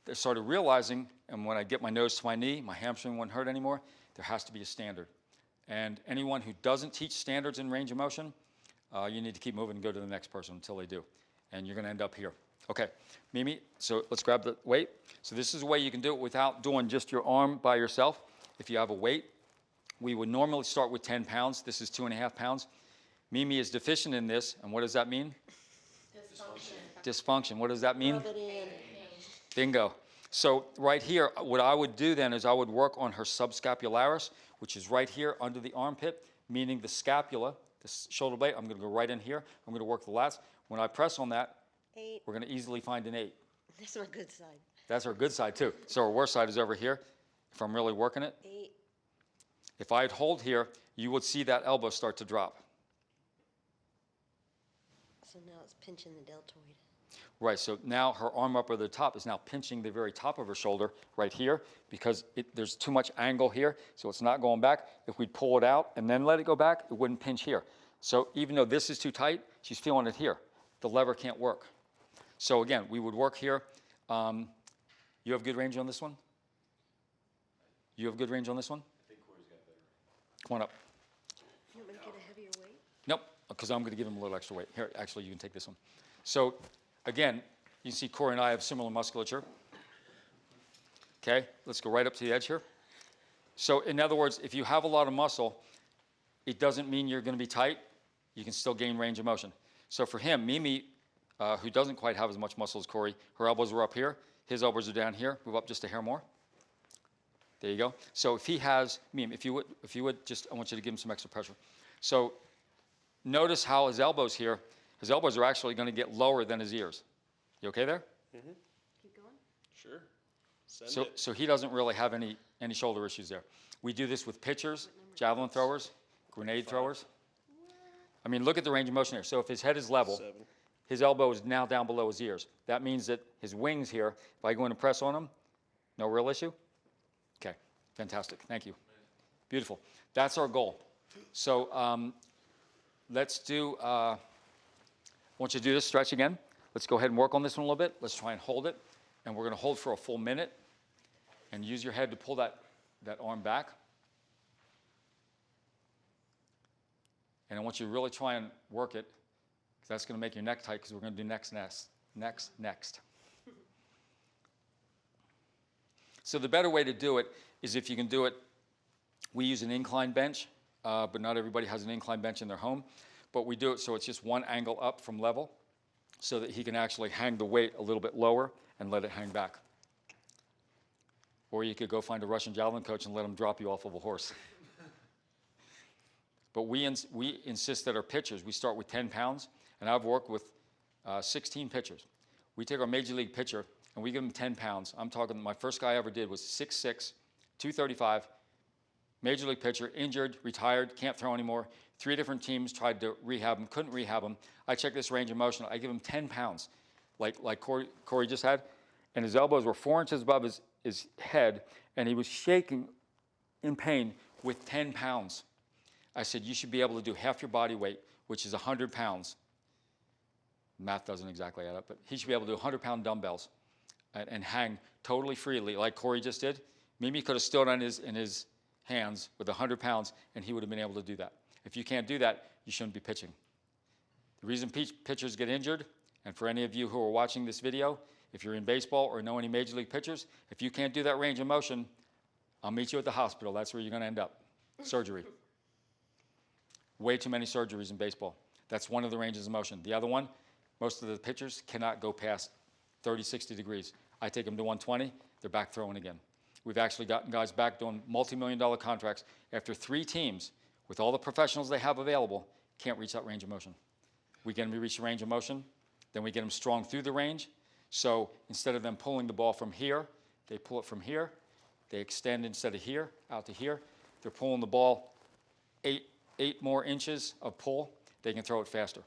I started realizing, and when I get my nose to my knee, my hamstring wouldn't hurt anymore, there has to be a standard. And anyone who doesn't teach standards in range of motion, you need to keep moving and go to the next person until they do. And you're going to end up here. Okay, Mimi, so let's grab the weight. So this is a way you can do it without doing just your arm by yourself. If you have a weight, we would normally start with 10 pounds. This is 2.5 pounds. Mimi is deficient in this, and what does that mean? Dysfunction. What does that mean? Rub it in. Bingo. So right here, what I would do then is I would work on her subscapularis, which is right here under the armpit, meaning the scapula, the shoulder blade. I'm going to go right in here. I'm going to work the lats. When I press on that, 8. we're going to easily find an 8. That's my good side. That's our good side too. So our worst side is over here, if I'm really working it. 8. If I'd hold here, you would see that elbow start to drop. So now it's pinching the deltoid. Right, so now her arm up over the top is now pinching the very top of her shoulder right here because there's too much angle here, so it's not going back. If we pull it out and then let it go back, it wouldn't pinch here. So even though this is too tight, she's feeling it here. The lever can't work. So again, we would work here. You have good range on this one? You have good range on this one? I think Corey's got better range. Come on up. You want me to get a heavier weight? Nope, because I'm going to give him a little extra weight. Here, actually, you can take this one. So again, you see Corey and I have similar musculature. Okay, let's go right up to the edge here. So in other words, if you have a lot of muscle, it doesn't mean you're going to be tight. You can still gain range of motion. So for him, Mimi, who doesn't quite have as much muscle as Corey, her elbows were up here. His elbows are down here. Move up just a hair more. There you go. So if he has, Mimi, if you would just, I want you to give him some extra pressure. So notice how his elbows here, his elbows are actually going to get lower than his ears. You okay there? Keep going. Sure. Send it. So he doesn't really have any shoulder issues there. We do this with pitchers, javelin throwers, grenade throwers. I mean, look at the range of motion here. So if his head is level, 7. his elbow is now down below his ears. That means that his wings here, if I go in and press on him, no real issue? Okay, fantastic. Thank you. Beautiful. That's our goal. So let's do, I want you to do this stretch again. Let's go ahead and work on this one a little bit. Let's try and hold it. And we're going to hold for a full minute. And use your head to pull that arm back. And I want you to really try and work it, because that's going to make your neck tight, because we're going to do next. So the better way to do it is if you can do it, we use an incline bench, but not everybody has an incline bench in their home. But we do it so it's just one angle up from level, so that he can actually hang the weight a little bit lower and let it hang back. Or you could go find a Russian javelin coach and let him drop you off of a horse. But we insist that our pitchers, we start with 10 pounds, and I've worked with 16 pitchers. We take our major league pitcher, and we give him 10 pounds. I'm talking, my first guy I ever did was 6'6", 235, major league pitcher, injured, retired, can't throw anymore. 3 different teams tried to rehab him, couldn't rehab him. I check this range of motion. I give him 10 pounds, like Corey just had, and his elbows were 4 inches above his head, and he was shaking in pain with 10 pounds. I said, you should be able to do half your body weight, which is 100 pounds. Math doesn't exactly add up, but he should be able to do 100-pound dumbbells and hang totally freely, like Corey just did. Mimi could have stood in his hands with 100 pounds, and he would have been able to do that. If you can't do that, you shouldn't be pitching. The reason pitchers get injured, and for any of you who are watching this video, if you're in baseball or know any major league pitchers, if you can't do that range of motion, I'll meet you at the hospital. That's where you're going to end up. Surgery. Way too many surgeries in baseball. That's one of the ranges of motion. The other one, most of the pitchers cannot go past 30, 60 degrees. I take them to 120, they're back throwing again. We've actually gotten guys back doing multi-million-dollar contracts after 3 teams, with all the professionals they have available, can't reach that range of motion. We get them to reach the range of motion, then we get them strong through the range. So instead of them pulling the ball from here, they pull it from here. They extend instead of here, out to here. They're pulling the ball 8 more inches of pull. They can throw it faster.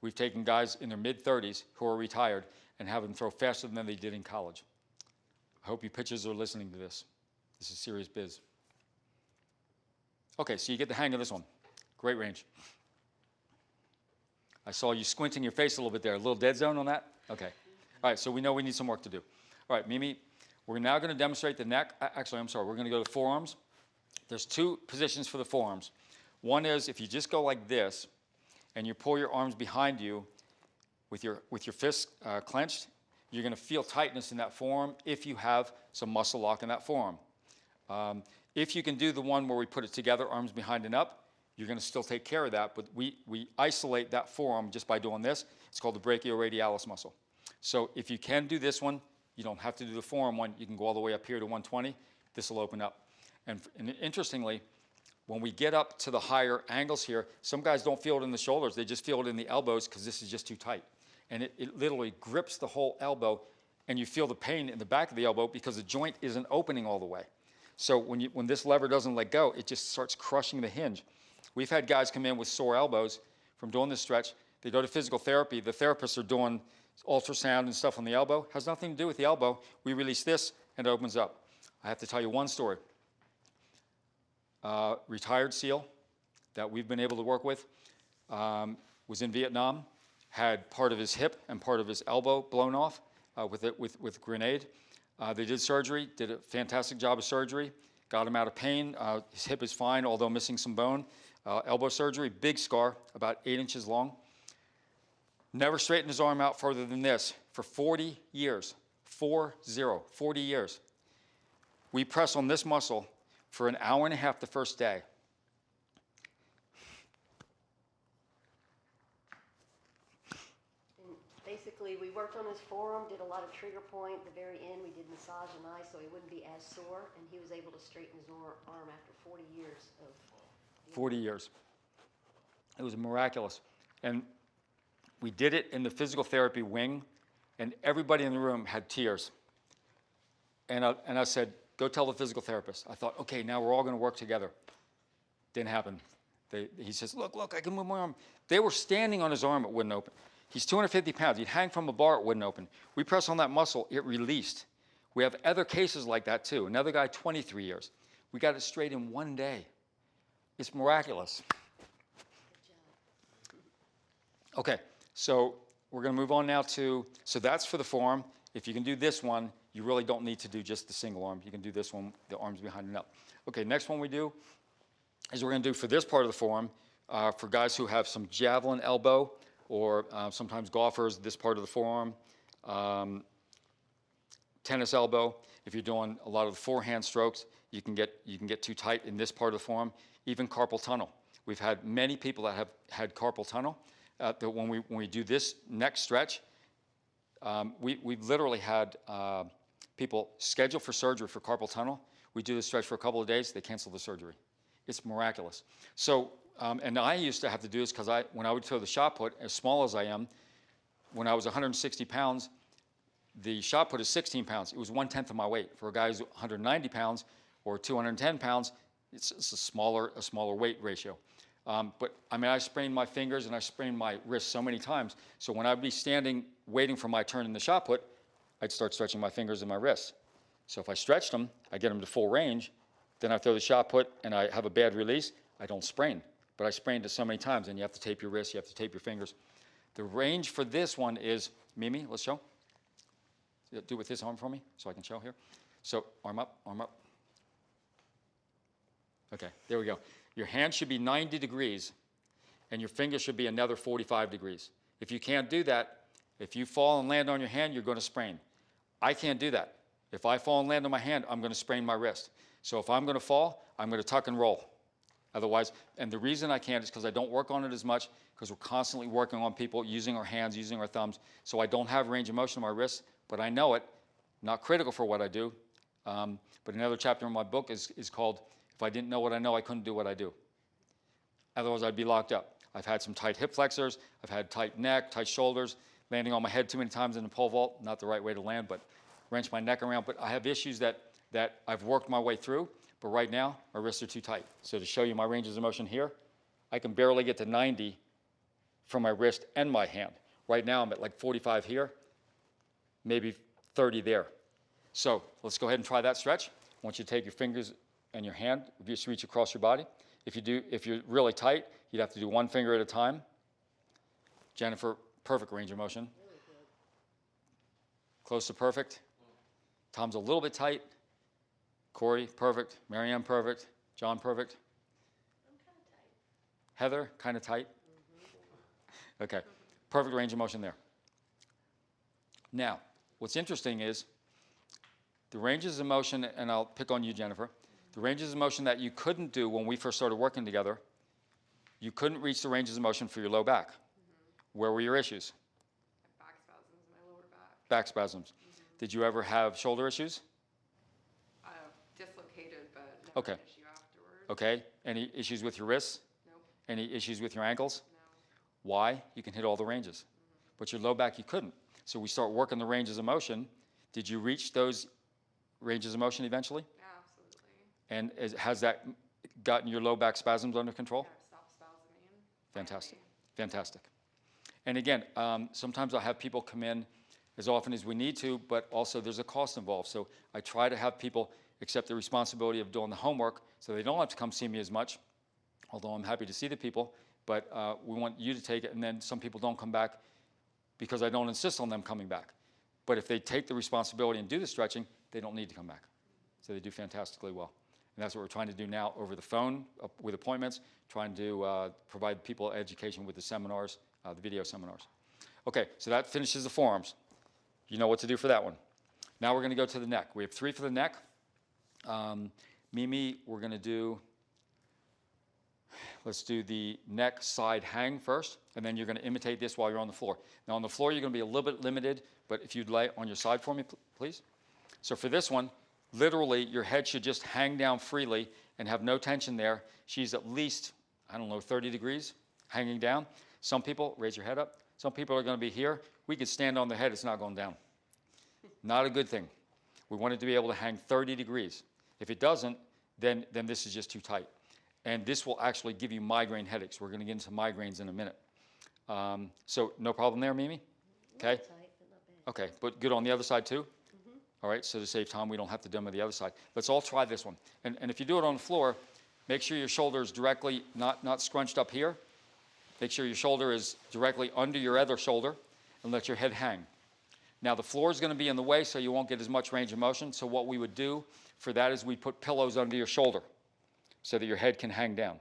We've taken guys in their mid-30s who are retired and have them throw faster than they did in college. I hope you pitchers are listening to this. This is serious biz. Okay, so you get the hang of this one. Great range. I saw you squinting your face a little bit there. A little dead zone on that? Okay. All right, so we know we need some work to do. All right, Mimi, we're now going to demonstrate the neck. Actually, I'm sorry, we're going to go to the forearms. There's 2 positions for the forearms. One is if you just go like this, and you pull your arms behind you with your fists clenched, you're going to feel tightness in that forearm if you have some muscle lock in that forearm. If you can do the one where we put it together, arms behind and up, you're going to still take care of that, but we isolate that forearm just by doing this. It's called the brachioradialis muscle. So if you can do this one, you don't have to do the forearm one. You can go all the way up here to 120. This will open up. And interestingly, when we get up to the higher angles here, some guys don't feel it in the shoulders. They just feel it in the elbows because this is just too tight. And it literally grips the whole elbow, and you feel the pain in the back of the elbow because the joint isn't opening all the way. So when this lever doesn't let go, it just starts crushing the hinge. We've had guys come in with sore elbows from doing this stretch. They go to physical therapy. The therapists are doing ultrasound and stuff on the elbow. It has nothing to do with the elbow. We release this, and it opens up. I have to tell you one story. Retired SEAL that we've been able to work with was in Vietnam, had part of his hip and part of his elbow blown off with a grenade. They did surgery, did a fantastic job of surgery, got him out of pain. His hip is fine, although missing some bone. Elbow surgery, big scar, about 8 inches long. Never straightened his arm out further than this for 40 years. 40 years. We press on this muscle for an hour and a half the first day. And basically, we worked on his forearm, did a lot of trigger point. At the very end, we did massage and ice so he wouldn't be as sore, and he was able to straighten his arm after 40 years of... 40 years. It was miraculous. And we did it in the physical therapy wing, and everybody in the room had tears. And I said, go tell the physical therapist. I thought, okay, now we're all going to work together. Didn't happen. He says, look, I can move my arm. They were standing on his arm, it wouldn't open. He's 250 pounds. He'd hang from a bar, it wouldn't open. We press on that muscle, it released. We have other cases like that too. Another guy, 23 years. We got it straight in 1 day. It's miraculous. Okay, so we're going to move on now so that's for the forearm. If you can do this one, you really don't need to do just the single arm. You can do this one, the arms behind and up. Okay, next one we do is we're going to do for this part of the forearm, for guys who have some javelin elbow or sometimes golfers, this part of the forearm, tennis elbow. If you're doing a lot of the forehand strokes, you can get too tight in this part of the forearm. Even carpal tunnel. We've had many people that have had carpal tunnel. That when we do this next stretch, we've literally had people scheduled for surgery for carpal tunnel. We do this stretch for a couple of days, they cancel the surgery. It's miraculous. So, and I used to have to do this because when I would throw the shot put, as small as I am, when I was 160 pounds, the shot put is 16 pounds. It was 1/10 of my weight. For a guy who's 190 pounds or 210 pounds, it's a smaller weight ratio. But I mean, I sprained my fingers and I sprained my wrists so many times. So when I'd be standing waiting for my turn in the shot put, I'd start stretching my fingers and my wrists. So if I stretched them, I get them to full range. Then I throw the shot put and I have a bad release, I don't sprain. But I sprained it so many times, and you have to tape your wrists, you have to tape your fingers. The range for this one is, Mimi, let's show. Do it with this arm for me so I can show here. So arm up, arm up. Okay, there we go. Your hand should be 90 degrees, and your finger should be another 45 degrees. If you can't do that, if you fall and land on your hand, you're going to sprain. I can't do that. If I fall and land on my hand, I'm going to sprain my wrist. So if I'm going to fall, I'm going to tuck and roll. Otherwise, and the reason I can't is because I don't work on it as much, because we're constantly working on people using our hands, using our thumbs. So I don't have range of motion in my wrists, but I know it. Not critical for what I do. But another chapter in my book is called, If I Didn't Know What I Know, I Couldn't Do What I Do. Otherwise, I'd be locked up. I've had some tight hip flexors. I've had tight neck, tight shoulders, landing on my head too many times in the pole vault. Not the right way to land, but wrench my neck around. But I have issues that I've worked my way through. But right now, my wrists are too tight. So to show you my ranges of motion here, I can barely get to 90 from my wrist and my hand. Right now, I'm at like 45 here, maybe 30 there. So let's go ahead and try that stretch. I want you to take your fingers and your hand, just reach across your body. If you're really tight, you'd have to do one finger at a time. Jennifer, perfect range of motion. Really good. Close to perfect. Tom's a little bit tight. Corey, perfect. Marianne, perfect. John, perfect. I'm kind of tight. Heather, kind of tight. Okay, perfect range of motion there. Now, what's interesting is the ranges of motion, and I'll pick on you, Jennifer, the ranges of motion that you couldn't do when we first started working together, you couldn't reach the ranges of motion for your low back. Where were your issues? Back spasms in my lower back. Back spasms. Did you ever have shoulder issues? Dislocated, but never Okay. an issue afterwards. Okay. Any issues with your wrists? Nope. Any issues with your ankles? No. Why? You can hit all the ranges. But your low back, you couldn't. So we start working the ranges of motion. Did you reach those ranges of motion eventually? Yeah, absolutely. And has that gotten your low back spasms under control? Yeah, stop spasming. Fantastic. Finally. Fantastic. And again, sometimes I'll have people come in as often as we need to, but also there's a cost involved. So I try to have people accept the responsibility of doing the homework so they don't have to come see me as much, although I'm happy to see the people, but we want you to take it, and then some people don't come back because I don't insist on them coming back. But if they take the responsibility and do the stretching, they don't need to come back. So they do fantastically well. And that's what we're trying to do now over the phone with appointments, trying to provide people education with the seminars, the video seminars. Okay, so that finishes the forearms. You know what to do for that one. Now we're going to go to the neck. We have 3 for the neck. Mimi, we're going to do, let's do the neck side hang first, and then you're going to imitate this while you're on the floor. Now on the floor, you're going to be a little bit limited, but if you'd lay on your side for me, please. So for this one, literally, your head should just hang down freely and have no tension there. She's at least, 30 degrees hanging down. Some people, raise your head up. Some people are going to be here. We could stand on their head. It's not going down. Not a good thing. We want it to be able to hang 30 degrees. If it doesn't, then this is just too tight. And this will actually give you migraine headaches. We're going to get into migraines in a minute. So no problem there, Mimi? Okay. Tight, but not bad. Okay, but good on the other side too? All right, so to save time, we don't have to demo the other side. Let's all try this one. And if you do it on the floor, make sure your shoulder is directly, not scrunched up here. Make sure your shoulder is directly under your other shoulder and let your head hang. Now the floor is going to be in the way, so you won't get as much range of motion. So what we would do for that is we put pillows under your shoulder so that your head can hang down.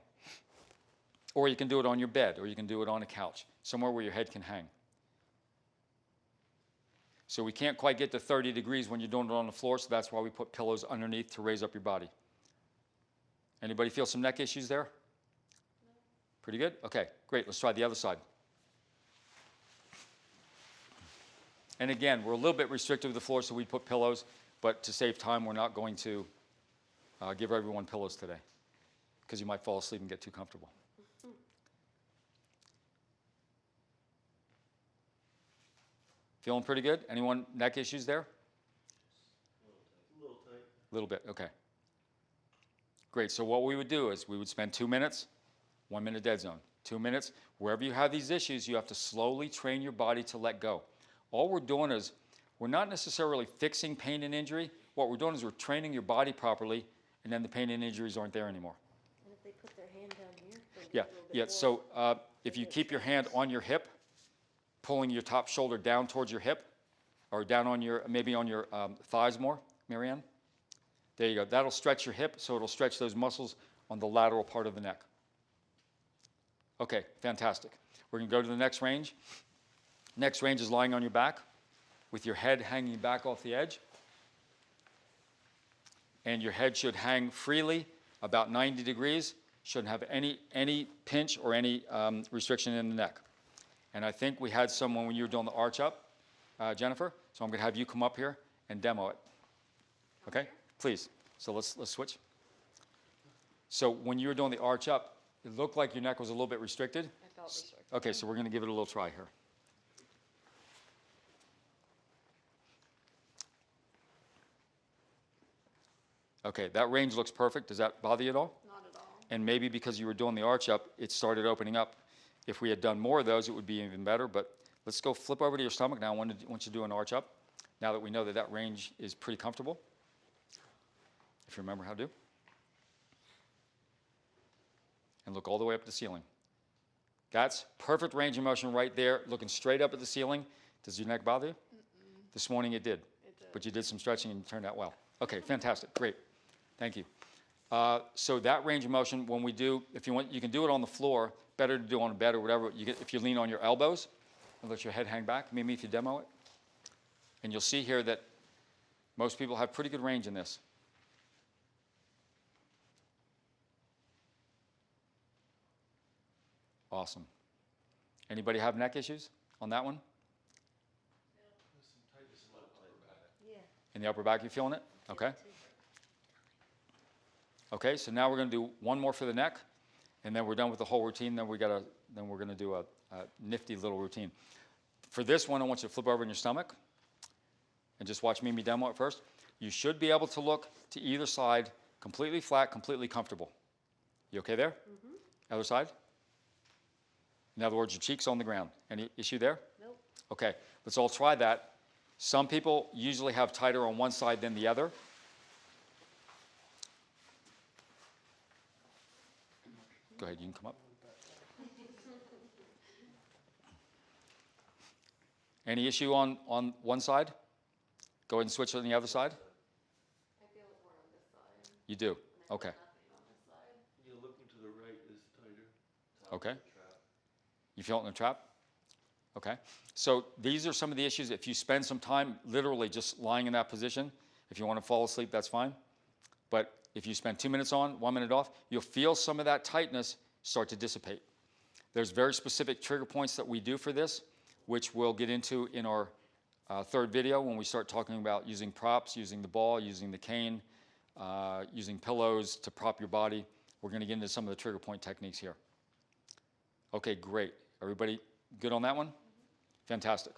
Or you can do it on your bed, or you can do it on a couch, somewhere where your head can hang. So we can't quite get to 30 degrees when you're doing it on the floor, so that's why we put pillows underneath to raise up your body. Anybody feel some neck issues there? No. Pretty good? Okay, great. Let's try the other side. And again, we're a little bit restricted with the floor, so we put pillows, but to save time, we're not going to give everyone pillows today, because you might fall asleep and get too comfortable. Feeling pretty good? Anyone neck issues there? A little tight. A little bit, okay. Great. So what we would do is we would spend 2 minutes, 1 minute dead zone. 2 minutes. Wherever you have these issues, you have to slowly train your body to let go. All we're doing is we're not necessarily fixing pain and injury. What we're doing is we're training your body properly, and then the pain and injuries aren't there anymore. And if they put their hand down here, they'll get Yeah, a little bit yeah. more. So if you keep your hand on your hip, pulling your top shoulder down towards your hip, or down on your, maybe on your thighs more, Marianne. There you go. That'll stretch your hip, so it'll stretch those muscles on the lateral part of the neck. Okay, fantastic. We're going to go to the next range. Next range is lying on your back with your head hanging back off the edge. And your head should hang freely, about 90 degrees. Shouldn't have any pinch or any restriction in the neck. And I think we had someone when you were doing the arch up, Jennifer. So I'm going to have you come up here and demo it. Okay, please. So let's switch. So when you were doing the arch up, it looked like your neck was a little bit restricted. I felt restricted. Okay, so we're going to give it a little try here. Okay, that range looks perfect. Does that bother you at all? Not at all. And maybe because you were doing the arch up, it started opening up. If we had done more of those, it would be even better. But let's go flip over to your stomach now. I want you to do an arch up, now that we know that that range is pretty comfortable. If you remember how to do. And look all the way up to the ceiling. That's perfect range of motion right there, looking straight up at the ceiling. Does your neck bother you? This morning it did. It did. But you did some stretching and you turned out well. Okay, fantastic, great. Thank you. So that range of motion, when we do, if you want, you can do it on the floor. Better to do on a bed or whatever. If you lean on your elbows and let your head hang back, maybe if you demo it. And you'll see here that most people have pretty good range in this. Awesome. Anybody have neck issues on that one? Yeah. In the upper back, you feeling it? Okay. Okay, so now we're going to do one more for the neck, and then we're done with the whole routine. Then we're going to do a nifty little routine. For this one, I want you to flip over in your stomach and just watch Mimi demo it first. You should be able to look to either side completely flat, completely comfortable. You okay there? Mm-hmm. Other side? In other words, your cheeks on the ground. Any issue there? Nope. Okay, let's all try that. Some people usually have tighter on one side than the other. Go ahead, you can come up. Any issue on one side? Go ahead and switch on the other side. I feel it more on this side. You do? And I feel Okay. nothing on this side. You're looking to the right is tighter. Okay. You feel it in the trap? Okay. So these are some of the issues. If you spend some time literally just lying in that position, if you want to fall asleep, that's fine. But if you spend 2 minutes on, 1 minute off, you'll feel some of that tightness start to dissipate. There's very specific trigger points that we do for this, which we'll get into in our third video when we start talking about using props, using the ball, using the cane, using pillows to prop your body. We're going to get into some of the trigger point techniques here. Okay, great. Everybody good on that one? Fantastic.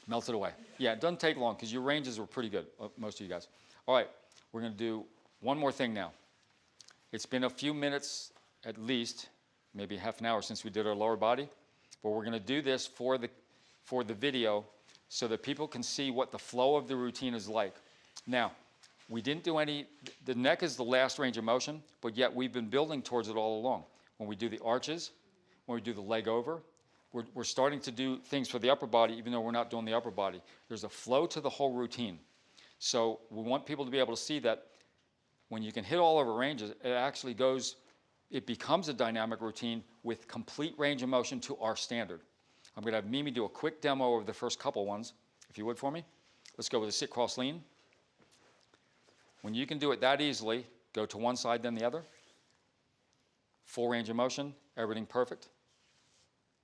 Melted away. Yeah, it doesn't take long because your ranges were pretty good, most of you guys. All right, we're going to do one more thing now. It's been a few minutes at least, maybe half an hour since we did our lower body, but we're going to do this for the video so that people can see what the flow of the routine is like. Now, we didn't do the neck is the last range of motion, but yet we've been building towards it all along. When we do the arches, when we do the leg over, we're starting to do things for the upper body even though we're not doing the upper body. There's a flow to the whole routine. So we want people to be able to see that when you can hit all of our ranges, it becomes a dynamic routine with complete range of motion to our standard. I'm going to have Mimi do a quick demo of the first couple ones, if you would for me. Let's go with a sit, cross, lean. When you can do it that easily, go to one side then the other. Full range of motion, everything perfect.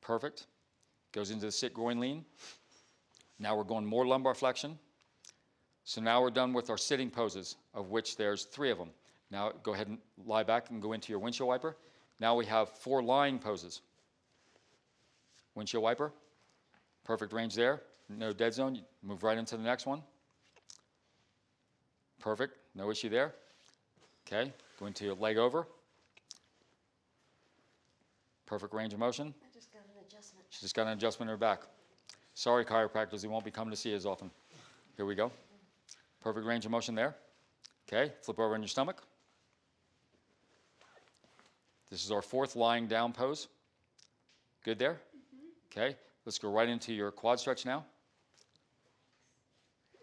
Perfect. Goes into the sit, groin, lean. Now we're going more lumbar flexion. So now we're done with our sitting poses, of which there's 3 of them. Now go ahead and lie back and go into your windshield wiper. Now we have 4 lying poses. Windshield wiper, perfect range there. No dead zone, you move right into the next one. Perfect, no issue there. Okay, Go into your leg over. Perfect range of motion. I just got an adjustment. She just got an adjustment in her back. Sorry, chiropractors, they won't be coming to see you as often. Here we go. Perfect range of motion there. Okay, flip over on your stomach. This is our fourth lying down pose. Good there? Okay, let's go right into your quad stretch now.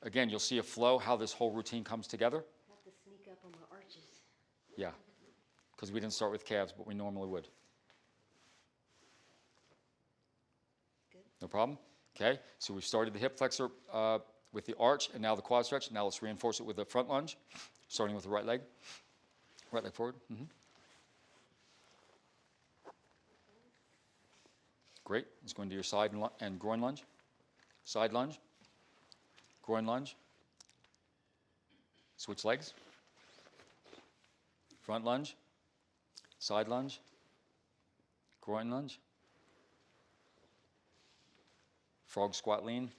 Again, you'll see a flow, how this whole routine comes together. I have to sneak up on my arches. Yeah, because we didn't start with calves, but we normally would. Good. No problem? Okay, so we've started the hip flexor with the arch and now the quad stretch. Now let's reinforce it with the front lunge, starting with the right leg. Right leg forward. Great. Let's go into your side and groin lunge. Side lunge. Groin lunge. Switch legs. Front lunge. Side lunge. Groin lunge. Frog squat lean.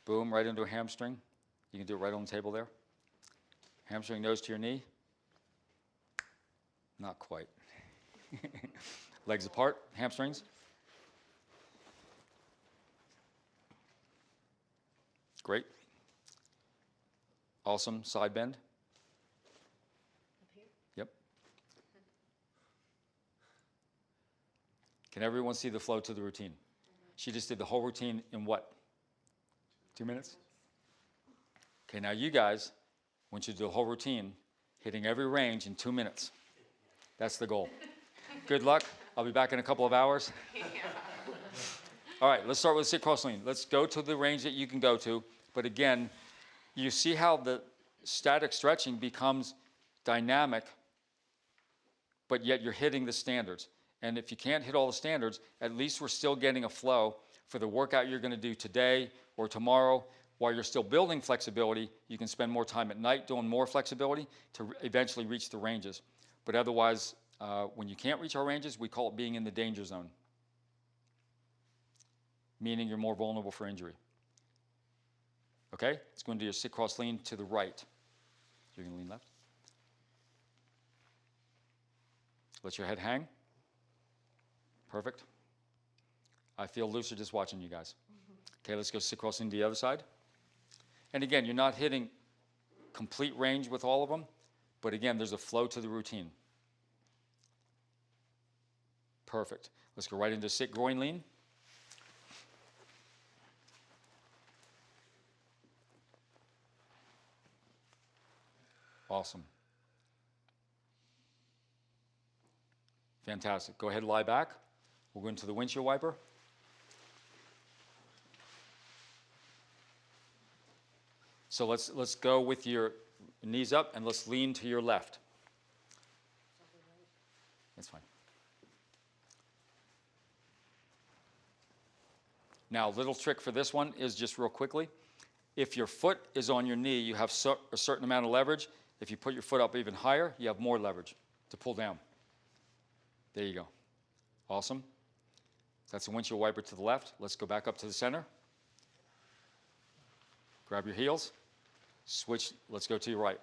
Boom, right into a hamstring. You can do it right on the table there. Hamstring nose to your knee. Not quite. Legs apart, hamstrings. Great. Awesome, side bend. Up here? Yep. Can everyone see the flow to the routine? She just did the whole routine in what? 2 minutes? Okay, now you guys, I want you to do the whole routine, hitting every range in 2 minutes. That's the goal. Good luck. I'll be back in a couple of hours. All right, let's start with sit cross lean. Let's go to the range that you can go to. But again, you see how the static stretching becomes dynamic, but yet you're hitting the standards. And if you can't hit all the standards, at least we're still getting a flow for the workout you're going to do today or tomorrow. While you're still building flexibility, you can spend more time at night doing more flexibility to eventually reach the ranges. But otherwise, when you can't reach our ranges, we call it being in the danger zone, meaning you're more vulnerable for injury. Okay? Let's go into your sit cross lean to the right. You're going to lean left. Let your head hang. Perfect. I feel looser just watching you guys. Okay, let's go sit cross lean to the other side. And again, you're not hitting complete range with all of them, but again, there's a flow to the routine. Perfect. Let's go right into sit groin lean. Awesome. Fantastic. Go ahead and lie back. We'll go into the windshield wiper. So let's go with your knees up and let's lean to your left. That's fine. Now, little trick for this one is just real quickly. If your foot is on your knee, you have a certain amount of leverage. If you put your foot up even higher, you have more leverage to pull down. There you go. Awesome. That's the windshield wiper to the left. Let's go back up to the center. Grab your heels. Switch. Let's go to your right.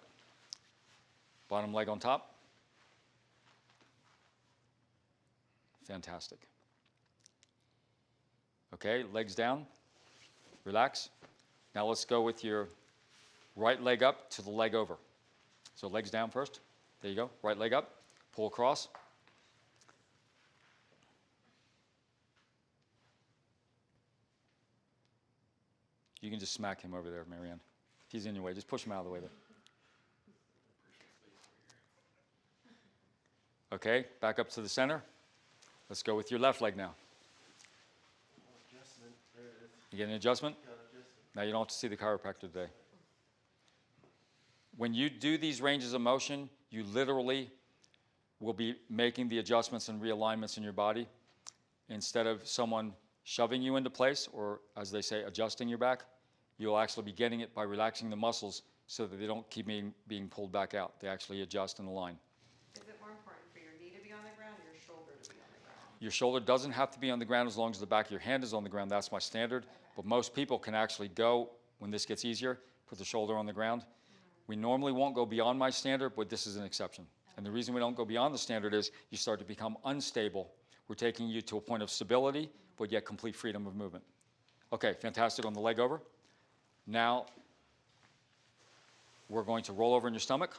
Bottom leg on top. Fantastic. Okay, legs down. Relax. Now let's go with your right leg up to the leg over. So legs down first. There you go. Right leg up. Pull across. You can just smack him over there, Marianne. If he's in your way, just push him out of the way there. Okay, back up to the center. Let's go with your left leg now. Adjustment. There it is. You get an adjustment? Got adjustment. Now you don't have to see the chiropractor today. When you do these ranges of motion, you literally will be making the adjustments and realignments in your body instead of someone shoving you into place, or as they say, adjusting your back. You'll actually be getting it by relaxing the muscles so that they don't keep being pulled back out. They actually adjust and align. Is it more important for your knee to be on the ground or your shoulder to be on the ground? Your shoulder doesn't have to be on the ground as long as the back of your hand is on the ground. That's my standard. But most people can actually go, when this gets easier, put the shoulder on the ground. We normally won't go beyond my standard, but this is an exception. And the reason we don't go beyond the standard is you start to become unstable. We're taking you to a point of stability, but yet complete freedom of movement. Okay, fantastic on the leg over. Now, we're going to roll over in your stomach,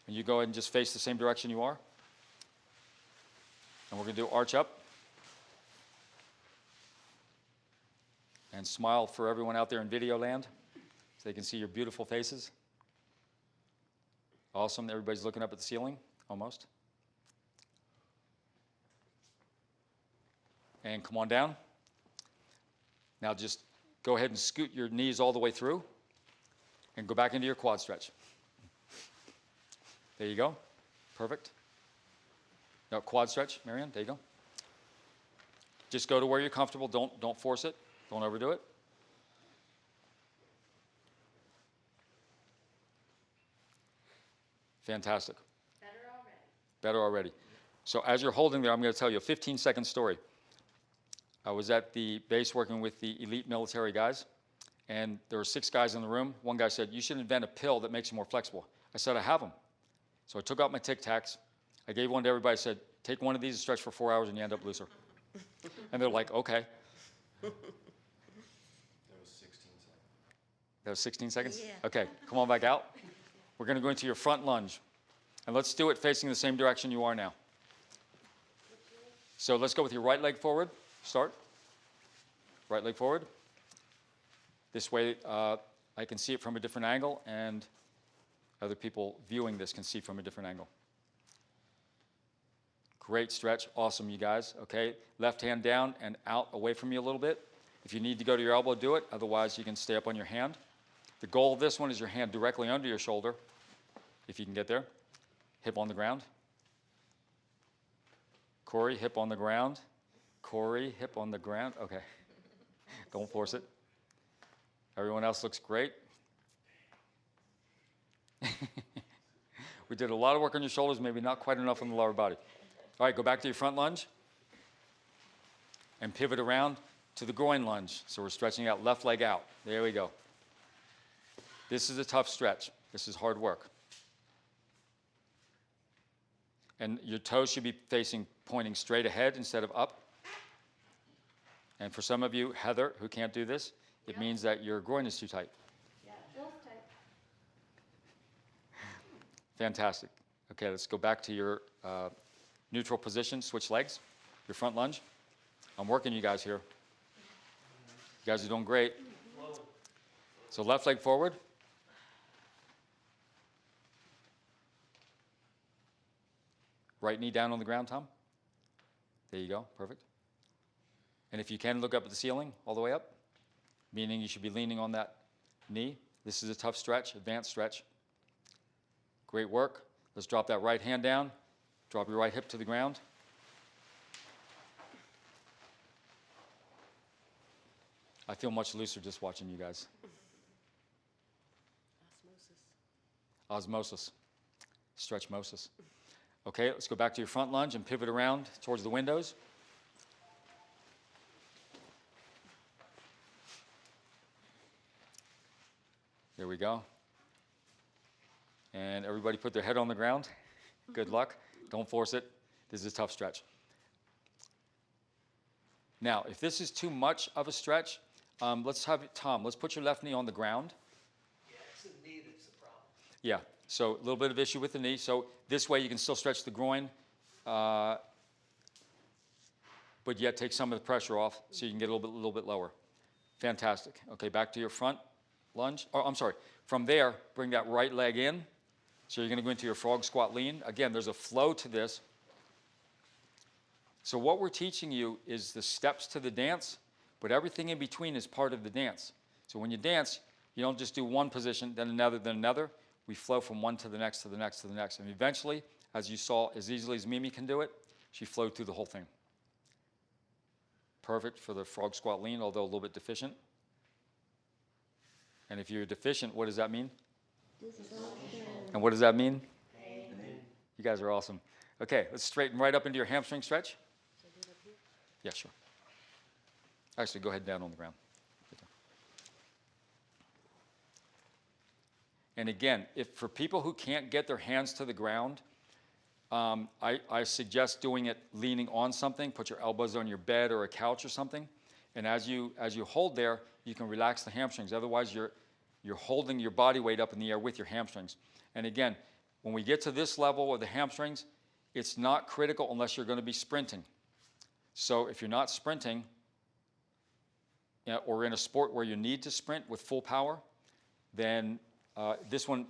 and you go ahead and just face the same direction you are. And we're going to do arch up. And smile for everyone out there in video land so they can see your beautiful faces. Awesome, everybody's looking up at the ceiling, almost. And come on down. Now just go ahead and scoot your knees all the way through and go back into your quad stretch. There you go, perfect. Now quad stretch, Marianne, there you go. Just go to where you're comfortable, don't force it, don't overdo it. Fantastic. Better already. Better already. So as you're holding there, I'm going to tell you a 15-second story. I was at the base working with the elite military guys, and there were 6 guys in the room. One guy said, "You should invent a pill that makes you more flexible." I said, "I have them." So I took out my Tic Tacs. I gave one to everybody. I said, "Take one of these and stretch for 4 hours and you end up looser." And they're like, "Okay." That was 16 seconds. That was 16 seconds? Yeah. Okay, come on back out. We're going to go into your front lunge. And let's do it facing the same direction you are now. So let's go with your right leg forward. Start. Right leg forward. This way I can see it from a different angle, and other people viewing this can see from a different angle. Great stretch. Awesome, you guys. Okay, left hand down and out away from you a little bit. If you need to go to your elbow, do it. Otherwise, you can stay up on your hand. The goal of this one is your hand directly under your shoulder, if you can get there. Hip on the ground. Corey, hip on the ground. Corey, hip on the ground. Okay. Don't force it. Everyone else looks great. We did a lot of work on your shoulders, maybe not quite enough on the lower body. All right, go back to your front lunge and pivot around to the groin lunge. So we're stretching out left leg out. There we go. This is a tough stretch. This is hard work. And your toes should be pointing straight ahead instead of up. And for some of you, Heather, who can't do this, it means that your groin is too tight. Yeah, feels tight. Fantastic. Okay, let's go back to your neutral position, switch legs, your front lunge. I'm working you guys here. You guys are doing great. So left leg forward. Right knee down on the ground, Tom. There you go, perfect. And if you can, look up at the ceiling all the way up, meaning you should be leaning on that knee. This is a tough stretch, advanced stretch. Great work. Let's drop that right hand down. Drop your right hip to the ground. I feel much looser just watching you guys. Osmosis. Stretchmosis. Okay, let's go back to your front lunge and pivot around towards the windows. There we go. And everybody put their head on the ground. Good luck. Don't force it. This is a tough stretch. Now, if this is too much of a stretch, let's have Tom, let's put your left knee on the ground. Yeah, it's the knee that's the problem. Yeah, so a little bit of issue with the knee. So this way you can still stretch the groin, but yet take some of the pressure off so you can get a little bit lower. Fantastic. Okay, back to your front lunge. Oh, I'm sorry. From there, bring that right leg in. So you're going to go into your frog squat lean. Again, there's a flow to this. So what we're teaching you is the steps to the dance, but everything in between is part of the dance. So when you dance, you don't just do one position, then another, then another. We flow from one to the next, to the next, to the next. And eventually, as you saw, as easily as Mimi can do it, she flowed through the whole thing. Perfect for the frog squat lean, although a little bit deficient. And if you're deficient, what does that mean? And what does that mean? You guys are awesome. Okay, let's straighten right up into your hamstring stretch. Yeah, sure. Actually, go ahead down on the ground. And again, if for people who can't get their hands to the ground, I suggest doing it leaning on something. Put your elbows on your bed or a couch or something. And as you hold there, you can relax the hamstrings. Otherwise, you're holding your body weight up in the air with your hamstrings. And again, when we get to this level of the hamstrings, it's not critical unless you're going to be sprinting. So if you're not sprinting, or in a sport where you need to sprint with full power, then this one,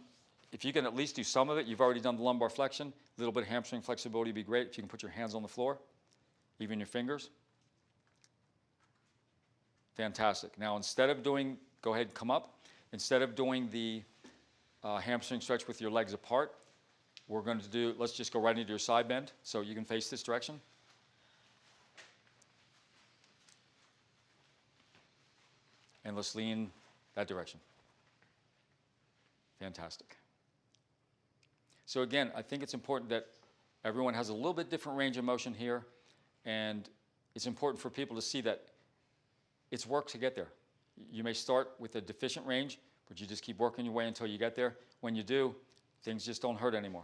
if you can at least do some of it, you've already done the lumbar flexion, a little bit of hamstring flexibility would be great if you can put your hands on the floor, even your fingers. Fantastic. Now instead of doing, go ahead and come up, instead of doing the hamstring stretch with your legs apart, we're going to do, let's just go right into your side bend so you can face this direction. And let's lean that direction. Fantastic. So again, I think it's important that everyone has a little bit different range of motion here, and it's important for people to see that it's work to get there. You may start with a deficient range, but you just keep working your way until you get there. When you do, things just don't hurt anymore.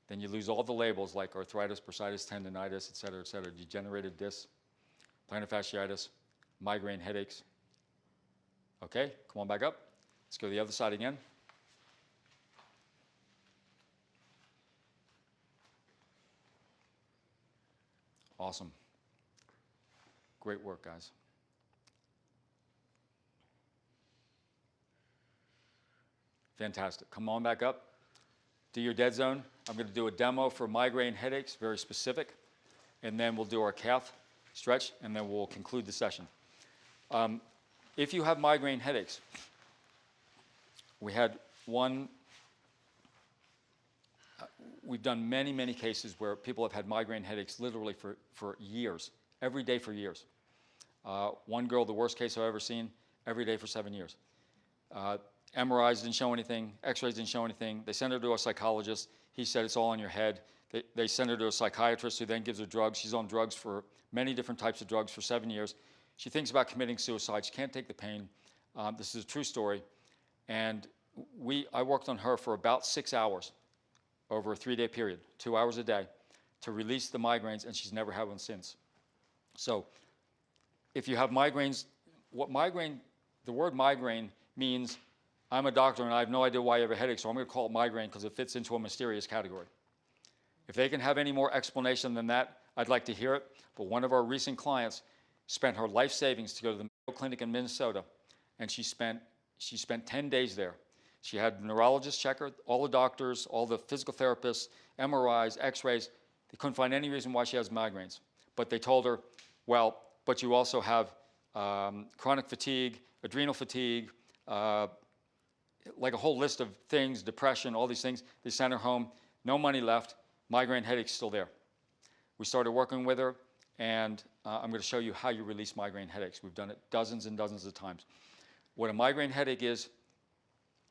Then you lose all the labels like arthritis, bursitis, tendonitis, et cetera, degenerative disc, plantar fasciitis, migraine headaches. Okay, come on back up. Let's go to the other side again. Awesome. Great work, guys. Fantastic. Come on back up. Do your dead zone. I'm going to do a demo for migraine headaches, very specific. And then we'll do our calf stretch, and then we'll conclude the session. If you have migraine headaches, we had one, we've done many, many cases where people have had migraine headaches literally for years, every day for years. One girl, the worst case I've ever seen, every day for 7 years. MRIs didn't show anything, x-rays didn't show anything. They sent her to a psychologist. He said it's all in your head. They send her to a psychiatrist who then gives her drugs. She's on drugs for many different types of drugs for 7 years. She thinks about committing suicide. She can't take the pain. This is a true story. And I worked on her for about 6 hours over a 3-day period, 2 hours a day, to release the migraines, and she's never had one since. So if you have migraines, the word migraine means I'm a doctor and I have no idea why you have a headache, so I'm going to call it migraine because it fits into a mysterious category. If they can have any more explanation than that, I'd like to hear it. But one of our recent clients spent her life savings to go to the Mayo Clinic in Minnesota, and she spent 10 days there. She had a neurologist check her, all the doctors, all the physical therapists, MRIs, x-rays. They couldn't find any reason why she has migraines. But they told her, well, but you also have chronic fatigue, adrenal fatigue, like a whole list of things, depression, all these things. They sent her home, no money left, migraine headache's still there. We started working with her, and I'm going to show you how you release migraine headaches. We've done it dozens and dozens of times. What a migraine headache is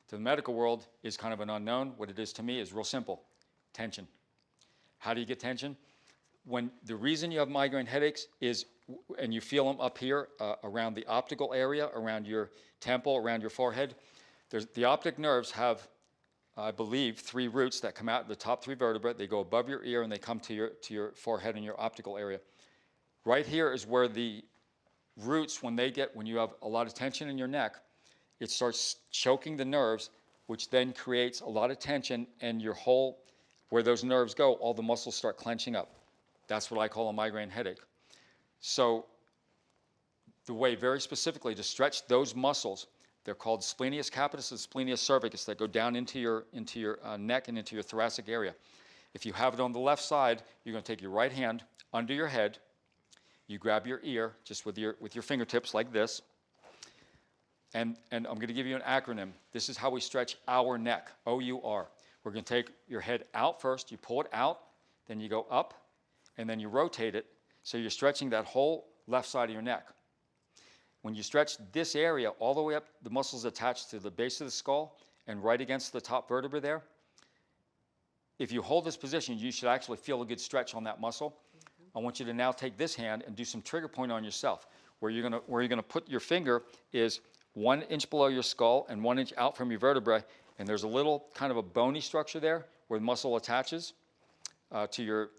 to the medical world is kind of an unknown. What it is to me is real simple, tension. How do you get tension? When the reason you have migraine headaches is, and you feel them up here around the optical area, around your temple, around your forehead, the optic nerves have, I believe, 3 roots that come out, the top 3 vertebrae. They go above your ear and they come to your forehead and your optical area. Right here is where the roots, when you have a lot of tension in your neck, it starts choking the nerves, which then creates a lot of tension, and your whole, where those nerves go, all the muscles start clenching up. That's what I call a migraine headache. So the way very specifically to stretch those muscles, they're called splenius capitis and splenius cervicus, that go down into your neck and into your thoracic area. If you have it on the left side, you're going to take your right hand under your head. You grab your ear just with your fingertips like this. And I'm going to give you an acronym. This is how we stretch our neck, O-U-R. We're going to take your head out first. You pull it out, then you go up, and then you rotate it. So you're stretching that whole left side of your neck. When you stretch this area all the way up, the muscles attached to the base of the skull and right against the top vertebra there, if you hold this position, you should actually feel a good stretch on that muscle. I want you to now take this hand and do some trigger point on yourself. Where you're going to put your finger is 1 inch below your skull and 1 inch out from your vertebrae, and there's a little kind of a bony structure there where the muscle attaches to your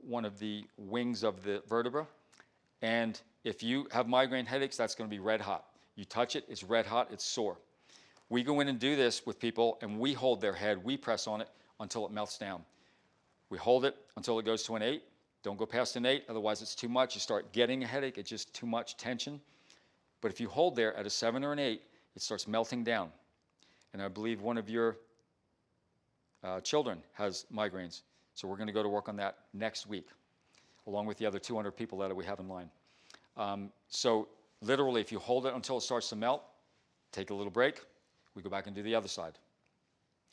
one of the wings of the vertebra. And if you have migraine headaches, that's going to be red hot. You touch it, it's red hot, it's sore. We go in and do this with people, and we hold their head, we press on it until it melts down. We hold it until it goes to an 8. Don't go past an 8, otherwise it's too much. You start getting a headache, it's just too much tension. But if you hold there at a 7 or an 8, it starts melting down. And I believe one of your children has migraines. So we're going to go to work on that next week, along with the other 200 people that we have in line. So literally, if you hold it until it starts to melt, take a little break, we go back and do the other side.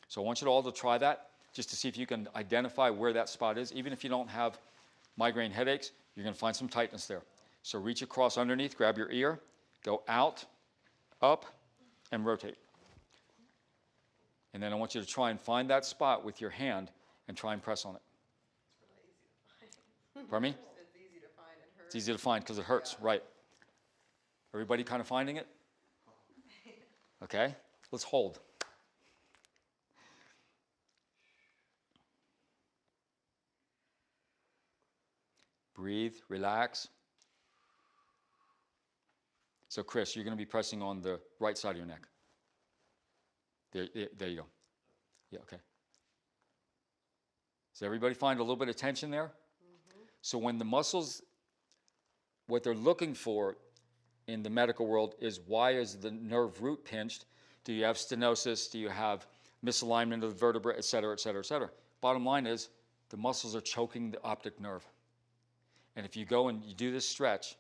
So I want you all to try that, just to see if you can identify where that spot is. Even if you don't have migraine headaches, you're going to find some tightness there. So reach across underneath, grab your ear, go out, up, and rotate. And then I want you to try and find that spot with your hand and try and press on it. Pardon me? It's easy to find and hurt. It's easy to find because it hurts, right? Everybody kind of finding it? Okay, let's hold. Breathe, relax. So Chris, you're going to be pressing on the right side of your neck. There you go. Yeah, okay. Does everybody find a little bit of tension there? Mm-hmm. So when the muscles, what they're looking for in the medical world is, why is the nerve root pinched? Do you have stenosis? Do you have misalignment of the vertebra, et cetera, et cetera, et cetera? Bottom line is, the muscles are choking the optic nerve. And if you go and you do this stretch,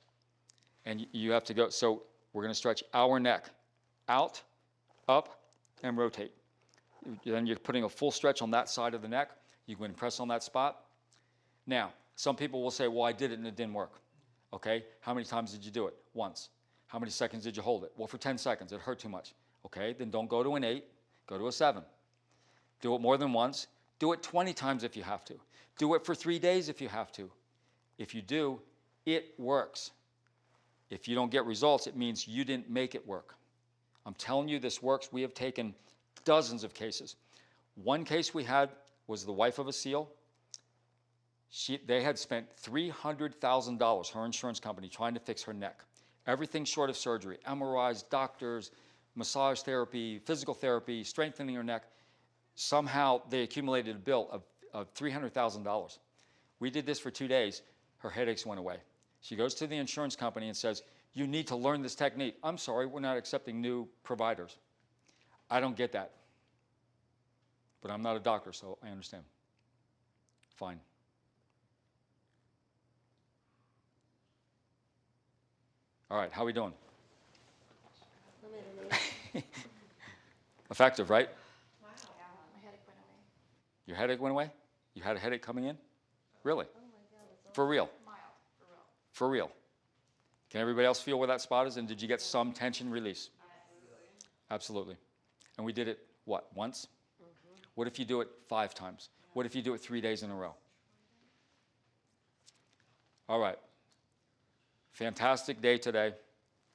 and you have to go, so we're going to stretch our neck out, up, and rotate. Then you're putting a full stretch on that side of the neck. You go and press on that spot. Now, some people will say, well, I did it and it didn't work. Okay, how many times did you do it? Once. How many seconds did you hold it? Well, for 10 seconds, it hurt too much. Okay, then don't go to an 8, go to a 7. Do it more than once. Do it 20 times if you have to. Do it for 3 days if you have to. If you do, it works. If you don't get results, it means you didn't make it work. I'm telling you, this works. We have taken dozens of cases. One case we had was the wife of a SEAL. They had spent $300,000, her insurance company, trying to fix her neck. Everything short of surgery, MRIs, doctors, massage therapy, physical therapy, strengthening her neck. Somehow they accumulated a bill of $300,000. We did this for 2 days. Her headaches went away. She goes to the insurance company and says, you need to learn this technique. I'm sorry, we're not accepting new providers. I don't get that. But I'm not a doctor, so I understand. Fine. All right, how are we doing? Effective, right? Wow. Yeah, my headache went away. Your headache went away? You had a headache coming in? Really? Oh my God, it's For real? mild, for real. For real? Can everybody else feel where that spot is? And did you get some tension release? Absolutely. And we did it, what, once? Mm-hmm. What if you do it 5 times? What if you do it 3 days in a row? All right. Fantastic day today.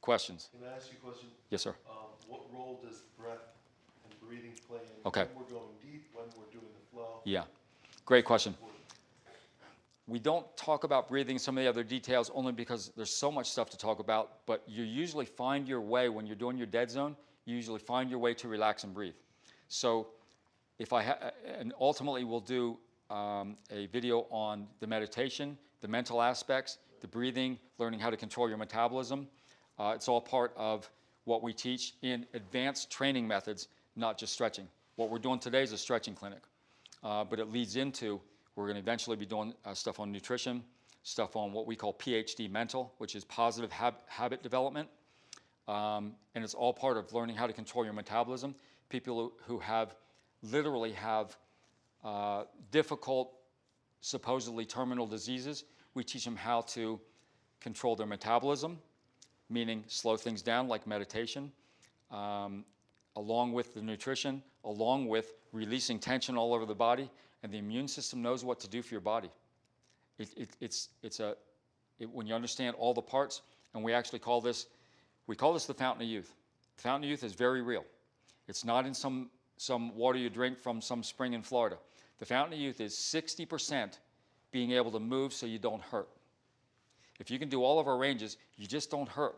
Questions? Can I ask you a question? Yes, sir. What role does breath and breathing play in Okay. when we're going deep, when we're doing the flow? Yeah. Great question. We don't talk about breathing, some of the other details, only because there's so much stuff to talk about, but you usually find your way, when you're doing your dead zone, you usually find your way to relax and breathe. So if and ultimately we'll do a video on the meditation, the mental aspects, the breathing, learning how to control your metabolism. It's all part of what we teach in advanced training methods, not just stretching. What we're doing today is a stretching clinic, but it leads into, we're going to eventually be doing stuff on nutrition, stuff on what we call PhD mental, which is positive habit development. And it's all part of learning how to control your metabolism. People who literally have difficult, supposedly terminal diseases, we teach them how to control their metabolism, meaning slow things down like meditation, along with the nutrition, along with releasing tension all over the body, and the immune system knows what to do for your body. When you understand all the parts, and we actually call this, We call this the fountain of youth. The fountain of youth is very real. It's not in some water you drink from some spring in Florida. The fountain of youth is 60% being able to move so you don't hurt. If you can do all of our ranges, you just don't hurt.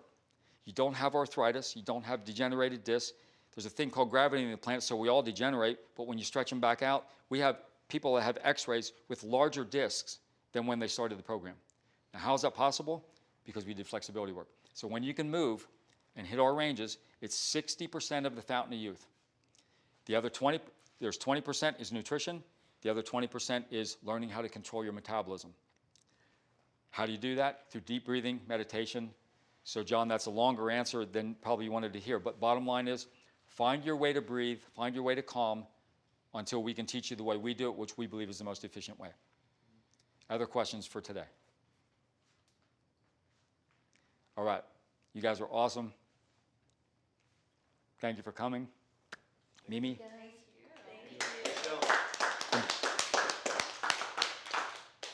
You don't have arthritis. You don't have degenerated discs. There's a thing called gravity in the plant, so we all degenerate, but when you stretch them back out, we have people that have x-rays with larger discs than when they started the program. Now, how is that possible? Because we did flexibility work. So when you can move and hit our ranges, it's 60% of the fountain of youth. The other 20% is nutrition. The other 20% is learning how to control your metabolism. How do you do that? Through deep breathing, meditation. So John, that's a longer answer than probably you wanted to hear, but bottom line is, find your way to breathe, find your way to calm until we can teach you the way we do it, which we believe is the most efficient way. Other questions for today? All right, you guys are awesome. Thank you for coming. Mimi?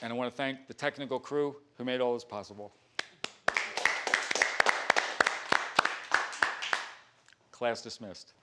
And I want to thank the technical crew who made all this possible. Class dismissed.